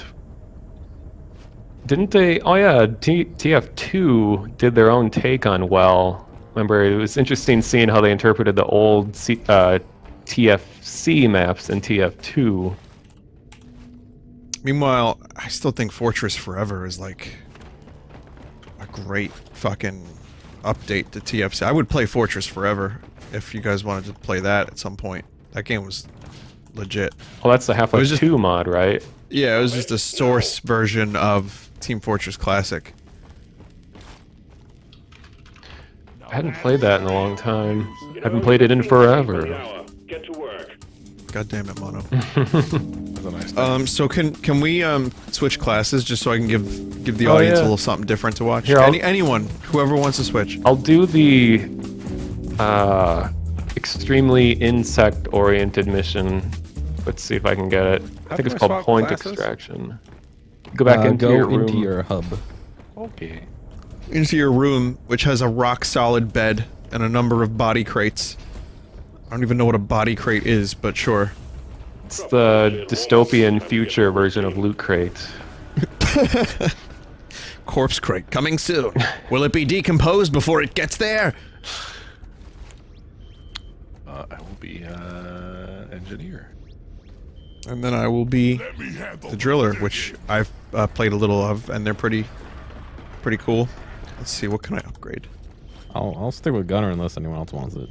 Didn't they? Oh yeah, TF2 did their own take on well. Remember, it was interesting seeing how they interpreted the old TFC maps in TF2. Meanwhile, I still think Fortress Forever is like a great fucking update to TFC. I would play Fortress Forever if you guys wanted to play that at some point. That game was legit. Well, that's the Half-Life was just- 2 mod, right? Yeah, it was just a source version of Team Fortress Classic. I hadn't played that in a long time. I haven't played it in forever. Get to work. God damn it, Mono. That's a nice thing. So can we switch classes just so I can give the Oh, audience a yeah. little something different to watch? Here, Anyone, whoever wants to switch. I'll do the extremely insect-oriented mission. Let's see if I can get it. I think How do it's I called swap Point classes? Extraction. Go back into go your room. into your hub. Okay. Into your room, which has a rock-solid bed and a number of body crates. I don't even know what a body crate is, but sure. It's the dystopian future version of Loot Crate. Corpse crate coming soon. Will it be decomposed before it gets there? I will be engineer. And then I will be the driller, which I've played a little of, and they're pretty cool. Let's see, what can I upgrade? I'll stick with gunner unless anyone else wants it.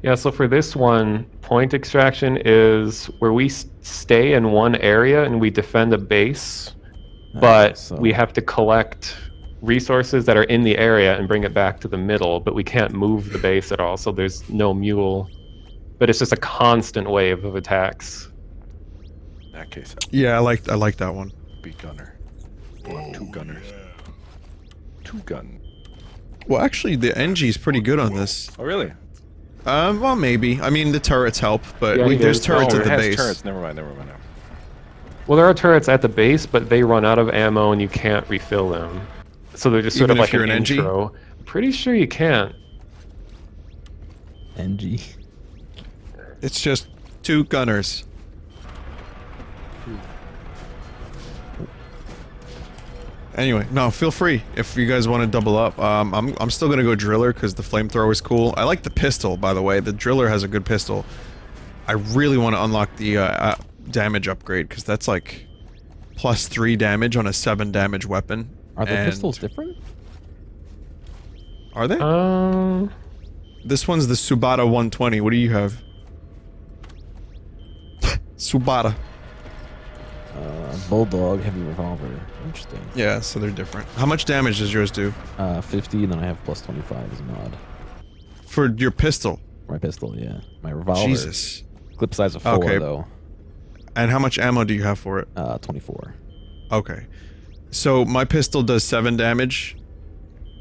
Yeah, so for this one, point extraction is where we stay in one area and we defend a base, but so- we have to collect resources that are in the area and bring it back to the middle, but we can't move the base at all, so there's no mule. But it's just a constant wave of attacks. In that case, Yeah, I like that one. I'll be gunner. We'll have 2 gunners. 2 gun. Well, actually, the NG's pretty good on this. Oh, really? Well, maybe. I mean, the turrets help, but Yeah, there's does. turrets Oh, at it the has base. turrets. Never mind. Well, there are turrets at the base, but they run out of ammo and you can't refill them. So they're just sort Even of if like you're an an NG? intro. Pretty sure you can't. NG. It's just 2 gunners. Anyway, no, feel free if you guys want to double up. I'm still gonna go driller because the flamethrower is cool. I like the pistol, by the way. The driller has a good pistol. I really want to unlock the damage upgrade because that's like +3 damage on a 7 damage weapon. Are the And- pistols different? Are they? Um, This one's the Subata 120. What do you have? Subata. Bulldog heavy revolver. Interesting. Yeah, so they're different. How much damage does yours do? 50, and then I have plus 25 as a mod. For your pistol? My pistol, yeah. My revolver. Jesus. Clip size of 4 Okay. though. And how much ammo do you have for it? 24. Okay. So my pistol does 7 damage,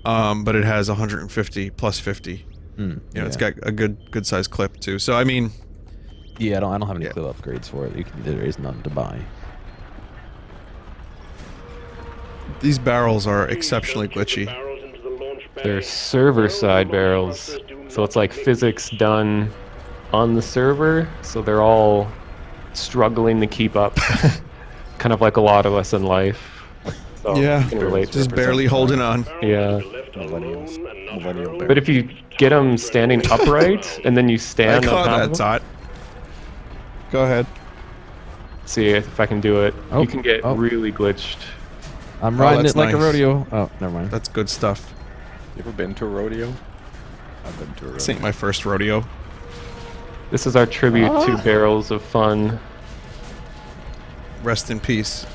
but it has 150 plus 50. You know, it's got a good size clip too. So I mean, Yeah, I don't have any Yeah. clip upgrades for it. There is none to buy. these barrels are exceptionally glitchy. they're server-side barrels, so it's like physics done on the server, so they're all struggling to keep up. Kind of like a lot of us in life. So Yeah, you can relate to just it. barely holding on. Yeah. Millennial But if you get them standing upright, and then you I stand on caught top that, of them, Zott. Go ahead. see if I can do it. Oh, You can get oh. really glitched. I'm riding that's it like a nice. rodeo. Oh, never mind. That's good stuff. You ever been to a rodeo? I've been to a This rodeo. ain't my first rodeo. This is our tribute to Barrels of Fun. Rest in peace.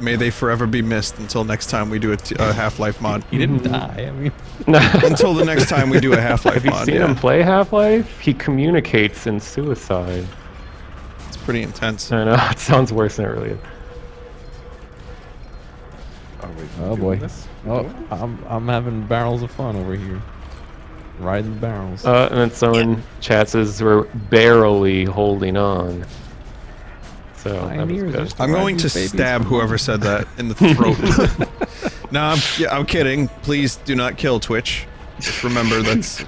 May they forever be missed until next time we do a Half-Life mod. He didn't die. I mean, Until the next time we do a Half-Life Have you mod, seen yeah. him play Half-Life? He communicates in suicide. It's pretty intense. I know, it sounds worse than it really is. Are we oh doing boy. this? Oh, I'm having barrels of fun over here. Riding the barrels. And then someone chat says we're barely holding on. So that was Pioneers good. used to I'm ride going to these babies stab for whoever said that in the throat. No, I'm kidding. Please do not kill Twitch. Just remember that's...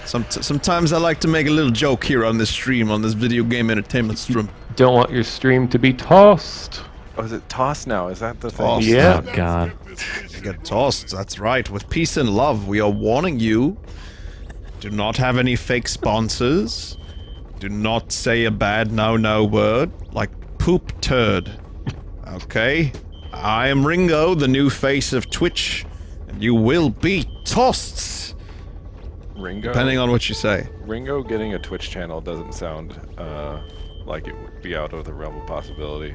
Sometimes I like to make a little joke here on this stream, on this video game entertainment stream. Don't want your stream to be tossed. Oh, is it toss now? Is that the Toss. thing? Yeah. Oh god. You get tossed, that's right. With peace and love, we are warning you. Do not have any fake sponsors. Do not say a bad no word, like poop turd. Okay? I am Ringo, the new face of Twitch, and you will be tossed, Ringo. depending on what you say. Ringo getting a Twitch channel doesn't sound like it would be out of the realm of possibility.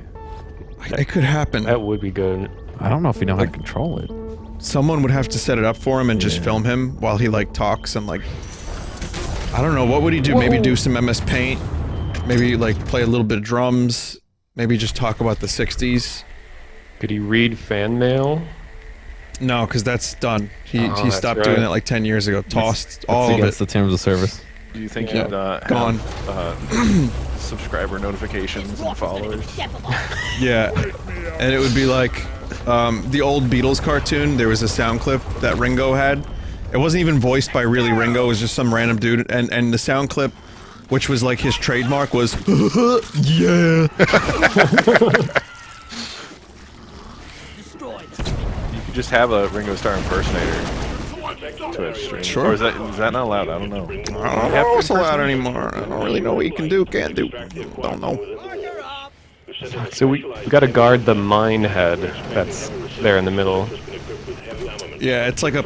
It could happen. That would be good. I don't know if you know how to control it. Someone would have to set it up for him and just film him while he like talks and like... I don't know, what would he do? Maybe do some MS Paint? Maybe like play a little bit of drums? Maybe just talk about the 60s? Could he read fan mail? No, because that's done. He that's stopped right. doing it like 10 years ago. Tossed all of against it. the terms of service. Do you think Yeah. you'd Gone. have subscriber notifications and followers? Yeah, and it would be like the old Beatles cartoon. There was a sound clip that Ringo had. It wasn't even voiced by really Ringo. It was just some random dude. And the sound clip, which was like his trademark, was yeah. just have a Ringo Starr impersonator Twitch stream? Sure. Or is that not allowed? I don't know. I don't know what's allowed anymore. I don't really know what you can do, can't do. Don't know. So we gotta guard the mine head that's there in the middle. Yeah, it's like a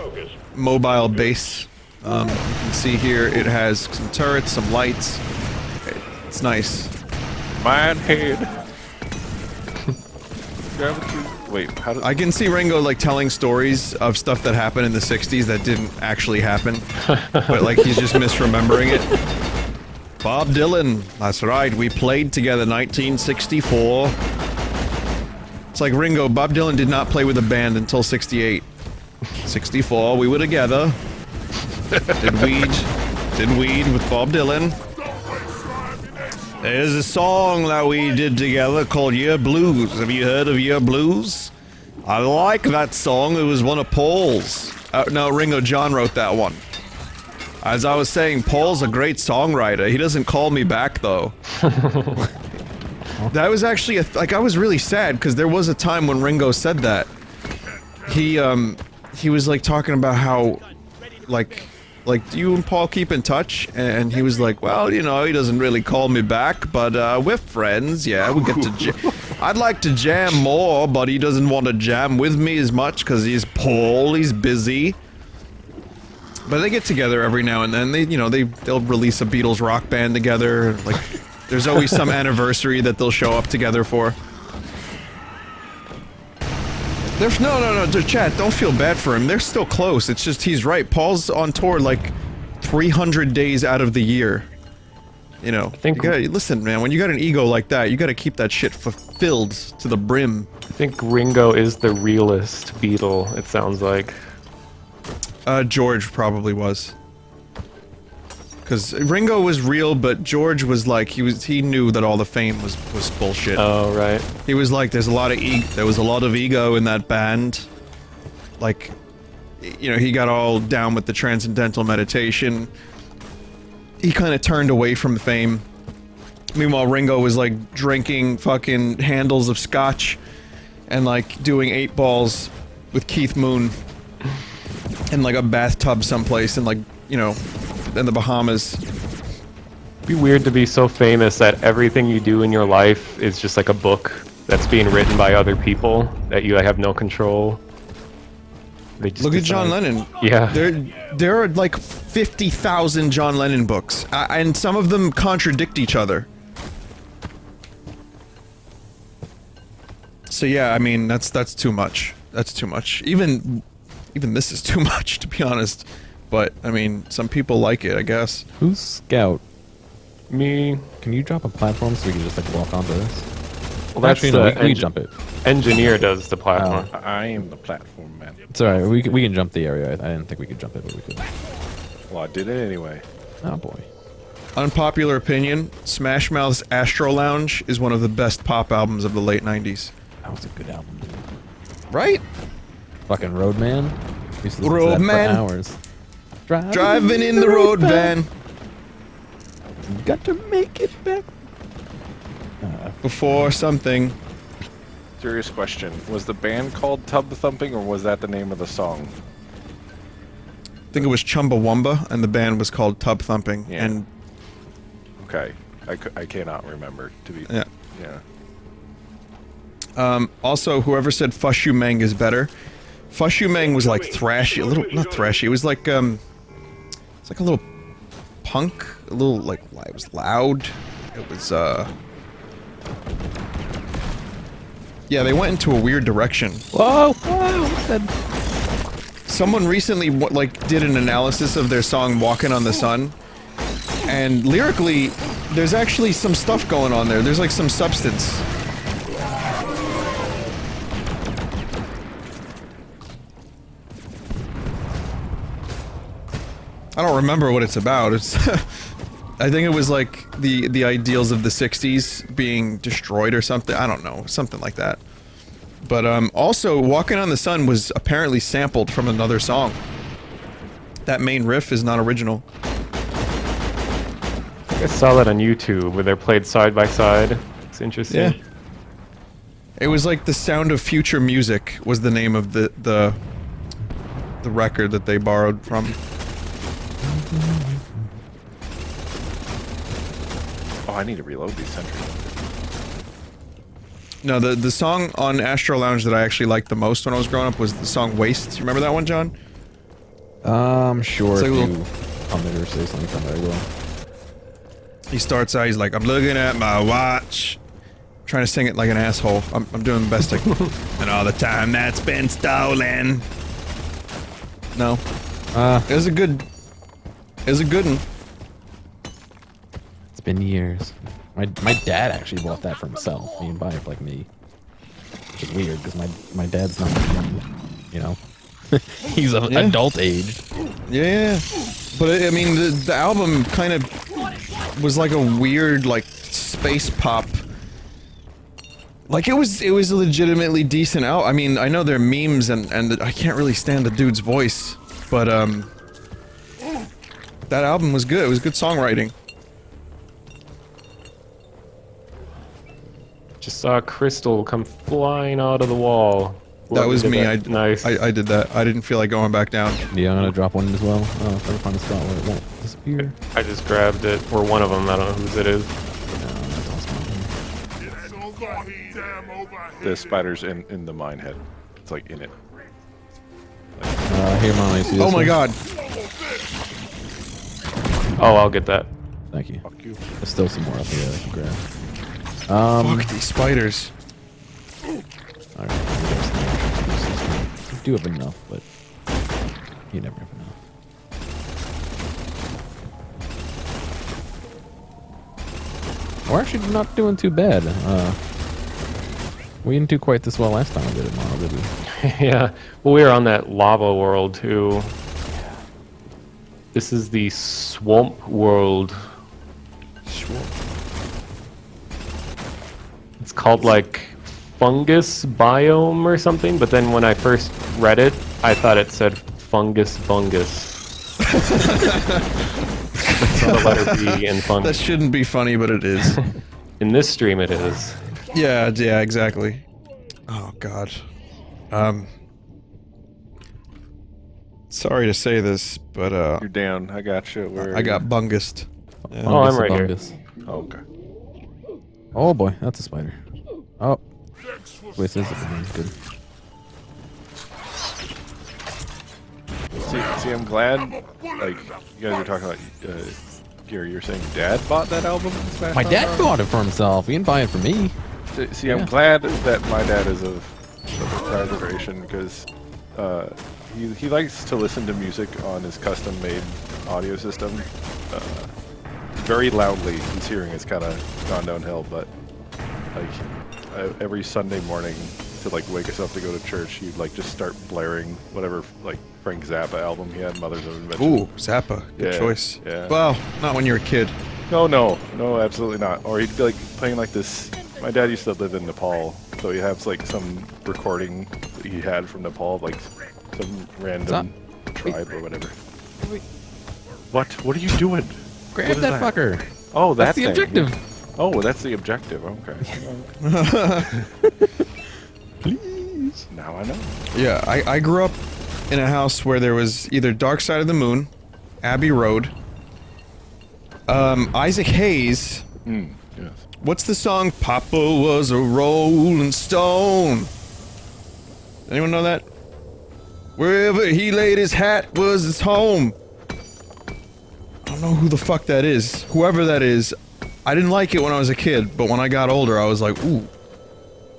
mobile base. You can see here it has some turrets, some lights. It's nice. Mine head. Wait, how did... I can see Ringo like telling stories of stuff that happened in the 60s that didn't actually happen. But like he's just misremembering it. Bob Dylan, that's right, we played together 1964. It's like Ringo, Bob Dylan did not play with a band until 68. 64, we were together. Did weed with Bob Dylan. There's a song that we did together called Year Blues. Have you heard of Year Blues? I like that song. It was one of Paul's. No, Ringo, John wrote that one. As I was saying, Paul's a great songwriter. He doesn't call me back, though. That was actually I was really sad because there was a time when Ringo said that. He was like talking about how, like, do you and Paul keep in touch? And he was like, well, you know, he doesn't really call me back, but we're friends. Yeah, we get to. I'd like to jam more, but he doesn't want to jam with me as much because he's Paul. He's busy. But they get together every now and then. They'll release a Beatles rock band together. Like, there's always some anniversary that they'll show up together for. No, chat, don't feel bad for him. They're still close. It's just he's right. Paul's on tour like 300 days out of the year. You know, listen, man, when you got an ego like that, you gotta keep that shit fulfilled to the brim. I think Ringo is the realest Beatle, it sounds like. George probably was. Because Ringo was real, but George was like, he knew that all the fame was bullshit. Oh, right. He was like, there was a lot of ego in that band. Like, you know, he got all down with the transcendental meditation. He kind of turned away from fame. Meanwhile, Ringo was like drinking fucking handles of scotch and like doing 8 balls with Keith Moon in like a bathtub someplace in like, you know, in the Bahamas. It'd be weird to be so famous that everything you do in your life is just like a book that's being written by other people that you have no control. Look at John Lennon. Yeah. There are like 50,000 John Lennon books, and some of them contradict each other. So yeah, I mean that's too much. That's too much. Even this is too much, to be honest. But I mean, some people like it, I guess. Who's Scout? Me. Can you drop a platform so we can just like walk onto this? Well, actually, no, we can jump it. Engineer does the platform. I am the platform man. It's alright, we can jump the area. I didn't think we could jump it, but we could. Well, I did it anyway. Oh boy. Unpopular opinion, Smash Mouth's Astro Lounge is one of the best pop albums of the late 90s. That was a good album, dude. Right? Fucking Roadman. Used to listen to that Roadman. for hours. Driving in the road van. Got to make it back. Before something. Serious question. Was the band called Tub Thumping, or was that the name of the song? I think it was Chumbawamba, and the band was called Tub Thumping. Yeah. And Okay. I cannot remember, to be... yeah. Yeah. Also, whoever said Fush You Mang is better. Fush You Mang was like thrashy, not thrashy, it was like, it's like a little punk, a little, like, it was loud. It was, yeah, they went into a weird direction. Whoa! Whoa! Someone recently, like, did an analysis of their song Walkin' on the Sun, and lyrically, there's actually some stuff going on there. There's, like, some substance. I don't remember what it's about. It's I think it was like the ideals of the 60s being destroyed or something. I don't know, something like that. But also, Walking on the Sun was apparently sampled from another song. That main riff is not original. I saw that on YouTube where they're played side by side. It's interesting. Yeah. It was like The Sound of Future Music was the name of the record that they borrowed from. Oh, I need to reload these sentries. No, the song on Astro Lounge that I actually liked the most when I was growing up was the song Waste. You remember that one, John? Sure, It's if like a you little- hum it or say something, I will. He starts out, he's like, I'm looking at my watch. I'm trying to sing it like an asshole. I'm doing the best I can. And all the time that's been stolen. No. It was a good one. It's been years. My dad actually bought that for himself. He didn't buy it for, like, me. Which is weird, because my dad's not, you know, he's of adult age. Yeah. But I mean, the album kind of was like a weird, like, space pop. Like, it was a legitimately decent out. I mean, I know they're memes and I can't really stand the dude's voice, but, that album was good. It was good songwriting. Just saw a crystal come flying out of the wall. That was me. Nice. I did that. I didn't feel like going back down. Yeah, I'm gonna drop one as well. Try to find a spot where it won't disappear. I just grabbed it, or one of them. I don't know whose it is. That's awesome. It's over here. Damn over here. The spider's in the mine head. It's like in it. Here, Mom, you see this Oh my one? god. Oh, I'll get that. Thank you. Fuck you. There's still some more up here that I can grab. Fuck these spiders. Alright. You do have enough, but you never have enough. We're actually not doing too bad. We didn't do quite this well last time I did it, Mom, did we? Yeah. Well, we were on that lava world too. This is the swamp world. It's called like fungus biome or something, but then when I first read it, I thought it said fungus bungus. It's not a letter B in That fungus. shouldn't be funny, but it is. In this stream, it is. Yeah, exactly. Oh god. Sorry to say this, but You're down. I got you. Where I got bungused. Yeah. Oh, I'm Fungus right here. bungus. Oh, okay. Oh boy, that's a spider. Oh. Wait, this is good. See, I'm glad. Like you guys are talking about. Gary, you're saying Dad bought that album? My dad bought it for himself. He didn't buy it for me. See, Yeah. I'm glad that my dad is of the prior generation because he likes to listen to music on his custom-made audio system. Very loudly, his hearing has kind of gone downhill, but like every Sunday morning to like wake us up to go to church, he'd like just start blaring whatever like Frank Zappa album he had, Mothers of Invention. Ooh, Zappa. Good Yeah, choice. yeah. Well, not when you're a kid. No, absolutely not. Or he'd be like playing like this. My dad used to live in Nepal, so he has like some recording that he had from Nepal, like some random tribe or whatever. What? What are you doing? Grab What is that that? fucker. Oh, That's the thing. objective. Oh, that's the objective. Okay. Please. Now I know. Yeah, I grew up in a house where there was either Dark Side of the Moon, Abbey Road, Isaac Hayes. Yes. What's the song? Papa was a rolling stone. Anyone know that? Wherever he laid his hat was his home. I don't know who the fuck that is. Whoever that is, I didn't like it when I was a kid, but when I got older, I was like, ooh.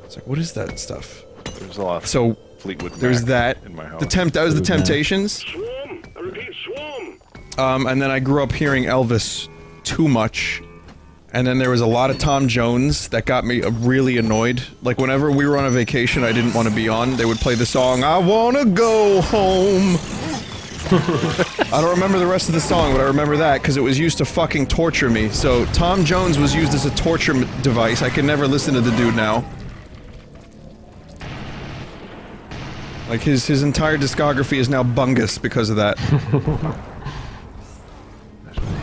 It's like, what is that stuff? There's a lot of So, Fleetwood there's Mac that. in my house. That was the Fleetwood Mac. Temptations. Swarm! I repeat, swarm! And then I grew up hearing Elvis too much. And then there was a lot of Tom Jones that got me really annoyed. Like, whenever we were on a vacation I didn't want to be on, they would play the song, I wanna go home. I don't remember the rest of the song, but I remember that because it was used to fucking torture me. So, Tom Jones was used as a torture device. I can never listen to the dude now. Like, his entire discography is now bungus because of that.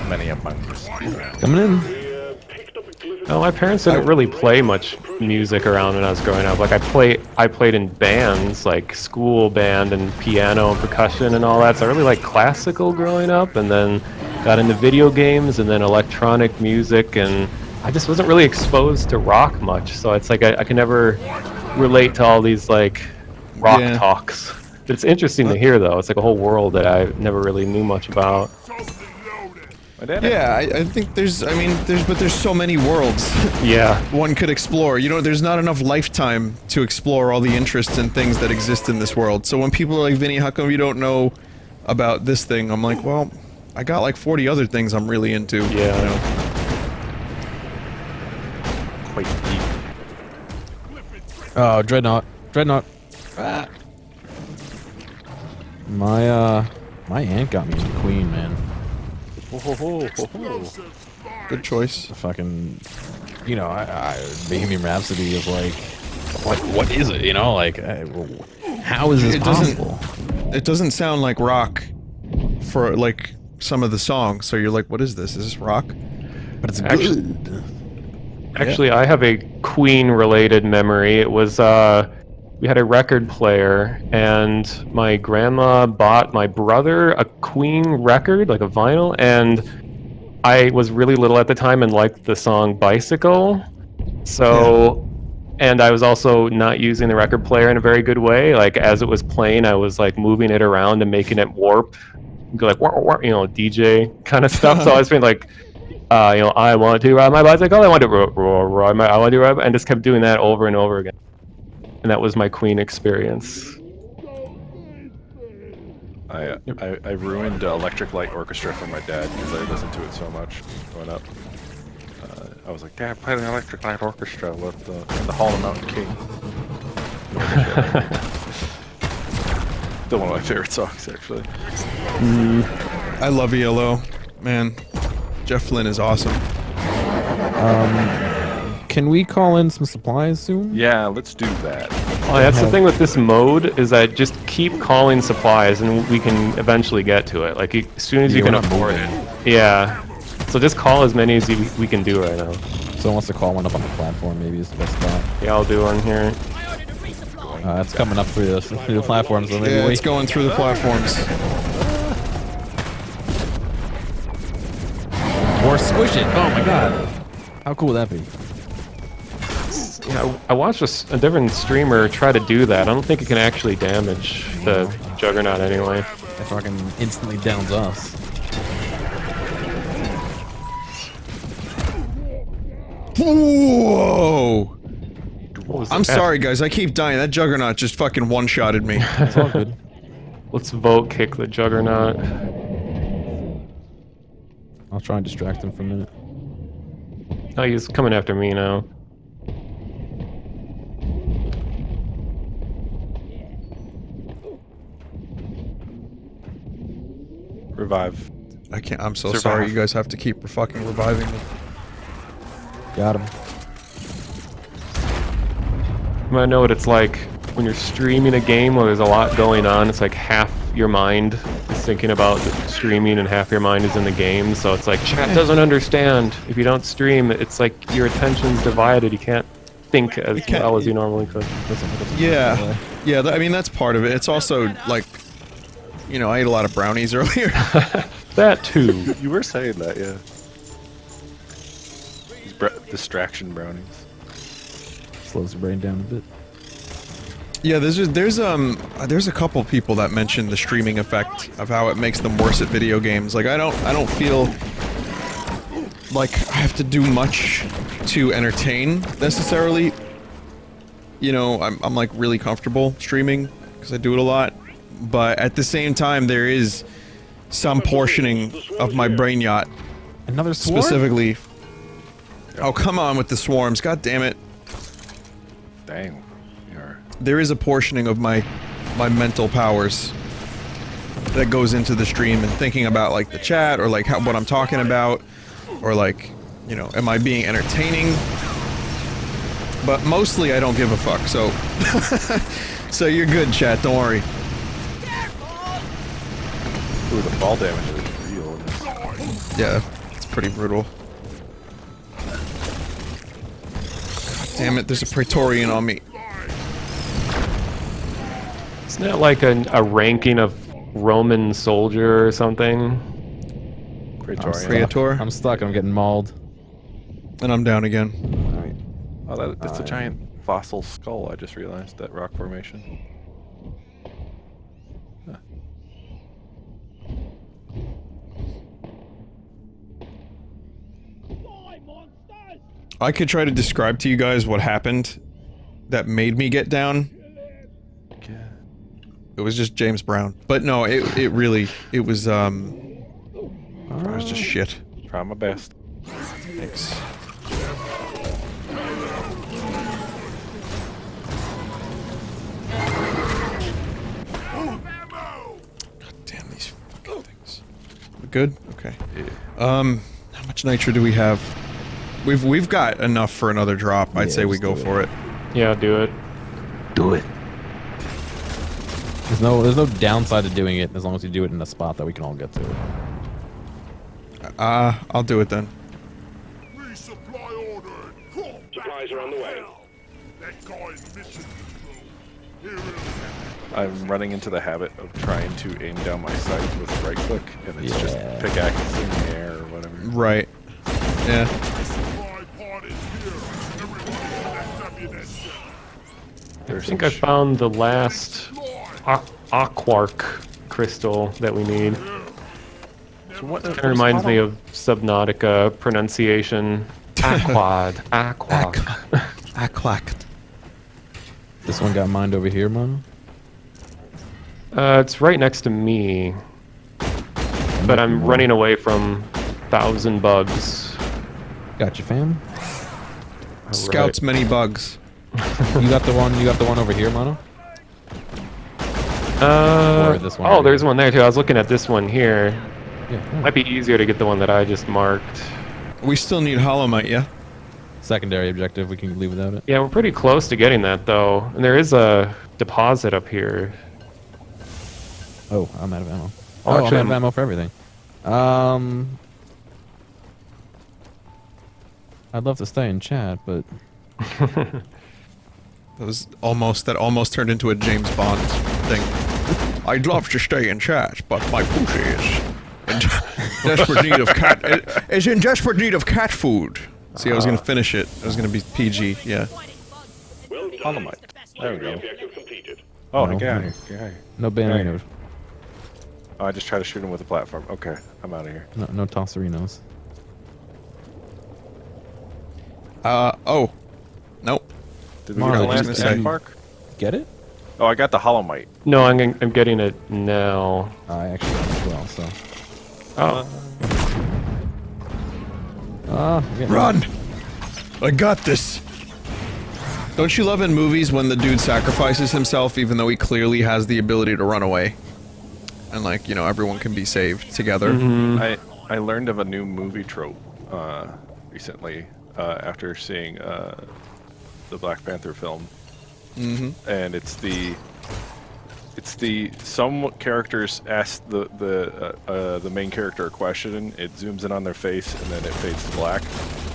Many a bungus. Coming in. We picked up a glyph No, my parents didn't really play much music around when I was growing up. Like I played in bands, like school band and piano and percussion and all that. So I really liked classical growing up, and then got into video games and then electronic music, and I just wasn't really exposed to rock much. So it's like I can never relate to all these like rock Yeah. talks. It's interesting to hear though. It's like a whole world that I never really knew much about. Yeah, I think there's so many worlds Yeah. one could explore. You know, there's not enough lifetime to explore all the interests and things that exist in this world. So when people are like, Vinny, how come you don't know about this thing? I'm like, well, I got like 40 other things I'm really into. Yeah. You know? Quite deep. Oh, Dreadnought. Dreadnought. Ah. My aunt got me into Queen, man. Good choice. The fucking, you know, Bohemian Rhapsody is like, what is it? You know, like, how is this possible? It doesn't sound like rock for like some of the songs. So you're like, what is this? Is this rock? But it's Actually- good. Actually, I have a Queen-related memory. It was, we had a record player, and my grandma bought my brother a Queen record, like a vinyl, and I was really little at the time and liked the song Bicycle. So, and I was also not using the record player in a very good way. Like, as it was playing, I was, like, moving it around and making it warp. Go like, wah, wah, you know, DJ kind of stuff. So I was being like, you know, I want to ride my bicycle, I want to ride my, I want to ride, and just kept doing that over and over again. And that was my Queen experience. I ruined Electric Light Orchestra for my dad because I listened to it so much growing up. I was like, Dad, play the Electric Light Orchestra with the Hall of Mountain King. Still one of my favorite songs, actually. I love ELO, man. Jeff Flynn is awesome. Can we call in some supplies soon? Yeah, let's do that. Oh, that's the thing with this mode, is that just keep calling supplies and we can eventually get to it. Like, as soon as you can we're not afford moving. it. Yeah. So just call as many as we can do right now. Someone wants to call one up on the platform, maybe is the best spot. Yeah, I'll do one here. I ordered a resupply. It's coming up through the platform, so maybe Yeah, wait. it's going through the platforms. Or squish it! Oh my god! How cool would that be? Yeah, I watched a different streamer try to do that. I don't think it can actually damage the Juggernaut anyway. That fucking instantly downs us. Whoa! What was I'm that? sorry, guys. I keep dying. That Juggernaut just fucking one-shotted me. It's all good. Let's vote kick the Juggernaut. I'll try and distract him for a minute. Oh, he's coming after me now. Revive. I can't. I'm so Survive. sorry. You guys have to keep fucking reviving me. Got him. I know what it's like when you're streaming a game where there's a lot going on. It's like half your mind is thinking about the streaming and half your mind is in the game. So it's like chat doesn't understand. If you don't stream, it's like your attention's divided. You can't think as can't- well as you normally could. Yeah. Yeah. I mean, that's part of it. It's also like, you know, I ate a lot of brownies earlier. That too. You were saying that, yeah. These distraction brownies. Slows the brain down a bit. Yeah, there's a couple people that mentioned the streaming effect of how it makes them worse at video games. Like I don't feel like I have to do much to entertain necessarily. You know, I'm like really comfortable streaming because I do it a lot. But at the same time, there is some portioning of my brain yacht Another swarm? specifically. Oh, come on with the swarms. God damn it. Dang. You're... There is a portioning of my mental powers that goes into the stream and thinking about like the chat or like what I'm talking about or like, you know, am I being entertaining? But mostly I don't give a fuck, so so you're good, chat, don't worry. Ooh, the fall damage is real in this. Yeah, it's pretty brutal. Damn it, there's a Praetorian on me. Isn't it like a ranking of Roman soldier or something? Praetor. I'm stuck. I'm getting mauled. And I'm down again. Alright. Oh, that's a giant fossil skull, I just realized, that rock formation. Huh. I could try to describe to you guys what happened that made me get down. It was just James Brown. But no, it was just shit. Try my best. Thanks. God damn these fucking things. We good? Okay. How much nitro do we have? We've got enough for another drop. I'd say we go for it. Yeah, do it. Do it. There's no downside to doing it as long as you do it in a spot that we can all get to. I'll do it then. Resupply ordered. Supplies are on the way. That guy is mission control. I'm running into the habit of trying to aim down my sights with right click, and it's just pickaxe in the air or whatever. Right. Yeah. Supply pod is here. Everybody collect ammunition. I think I found the last aquark crystal that we need. So what Kind of reminds me of Subnautica pronunciation. Aquad. Aquak. Aquact. This one got mined over here, Mono? It's right next to me. But I'm running away from 1,000 bugs. Gotcha, fam. Scouts many bugs. You got the one over here, Mono? Or this one Oh, over there's here. one there too. I was looking at this one here. Yeah. Might be easier to get the one that I just marked. We still need Holomite, yeah? Secondary objective, we can leave without it. Yeah, we're pretty close to getting that though. And there is a deposit up here. Oh, I'm out of ammo. Oh, I'm actually, out of ammo for everything. I'd love to stay in chat, but That almost turned into a James Bond thing. I'd love to stay in chat, but my pussy is in desperate need of cat food. See, I was gonna finish it. I was gonna be PG, yeah. Well done. Holomite. There we go. Objective completed. Oh, No, get out no. of here. Get out of here. no bannerinos. Oh, I just tried to shoot him with a platform. Okay, I'm out of here. No tosserinos. Oh. Nope. Did we Marlon, get the did last you- egg mark? Get it? Oh, I got the Holomite. No, I'm getting it now. I actually got it as well, so. Oh, Run! I got this! Don't you love in movies when the dude sacrifices himself even though he clearly has the ability to run away? And like, you know, everyone can be saved together. I learned of a new movie trope recently after seeing the Black Panther film. And it's the some characters ask the main character a question, it zooms in on their face, and then it fades to black.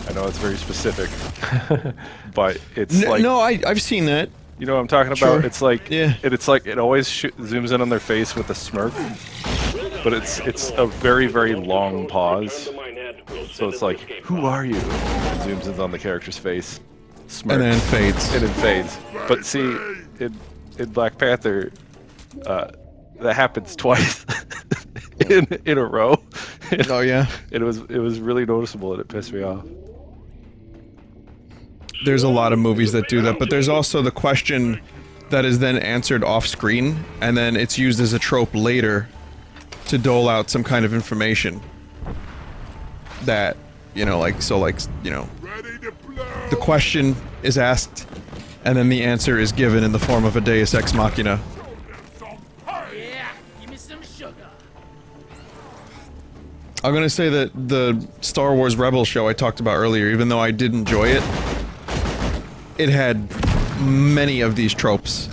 I know it's very specific, but it's like No, I've seen that. you know what I'm talking about. Sure. It's like Yeah. it's like it always zooms in on their face with a smirk, but it's a very very long pause. So it's like, who are you? And zooms in on the character's face, smirks, And then fades. and it fades. But see, in Black Panther, that happens twice in a row. Oh yeah. It was really noticeable, and it pissed me off. There's a lot of movies that do that, but there's also the question that is then answered off screen, and then it's used as a trope later to dole out some kind of information that, you know, like, so like, you know, Ready to blow. the question is asked, and then the answer is given in the form of a Deus Ex Machina. Yeah, give me some sugar. I'm gonna say that the Star Wars Rebels show I talked about earlier, even though I did enjoy it, it had many of these tropes.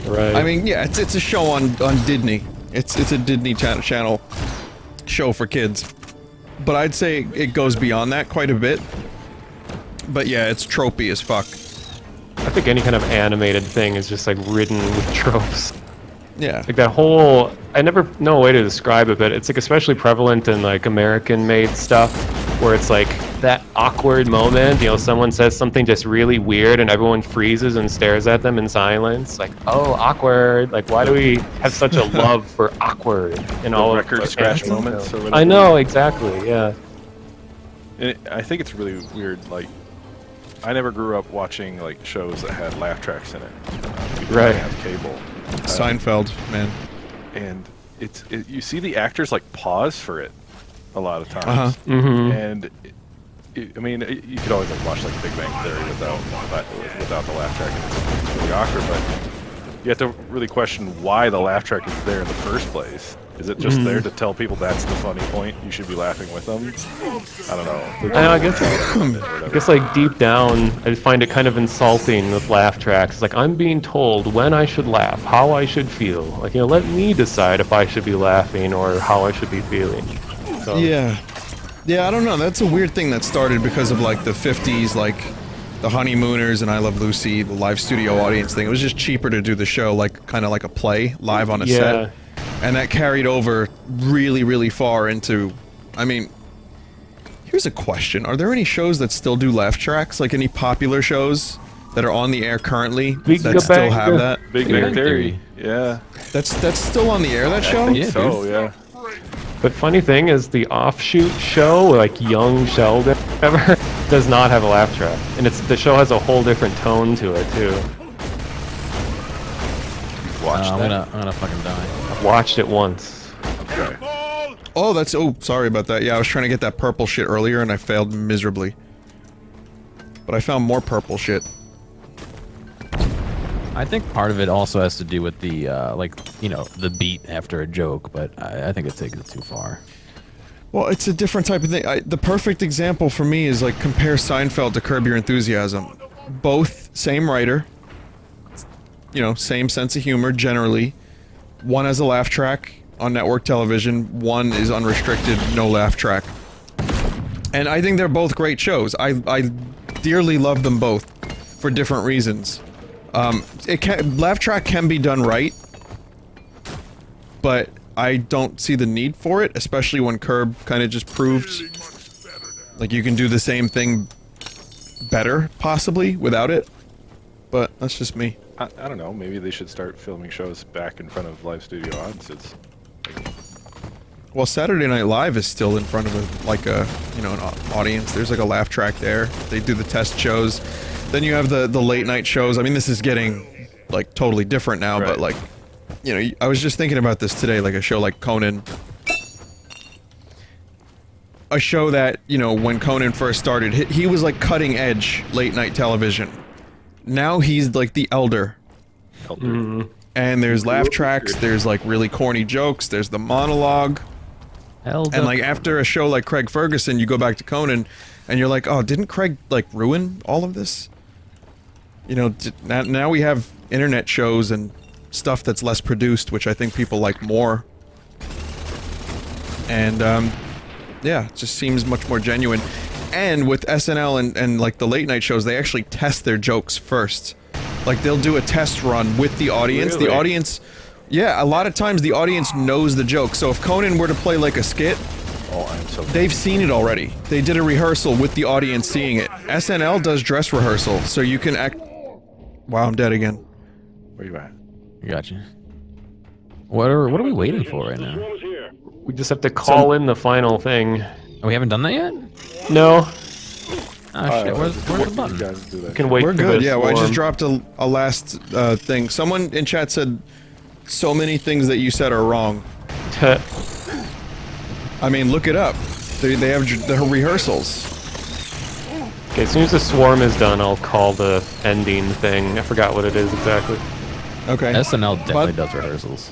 right. I mean, yeah, it's a show on Disney. It's a Disney channel show for kids. But I'd say it goes beyond that quite a bit. But yeah, it's tropey as fuck. I think any kind of animated thing is just like ridden with tropes. Yeah. Like that whole, I never know a way to describe it, but it's like especially prevalent in like American-made stuff, where it's like that awkward moment, you know, someone says something just really weird and everyone freezes and stares at them in silence. Like, oh, awkward. Like, why do we have such a love for awkward in all record of scratch moments or whatever. I know, exactly, yeah. And I think it's really weird, like, I never grew up watching like shows that had laugh tracks in it. People Right. didn't have cable. Seinfeld, man. And you see the actors like pause for it a lot of times. Uh-huh. Mm-hmm. And I mean, you could always like watch like Big Bang Theory without the laugh track, and it's really awkward. But you have to really question why the laugh track is there in the first place. Is it just there to tell people that's the funny point? You should be laughing with them. I don't know. I guess like deep down, I find it kind of insulting with laugh tracks. Like I'm being told when I should laugh, how I should feel. Like, you know, let me decide if I should be laughing or how I should be feeling. So, Yeah. Yeah, I don't know. That's a weird thing that started because of like the 50s, like the Honeymooners and I Love Lucy, the live studio audience thing. It was just cheaper to do the show like kind of like a play live on a set. And that carried over really, really far into, I mean, here's a question. Are there any shows that still do laugh tracks? Like any popular shows that are on the air currently that still have that? Big Bang Theory. Yeah. That's still on the air, that show? Yeah, so, yeah. But funny thing is, the offshoot show, like Young Sheldon, whatever, does not have a laugh track, and the show has a whole different tone to it too. I'm gonna fucking die. I've watched it once. Okay. Oh, sorry about that. Yeah, I was trying to get that purple shit earlier and I failed miserably. But I found more purple shit. I think part of it also has to do with the, like, you know, the beat after a joke, but I think it takes it too far. Well, it's a different type of thing. The perfect example for me is like compare Seinfeld to Curb Your Enthusiasm. Both same writer, you know, same sense of humor generally. One has a laugh track on network television, one is unrestricted, no laugh track. And I think they're both great shows. I dearly love them both for different reasons. Laugh track can be done right, but I don't see the need for it, especially when Curb kind of just proved like you can do the same thing better, possibly, without it. But that's just me. I don't know, maybe they should start filming shows back in front of live studio audiences. Well, Saturday Night Live is still in front of an audience. There's like a laugh track there. They do the test shows. Then you have the late night shows. I mean, this is getting like totally different now, Right. but like, you know, I was just thinking about this today, like a show like Conan. A show that, you know, when Conan first started, he was like cutting edge late night television. Now he's like the elder. And there's laugh tracks, there's like really corny jokes, there's the monologue. And like after a show like Craig Ferguson, you go back to Conan and you're like, oh, didn't Craig like ruin all of this? You know, now we have internet shows and stuff that's less produced, which I think people like more. And yeah, it just seems much more genuine. And with SNL and like the late night shows, they actually test their jokes first. Like they'll do a test run with the audience. Really? The audience, yeah, a lot of times the audience knows the joke. So if Conan were to play like a skit, they've seen it already. They did a rehearsal with the audience seeing it. SNL does dress rehearsal, so you can act. Wow, I'm dead again. Where you at? Gotcha. What are we waiting for right now? We just have to call in the final thing. Oh, we haven't done that yet? No, Oh shit, where's the button? You guys do that. we can wait We're for good, this yeah, well, I just form. dropped a last thing. Someone in chat said so many things that you said are wrong. I mean, look it up. They have the rehearsals. Okay, as soon as the swarm is done, I'll call the ending thing. I forgot what it is exactly. Okay. SNL definitely But- does rehearsals.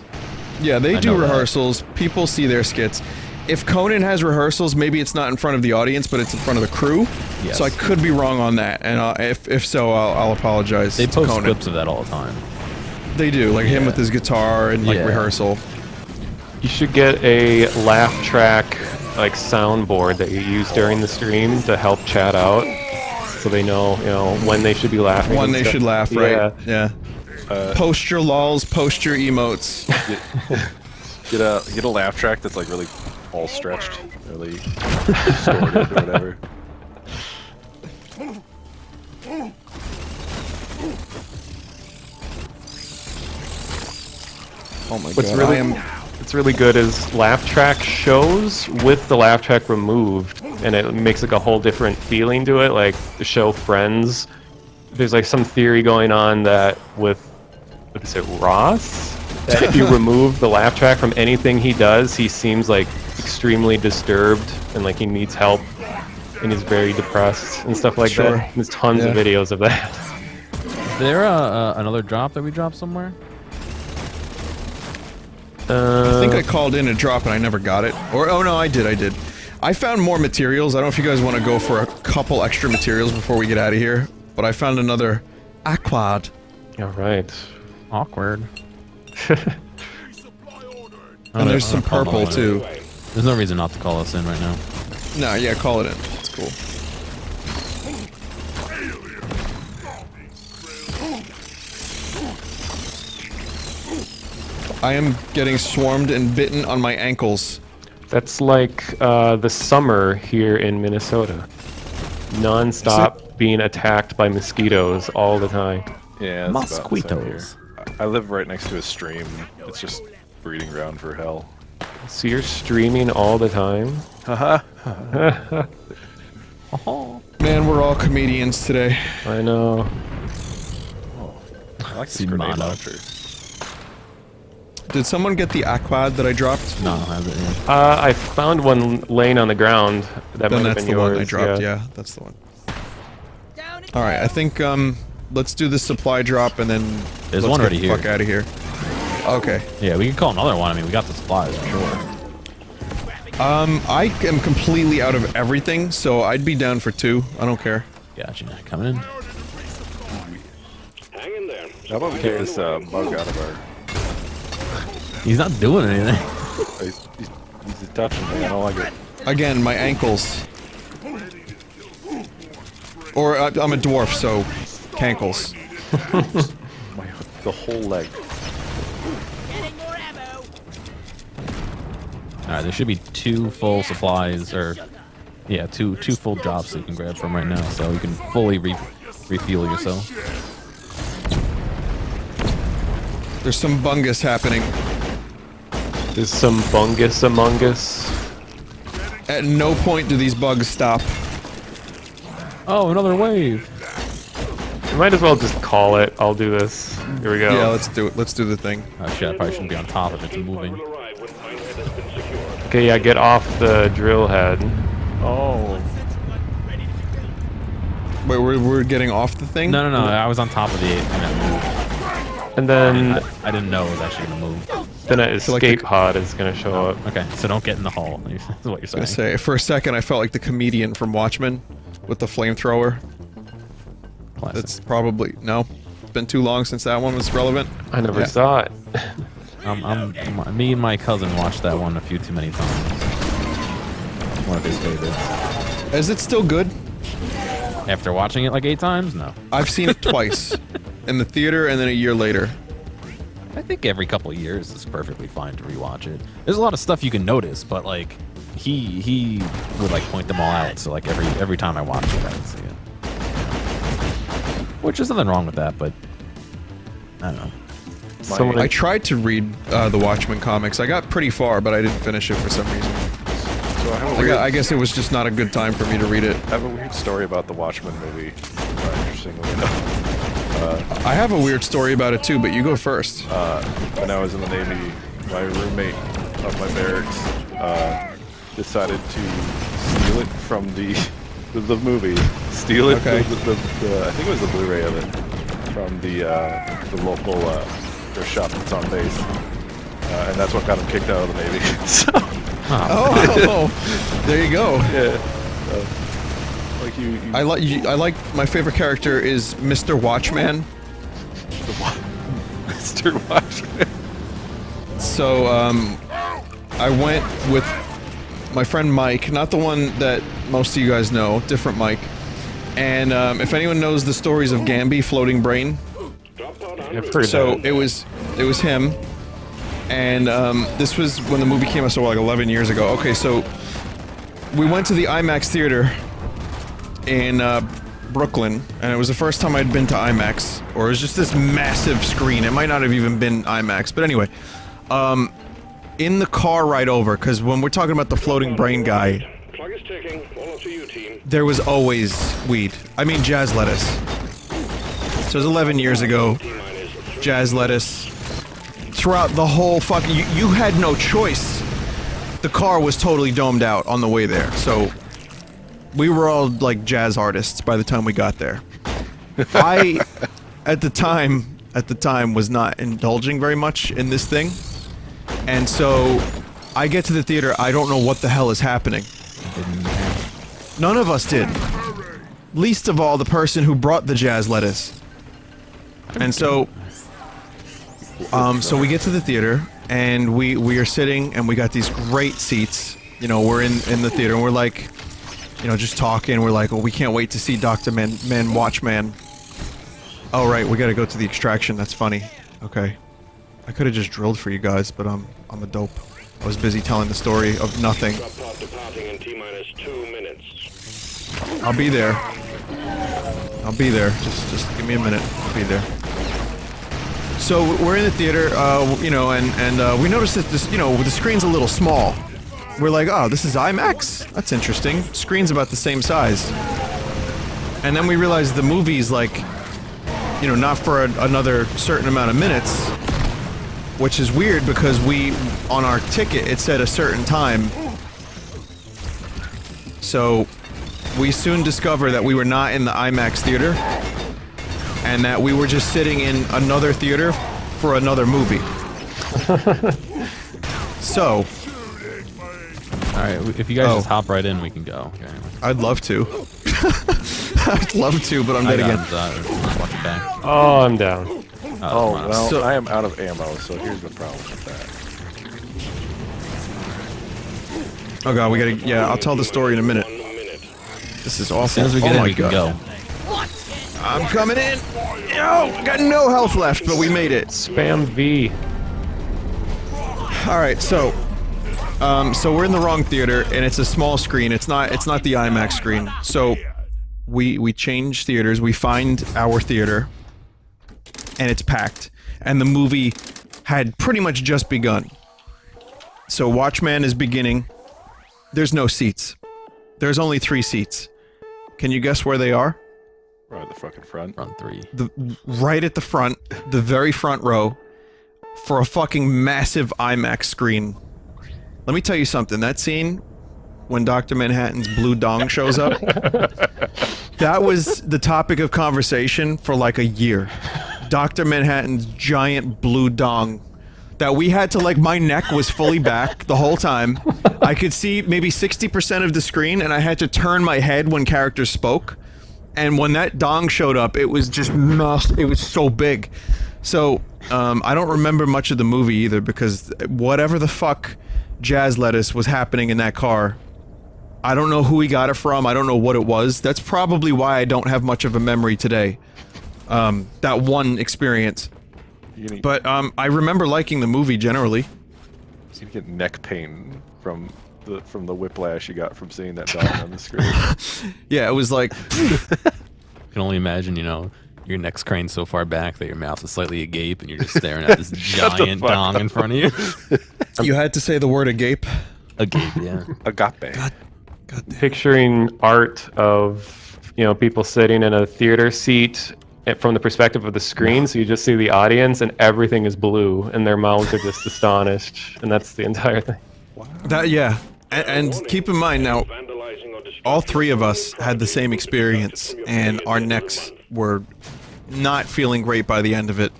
Yeah, they I do know that. rehearsals. People see their skits. If Conan has rehearsals, maybe it's not in front of the audience, but it's in front of the crew. Yes. So I could be wrong on that, and if so, I'll apologize. They to post Conan. clips of that all the time. They do, like him with his guitar and like Yeah. rehearsal. You should get a laugh track, like soundboard that you use during the stream to help chat out. so they know, when they should be laughing. When and they stuff. should laugh, right? Yeah. Post your lols, post your emotes. Get a laugh track that's like really all stretched, really distorted or whatever. Oh my What's god, really, I am... What's really good is laugh track shows with the laugh track removed, and it makes like a whole different feeling to it. Like the show Friends, there's like some theory going on that with, what is it, Ross? That if you remove the laugh track from anything he does, he seems like extremely disturbed and like he needs help and he's very depressed and stuff like Sure. that. There's tons of videos of that. Is there another drop that we dropped somewhere? I think I called in a drop and I never got it. Or, oh no, I did. I found more materials. I don't know if you guys want to go for a couple extra materials before we get out of here. But I found another aquad. Alright. Awkward. And there's some purple too. There's no reason not to call us in right now. No, yeah, call it in. It's cool. I am getting swarmed and bitten on my ankles. That's like the summer here in Minnesota. Non-stop being attacked by mosquitoes all the time. Yeah, that's about the same here. Mosquitoes. I live right next to a stream. It's just breeding ground for hell. So you're streaming all the time? Haha. Man, we're all comedians today. I know. I like this grenade Mono. launcher. Did someone get the aquad that I dropped? No, I haven't yet. I found one laying on the ground. That Then might have that's been the yours. one I dropped, yeah, that's the one. Alright, I think, let's do the supply drop and then There's let's one get already the here. fuck out of here. Okay. Yeah, we can call another one. I mean, we got the supplies for sure. I am completely out of everything, so I'd be down for 2. I don't care. Gotcha. Coming in. Hang in there. How about we get this bug out of our... He's not doing anything. He's touching me. I don't like it. Again, my ankles. Or, I'm a dwarf, so... cankles. The whole leg. Getting more ammo. Alright, there should be 2 full supplies, or... Yeah, two full drops that you can grab from right now, so you can fully refuel yourself. There's some bungus happening. There's some bungus among us. At no point do these bugs stop. Oh, another wave! You might as well just call it. I'll do this. Here we go. Yeah, let's do it. Let's do the thing. Oh shit, I probably shouldn't be on top of it. It's moving. Will arrive when Pinehead has been secured. Okay, yeah, get off the drill head. Oh. Wait, we're getting off the thing? No, I was on top of the 8 and it moved. And then, I didn't know it was actually gonna move. then an So, like, escape the- pod is gonna show up. Okay, so don't get in the hole, is what you're I was saying. gonna say, for a second I felt like the comedian from Watchmen with the flamethrower. Classic. That's probably... No. It's been too long since that one was relevant. I never Yeah. saw it. Me and my cousin watched that one a few too many times. One of his favorites. Is it still good? After watching it like 8 times? No. I've seen it twice. In the theater and then a year later. I think every couple of years is perfectly fine to rewatch it. There's a lot of stuff you can notice, but like he would like point them all out. So like every time I watch it, I would see it. Which is nothing wrong with that, but I don't know. Someone I tried to read the Watchmen comics. I got pretty far, but I didn't finish it for some reason. So I have a weird, I guess it was just not a good time for me to read it. I have a weird story about the Watchmen movie. Interestingly enough. I have a weird story about it too, but you go first. When I was in the Navy, my roommate of my barracks decided to steal it from the movie. Steal it. Okay. I think it was the Blu-ray of it from the local shop that's on base, and that's what got him kicked out of the Navy. So, Oh, there you go. yeah. Like you I like my favorite character is Mr. Watchman. Mr. Watchmen. So I went with my friend Mike, not the one that most of you guys know, different Mike. And if anyone knows the stories of Gamby, Floating Brain, I've heard so that. it was him. And this was when the movie came out, so like 11 years ago. Okay, so we went to the IMAX theater in Brooklyn, and it was the first time I'd been to IMAX, or it was just this massive screen. It might not have even been IMAX, but anyway, in the car ride over, because when we're talking about the Floating Brain guy, Clock is ticking. All up to you, team. there was always weed. I mean, jazz lettuce. So it was 11 years ago. Jazz lettuce. Throughout the whole fucking... You had no choice. The car was totally domed out on the way there, so... We were all, like, jazz artists by the time we got there. I, at the time, was not indulging very much in this thing. And so, I get to the theater, I don't know what the hell is happening. None of us did. Least of all, the person who brought the jazz lettuce. And so... so we get to the theater, and we are sitting, and we got these great seats. You know, we're in the theater, and we're like... You know, just talking, we're like, well, we can't wait to see Dr. Watchman. Oh, right, we gotta go to the extraction, that's funny. Okay. I could've just drilled for you guys, but I'm a dope. I was busy telling the story of nothing. Drop pod departing in T-minus 2 minutes. I'll be there. I'll be there. Just give me a minute. I'll be there. So, we're in the theater, you know, and we noticed that this, you know, the screen's a little small. We're like, oh, this is IMAX? That's interesting. Screen's about the same size. And then we realized the movie's like, you know, not for another certain amount of minutes, which is weird because on our ticket, it said a certain time. So, we soon discovered that we were not in the IMAX theater, and that we were just sitting in another theater for another movie. So... Alright, if you guys just hop right in, we can go. Okay, anyway. I'd love to. I'd love to, but I'm dead again. Oh, I'm down. Oh, well, so, I am out of ammo, so here's the problem with that. Oh god, we gotta... Yeah, I'll tell the story in a minute. This is awful. As soon as we get in, we can go. I'm coming in! Yo! I got no health left, but we made it. Spam V. Alright, so... so we're in the wrong theater, and it's a small screen. It's not the IMAX screen. So, we change theaters, we find our theater, and it's packed. And the movie had pretty much just begun. So Watchmen is beginning. There's no seats. There's only 3 seats. Can you guess where they are? Right at the fucking front. Front 3. Right at the front, the very front row, for a fucking massive IMAX screen. Let me tell you something, that scene, when Dr. Manhattan's blue dong shows up, that was the topic of conversation for like a year. Dr. Manhattan's giant blue dong. That we had to, like, my neck was fully back the whole time. I could see maybe 60% of the screen, and I had to turn my head when characters spoke. And when that dong showed up, it was just it was so big. So, I don't remember much of the movie either, because whatever the fuck jazz lettuce was happening in that car, I don't know who he got it from, I don't know what it was. That's probably why I don't have much of a memory today. That one experience. But, I remember liking the movie generally. You get neck pain from the whiplash you got from seeing that dog on the screen. Yeah, it was like... I can only imagine, you know, your neck's craned so far back that your mouth is slightly agape and you're just staring at this giant dong in front of you. You had to say the word agape? Agape, yeah. Agape. God damn. Picturing art of, you know, people sitting in a theater seat from the perspective of the screen, so you just see the audience and everything is blue and their mouths are just astonished, and that's the entire thing. Wow. That, yeah. And keep in mind now, all 3 of us had the same experience, and our necks were not feeling great by the end of it.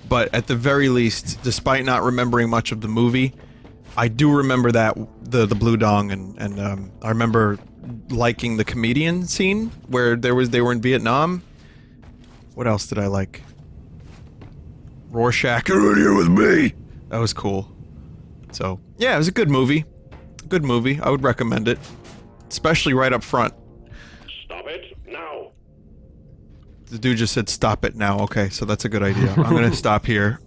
But at the very least, despite not remembering much of the movie, I do remember that the blue dong, and I remember liking the comedian scene where they were in Vietnam. What else did I like? Rorschach, get in here with me. That was cool. So yeah, it was a good movie. Good movie. I would recommend it, especially right up front. Stop it now. The dude just said stop it now. Okay, so that's a good idea. I'm gonna stop here.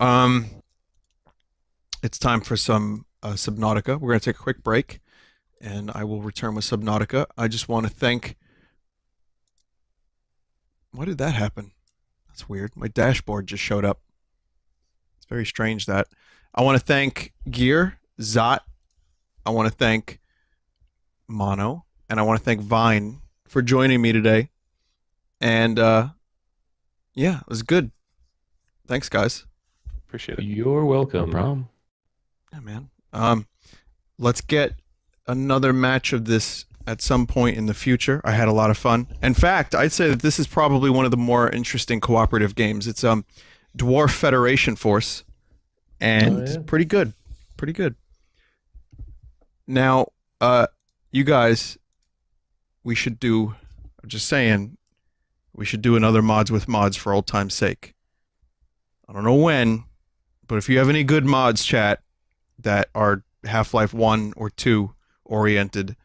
It's time for some Subnautica. We're gonna take a quick break, and I will return with Subnautica. I just want to thank. Why did that happen? That's weird. My dashboard just showed up. It's very strange that. I want to thank Gear, Zott. I want to thank Mono, and I want to thank Vine for joining me today. And yeah, it was good. Thanks, guys. Appreciate it. You're welcome. No problem. Yeah, man. Let's get another match of this at some point in the future. I had a lot of fun. In fact, I'd say that this is probably one of the more interesting cooperative games. It's Dwarf Federation Force, and pretty good. Pretty good. Now, you guys, we should do, I'm just saying, we should do another Mods with Mods for old time's sake. I don't know when, but if you have any good mods, chat, that are Half-Life 1 or 2 oriented,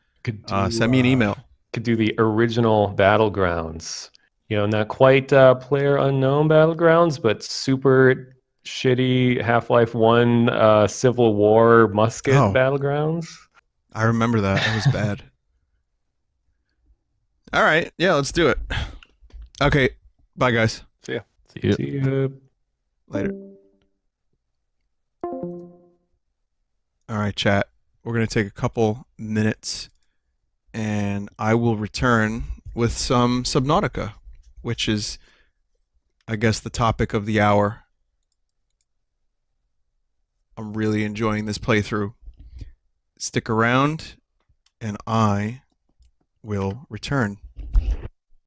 send me an email. Could do the original Battlegrounds. You know, not quite player unknown Battlegrounds, but super shitty Half-Life 1 Civil War musket Battlegrounds. I remember that. That was bad. All right. Yeah, let's do it. Okay. Bye, guys. See ya. See ya. Later. All right, chat. We're going to take a couple minutes, and I will return with some Subnautica, which is, I guess, the topic of the hour. I'm really enjoying this playthrough. Stick around, and I will return.